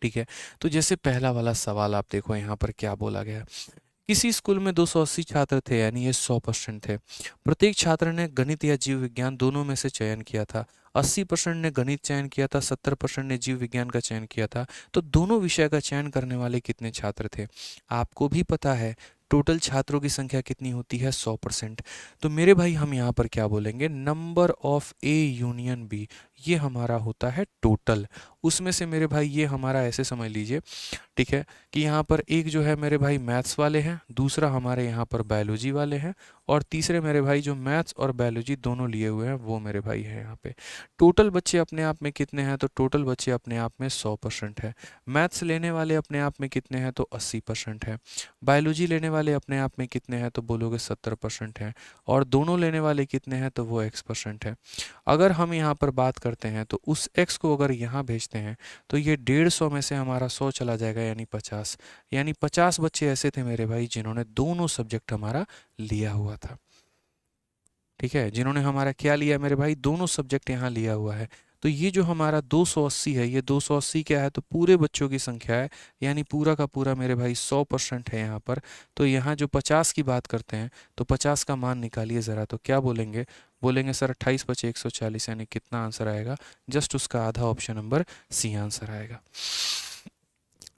ठीक है, तो जैसे पहला वाला सवाल आप देखो यहाँ पर क्या बोला गया। किसी स्कूल में 280 छात्र थे, यानी ये 100% थे। प्रत्येक छात्र ने गणित या जीव विज्ञान दोनों में से चयन किया था। 80% ने गणित चयन किया था, 70% ने जीव विज्ञान का चयन किया था। तो दोनों विषय का चयन करने वाले कितने छात्र थे? आपको भी पता है टोटल छात्रों की संख्या कितनी होती है? 100%। तो मेरे भाई हम यहाँ पर क्या बोलेंगे? Number of A union B, ये हमारा होता है टोटल। उसमें से मेरे भाई ये हमारा ऐसे समझ लीजिए, ठीक है, कि यहाँ पर एक जो है मेरे भाई मैथ्स वाले हैं, दूसरा हमारे यहाँ पर बायोलॉजी वाले हैं, और तीसरे मेरे भाई जो मैथ्स और बायोलॉजी दोनों लिए हुए हैं वो मेरे भाई है यहाँ पे। टोटल बच्चे अपने आप में कितने हैं? तो टोटल बच्चे अपने आप में 100% है। मैथ्स लेने वाले अपने आप में कितने हैं? तो 80% है। बायोलॉजी लेने वाले अपने आप में कितने हैं? तो बोलोगे 70% है। और दोनों लेने वाले कितने हैं? तो वो x% है। अगर हम यहाँ पर बात करते हैं तो उस x को अगर यहाँ भेजते हैं तो ये 150 में से हमारा 100 चला जाएगा, यानी 50। यानी 50 बच्चे ऐसे थे मेरे भाई जिन्होंने दोनों सब्जेक्ट हमारा लिया हुआ था। ठीक है, जिन्होंने हमारा क्या लिया मेरे भाई? दोनों सब्जेक्ट यहाँ लिया हुआ है। तो ये जो हमारा 280 है, ये 280 क्या है? तो पूरे बच्चों की संख्या है, यानी पूरा का पूरा मेरे भाई 100% है यहाँ पर। तो यहाँ जो 50 की बात करते हैं तो 50 का मान निकालिए ज़रा, तो क्या बोलेंगे? बोलेंगे सर 28 बचे 140, यानी कितना आंसर आएगा? जस्ट उसका आधा, ऑप्शन नंबर सी आंसर आएगा।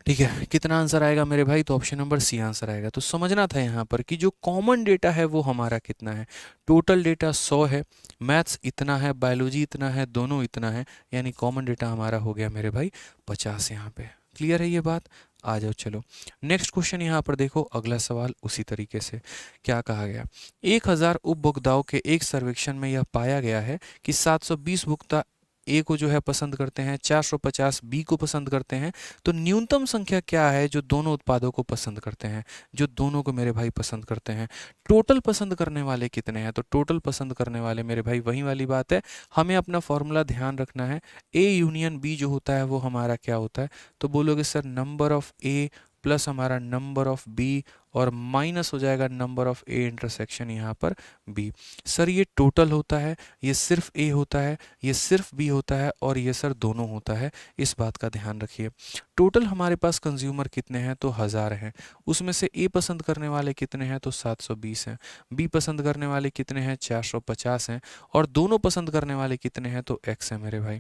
ठीक है, कितना आंसर आएगा मेरे भाई? तो ऑप्शन नंबर सी आंसर आएगा। तो समझना था यहाँ पर कि जो कॉमन डेटा है वो हमारा कितना है। टोटल डेटा 100 है, मैथ्स इतना है, बायोलॉजी इतना है, दोनों इतना है, यानी कॉमन डेटा हमारा हो गया मेरे भाई 50 यहाँ पे। क्लियर है ये बात? आ जाओ चलो नेक्स्ट क्वेश्चन यहाँ पर देखो। अगला सवाल उसी तरीके से क्या कहा गया? 1000 उपभोक्ताओं के एक सर्वेक्षण में यह पाया गया है कि 720 भुगता ए को जो है पसंद करते हैं, 450 बी को पसंद करते हैं, तो न्यूनतम संख्या क्या है जो दोनों उत्पादों को पसंद करते हैं, जो दोनों को मेरे भाई पसंद करते हैं। टोटल पसंद करने वाले कितने हैं, तो टोटल पसंद करने वाले मेरे भाई वही वाली बात है, हमें अपना फॉर्मूला ध्यान रखना है। ए यूनियन बी जो होता है वो हमारा क्या होता है, तो बोलोगे sir number of A plus हमारा नंबर ऑफ बी और माइनस हो जाएगा नंबर ऑफ ए इंटरसेक्शन यहाँ पर बी। सर ये टोटल होता है, ये सिर्फ ए होता है, ये सिर्फ बी होता है और ये सर दोनों होता है, इस बात का ध्यान रखिए। टोटल हमारे पास कंज्यूमर कितने हैं, तो 1000 हैं, उसमें से ए पसंद करने वाले कितने हैं, तो 720 हैं, बी पसंद करने वाले कितने हैं, 450 हैं, और दोनों पसंद करने वाले कितने हैं, तो x है मेरे भाई।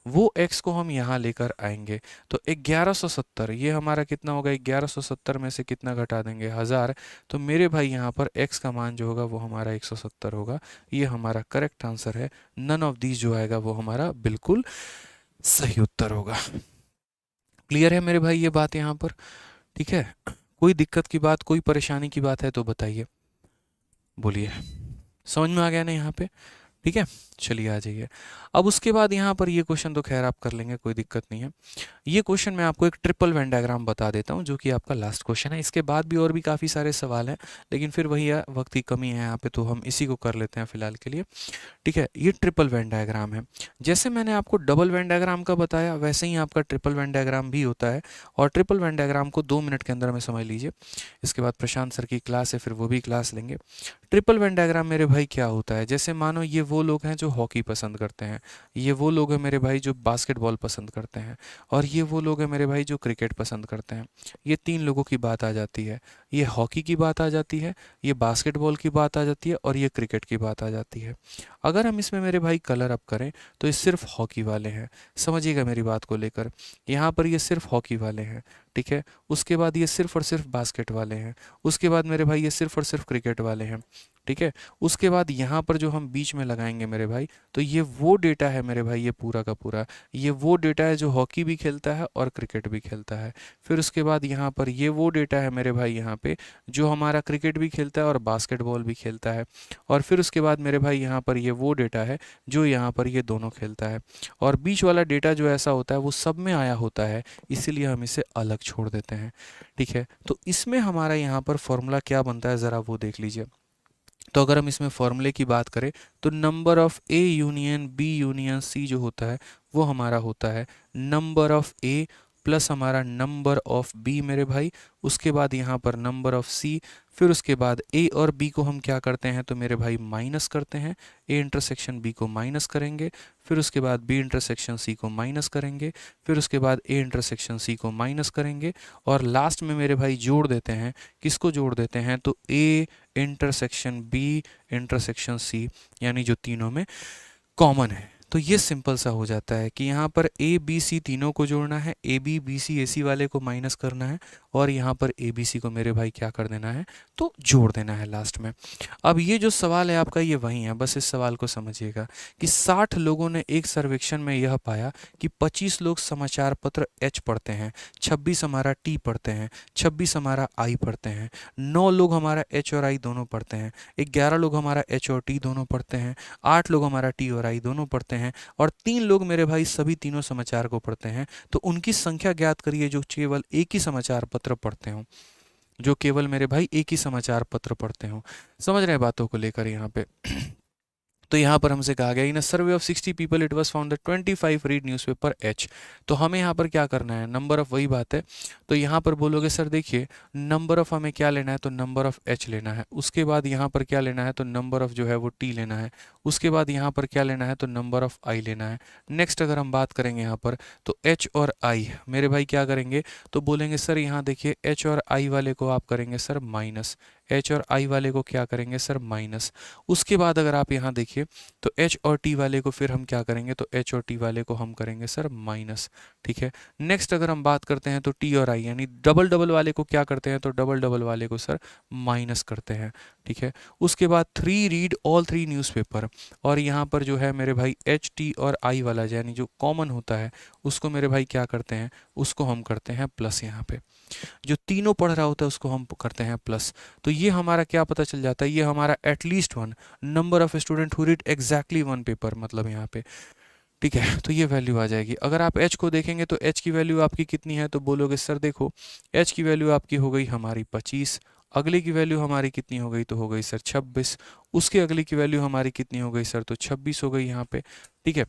वो x को हम यहाँ लेकर आएंगे, तो 1170, ये हमारा कितना होगा, 1170 में से कितना घटा देंगे, 1000, तो मेरे भाई यहाँ पर x का मान जो होगा वो हमारा 170 होगा। ये हमारा करेक्ट आंसर है, नन ऑफ दीज जो आएगा वो हमारा बिल्कुल सही उत्तर होगा। क्लियर है मेरे भाई ये बात यहाँ पर, ठीक है। कोई दिक्कत की बात, कोई परेशानी की बात है तो बताइए, बोलिए, समझ में आ गया ना यहाँ पे, ठीक है। चलिए आ जाइए। अब उसके बाद यहाँ पर ये क्वेश्चन तो खैर आप कर लेंगे, कोई दिक्कत नहीं है। ये क्वेश्चन मैं आपको एक ट्रिपल वेन डायग्राम बता देता हूँ जो कि आपका लास्ट क्वेश्चन है। इसके बाद भी और भी काफ़ी सारे सवाल हैं, लेकिन फिर वही है, वक्त की कमी है यहाँ पे, तो हम इसी को कर लेते हैं फिलहाल के लिए, ठीक है। ये ट्रिपल वेन डायग्राम है। जैसे मैंने आपको डबल वेन डायग्राम का बताया वैसे ही आपका ट्रिपल वेन डायग्राम भी होता है, और ट्रिपल वेन डायग्राम को 2 मिनट के अंदर में समझ लीजिए। इसके बाद प्रशांत सर की क्लास है, फिर वो भी क्लास लेंगे। ट्रिपल वेन डायग्राम मेरे भाई क्या होता है, जैसे मानो ये वो लोग हैं जो हॉकी पसंद करते हैं, ये वो लोग हैं मेरे भाई जो बास्केटबॉल पसंद करते हैं, और ये वो लोग हैं मेरे भाई जो क्रिकेट पसंद करते हैं। ये 3 लोगों की बात आ जाती है, ये हॉकी की बात आ जाती है, ये बास्केटबॉल की बात आ जाती है, और ये क्रिकेट की बात आ जाती है। अगर हम इसमें मेरे भाई कलर अप करें तो ये सिर्फ हॉकी वाले हैं, समझिएगा मेरी बात को लेकर। यहाँ पर ये सिर्फ हॉकी वाले हैं, ठीक है। उसके बाद ये सिर्फ और सिर्फ बास्केट वाले हैं, उसके बाद मेरे भाई ये सिर्फ और सिर्फ क्रिकेट वाले हैं, ठीक है। उसके बाद यहाँ पर जो हम बीच में लगाएंगे मेरे भाई, तो ये वो डेटा है मेरे भाई, ये पूरा का पूरा ये वो डेटा है जो हॉकी भी खेलता है और क्रिकेट भी खेलता है। फिर उसके बाद यहाँ पर ये वो डेटा है मेरे भाई यहाँ पे जो हमारा क्रिकेट भी खेलता है और बास्केटबॉल भी खेलता है। और फिर उसके बाद मेरे भाई यहाँ पर ये वो डेटा है जो यहाँ पर ये दोनों खेलता है। और बीच वाला डेटा जो ऐसा होता है वो सब में आया होता है, इसीलिए हम इसे अलग छोड़ देते हैं, ठीक है। तो इसमें हमारा यहाँ पर फॉर्मूला क्या बनता है ज़रा वो देख लीजिए। तो अगर हम इसमें फॉर्मूले की बात करें तो number of A union B union C जो होता है वो हमारा होता है नंबर ऑफ ए प्लस हमारा नंबर ऑफ बी मेरे भाई, उसके बाद यहाँ पर नंबर ऑफ सी, फिर उसके बाद ए और बी को हम क्या करते हैं तो मेरे भाई माइनस करते हैं, ए इंटरसेक्शन बी को माइनस करेंगे, फिर उसके बाद बी इंटरसेक्शन सी को माइनस करेंगे, फिर उसके बाद ए इंटरसेक्शन सी को माइनस करेंगे, और लास्ट में मेरे भाई जोड़ देते हैं, किसको जोड़ देते हैं तो A intersection B intersection C, यानी जो तीनों में कॉमन है। तो ये सिंपल सा हो जाता है कि यहाँ पर ए बी सी तीनों को जोड़ना है, ए बी बी सी ए सी वाले को माइनस करना है, और यहाँ पर ए बी सी को मेरे भाई क्या कर देना है तो जोड़ देना है लास्ट में। अब ये जो सवाल है आपका ये वही है, बस इस सवाल को समझिएगा कि 60 लोगों ने एक सर्वेक्षण में यह पाया कि 25 लोग समाचार पत्र एच पढ़ते हैं, 26 हमारा टी पढ़ते हैं, 26 हमारा आई पढ़ते हैं, 9 लोग हमारा एच और आई दोनों पढ़ते हैं, 11 लोग हमारा एच और टी दोनों पढ़ते हैं, 8 लोग हमारा टी और आई दोनों पढ़ते हैं, और 3 लोग मेरे भाई सभी तीनों समाचार को पढ़ते हैं। तो उनकी संख्या ज्ञात करिए जो केवल एक ही समाचार पत्र पढ़ते हों, जो केवल मेरे भाई एक ही समाचार पत्र पढ़ते हों। समझ रहे हैं बातों को लेकर यहाँ पे तो यहाँ पर हमसे कहा गया in a survey of 60 people it was found that 25 read newspaper H. तो हमें यहाँ पर क्या करना है, नंबर ऑफ, वही बात है। तो यहाँ पर बोलोगे सर देखिए नंबर ऑफ हमें क्या लेना है तो नंबर ऑफ एच लेना है, उसके बाद यहाँ पर क्या लेना है तो नंबर ऑफ जो है वो टी लेना है, उसके बाद यहाँ पर क्या लेना है तो नंबर ऑफ आई लेना है। नेक्स्ट अगर हम बात करेंगे यहाँ पर तो एच और आई मेरे भाई क्या करेंगे तो बोलेंगे सर यहाँ देखिए एच और आई वाले को आप करेंगे सर माइनस, एच और आई वाले को क्या करेंगे सर माइनस। उसके बाद अगर आप यहाँ देखिए तो एच और टी वाले को फिर हम क्या करेंगे तो एच और टी वाले को हम करेंगे सर माइनस, ठीक है। नेक्स्ट अगर हम बात करते हैं तो टी और आई यानी डबल डबल वाले को क्या करते हैं तो डबल डबल वाले को सर माइनस करते हैं, ठीक है। उसके बाद 3 रीड ऑल 3 न्यूज़पेपर, और यहाँ पर जो है मेरे भाई एच टी और आई वाला यानी जो कॉमन होता है उसको मेरे भाई क्या करते हैं उसको हम करते हैं प्लस, यहाँ पे जो तीनों पढ़ रहा होता है उसको हम करते हैं प्लस। तो ये हमारा क्या पता चल जाता है, ये हमारा at least one number of student who read exactly one paper, मतलब यहाँ पे ठीक है, तो ये वैल्यू आ जाएगी। अगर आप h को देखेंगे तो h की वैल्यू आपकी कितनी है, तो बोलोगे सर देखो h की वैल्यू आपकी हो गई हमारी 25, अगली की वैल्यू हमारी कितनी हो गई, तो हो गई सर 26, उसके अगली की वैल्यू हमारी कितनी हो गई सर, तो 26 हो गई यहाँ पे। ठीक है,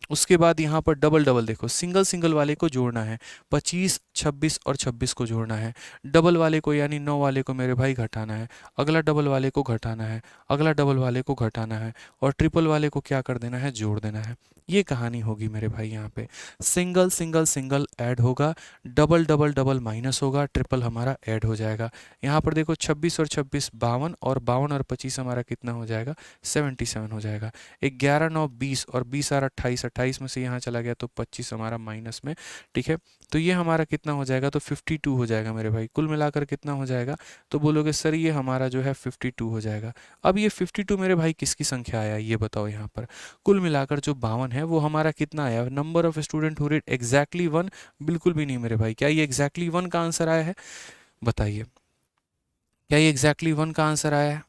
उसके बाद यहाँ पर डबल डबल देखो, सिंगल सिंगल वाले को जोड़ना है, 25, 26 और 26 को जोड़ना है, डबल वाले को यानी 9 वाले को मेरे भाई घटाना है, अगला डबल वाले को घटाना है, अगला डबल वाले को घटाना है, और ट्रिपल वाले को क्या कर देना है, जोड़ देना है। ये कहानी होगी मेरे भाई। यहाँ पे सिंगल सिंगल सिंगल ऐड होगा, डबल डबल डबल माइनस होगा, ट्रिपल हमारा ऐड हो जाएगा। यहाँ पर देखो 26 और 26 52, और 52 और 25 हमारा कितना हो जाएगा, 77 हो जाएगा। 11 9 20 और 20 और 28, 28 में से यहाँ चला गया तो 25 हमारा माइनस में। ठीक है, तो ये हमारा कितना हो जाएगा, तो 52 हो जाएगा मेरे भाई। कुल मिलाकर कितना हो जाएगा, तो बोलोगे सर ये हमारा जो है 52 हो जाएगा। अब ये 52 मेरे भाई किसकी संख्या आया, ये बताओ। यहाँ पर कुल मिलाकर जो 52 है वो हमारा कितना आया, number of student who read exactly 1, बिल्कुल भी नहीं मेरे भाई। क्या ये एग्जैक्टली 1 का आंसर आया है, बताइए, क्या ये एग्जैक्टली 1 का आंसर आया है,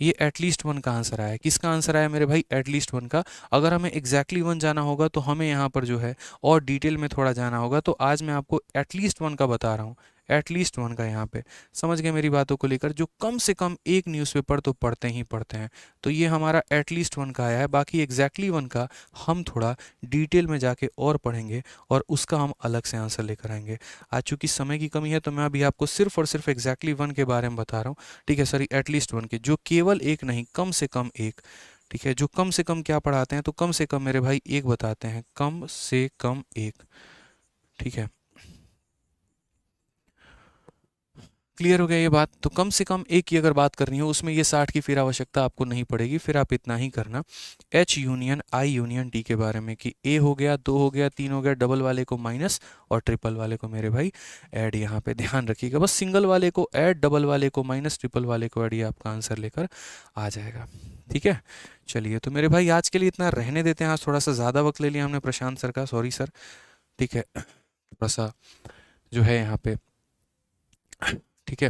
ये एटलीस्ट 1 का आंसर आया है। किसका आंसर आया मेरे भाई, एटलीस्ट 1 का। अगर हमें एग्जैक्टली 1 जाना होगा तो हमें यहाँ पर जो है और डिटेल में थोड़ा जाना होगा, तो आज मैं आपको एटलीस्ट 1 का बता रहा हूँ, एटलीस्ट 1 का। यहाँ पे समझ गए मेरी बातों को लेकर, जो कम से कम एक न्यूज़पेपर तो पढ़ते ही पढ़ते हैं, तो ये हमारा एटलीस्ट 1 का आया है। बाकी एग्जैक्टली 1 का हम थोड़ा डिटेल में जाके और पढ़ेंगे और उसका हम अलग से आंसर लेकर आएंगे। आज चूँकि समय की कमी है तो मैं अभी आपको सिर्फ और सिर्फ एग्जैक्टली 1 के बारे में बता रहा हूँ। ठीक है सर, एटलीस्ट 1 के, जो केवल एक नहीं, कम से कम एक। ठीक है, जो कम से कम क्या पढ़ाते हैं, तो कम से कम मेरे भाई एक बताते हैं, कम से कम एक। ठीक है, क्लियर हो गया ये बात। तो कम से कम एक की अगर बात करनी हो, उसमें ये 60 की फिर आवश्यकता आपको नहीं पड़ेगी, फिर आप इतना ही करना H union I union D के बारे में, कि A हो गया, 2 हो गया, 3 हो गया, डबल वाले को माइनस और ट्रिपल वाले को मेरे भाई ऐड। यहाँ पे ध्यान रखिएगा, बस सिंगल वाले को ऐड, डबल वाले को माइनस, ट्रिपल वाले को ऐड, ये आपका आंसर लेकर आ जाएगा। ठीक है, चलिए तो मेरे भाई आज के लिए इतना रहने देते हैं। आज थोड़ा सा ज़्यादा वक्त ले लिया हमने प्रशांत सर का, सॉरी सर। ठीक है, थोड़ा सा जो है यहाँ पे, ठीक है।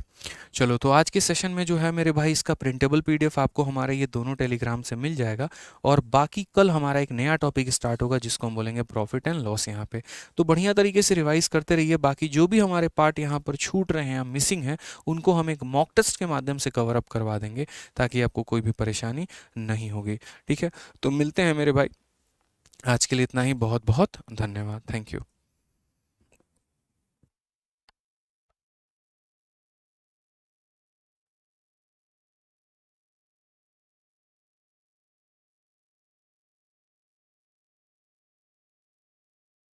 चलो, तो आज के सेशन में जो है मेरे भाई इसका प्रिंटेबल पीडीएफ आपको हमारे ये दोनों टेलीग्राम से मिल जाएगा, और बाकी कल हमारा एक नया टॉपिक स्टार्ट होगा जिसको हम बोलेंगे प्रॉफिट एंड लॉस। यहाँ पे तो बढ़िया तरीके से रिवाइज करते रहिए। बाकी जो भी हमारे पार्ट यहाँ पर छूट रहे हैं, मिसिंग है, उनको हम एक मॉक टेस्ट के माध्यम से कवर अप करवा देंगे, ताकि आपको कोई भी परेशानी नहीं होगी। ठीक है, तो मिलते हैं मेरे भाई, आज के लिए इतना ही। बहुत बहुत धन्यवाद, थैंक यू।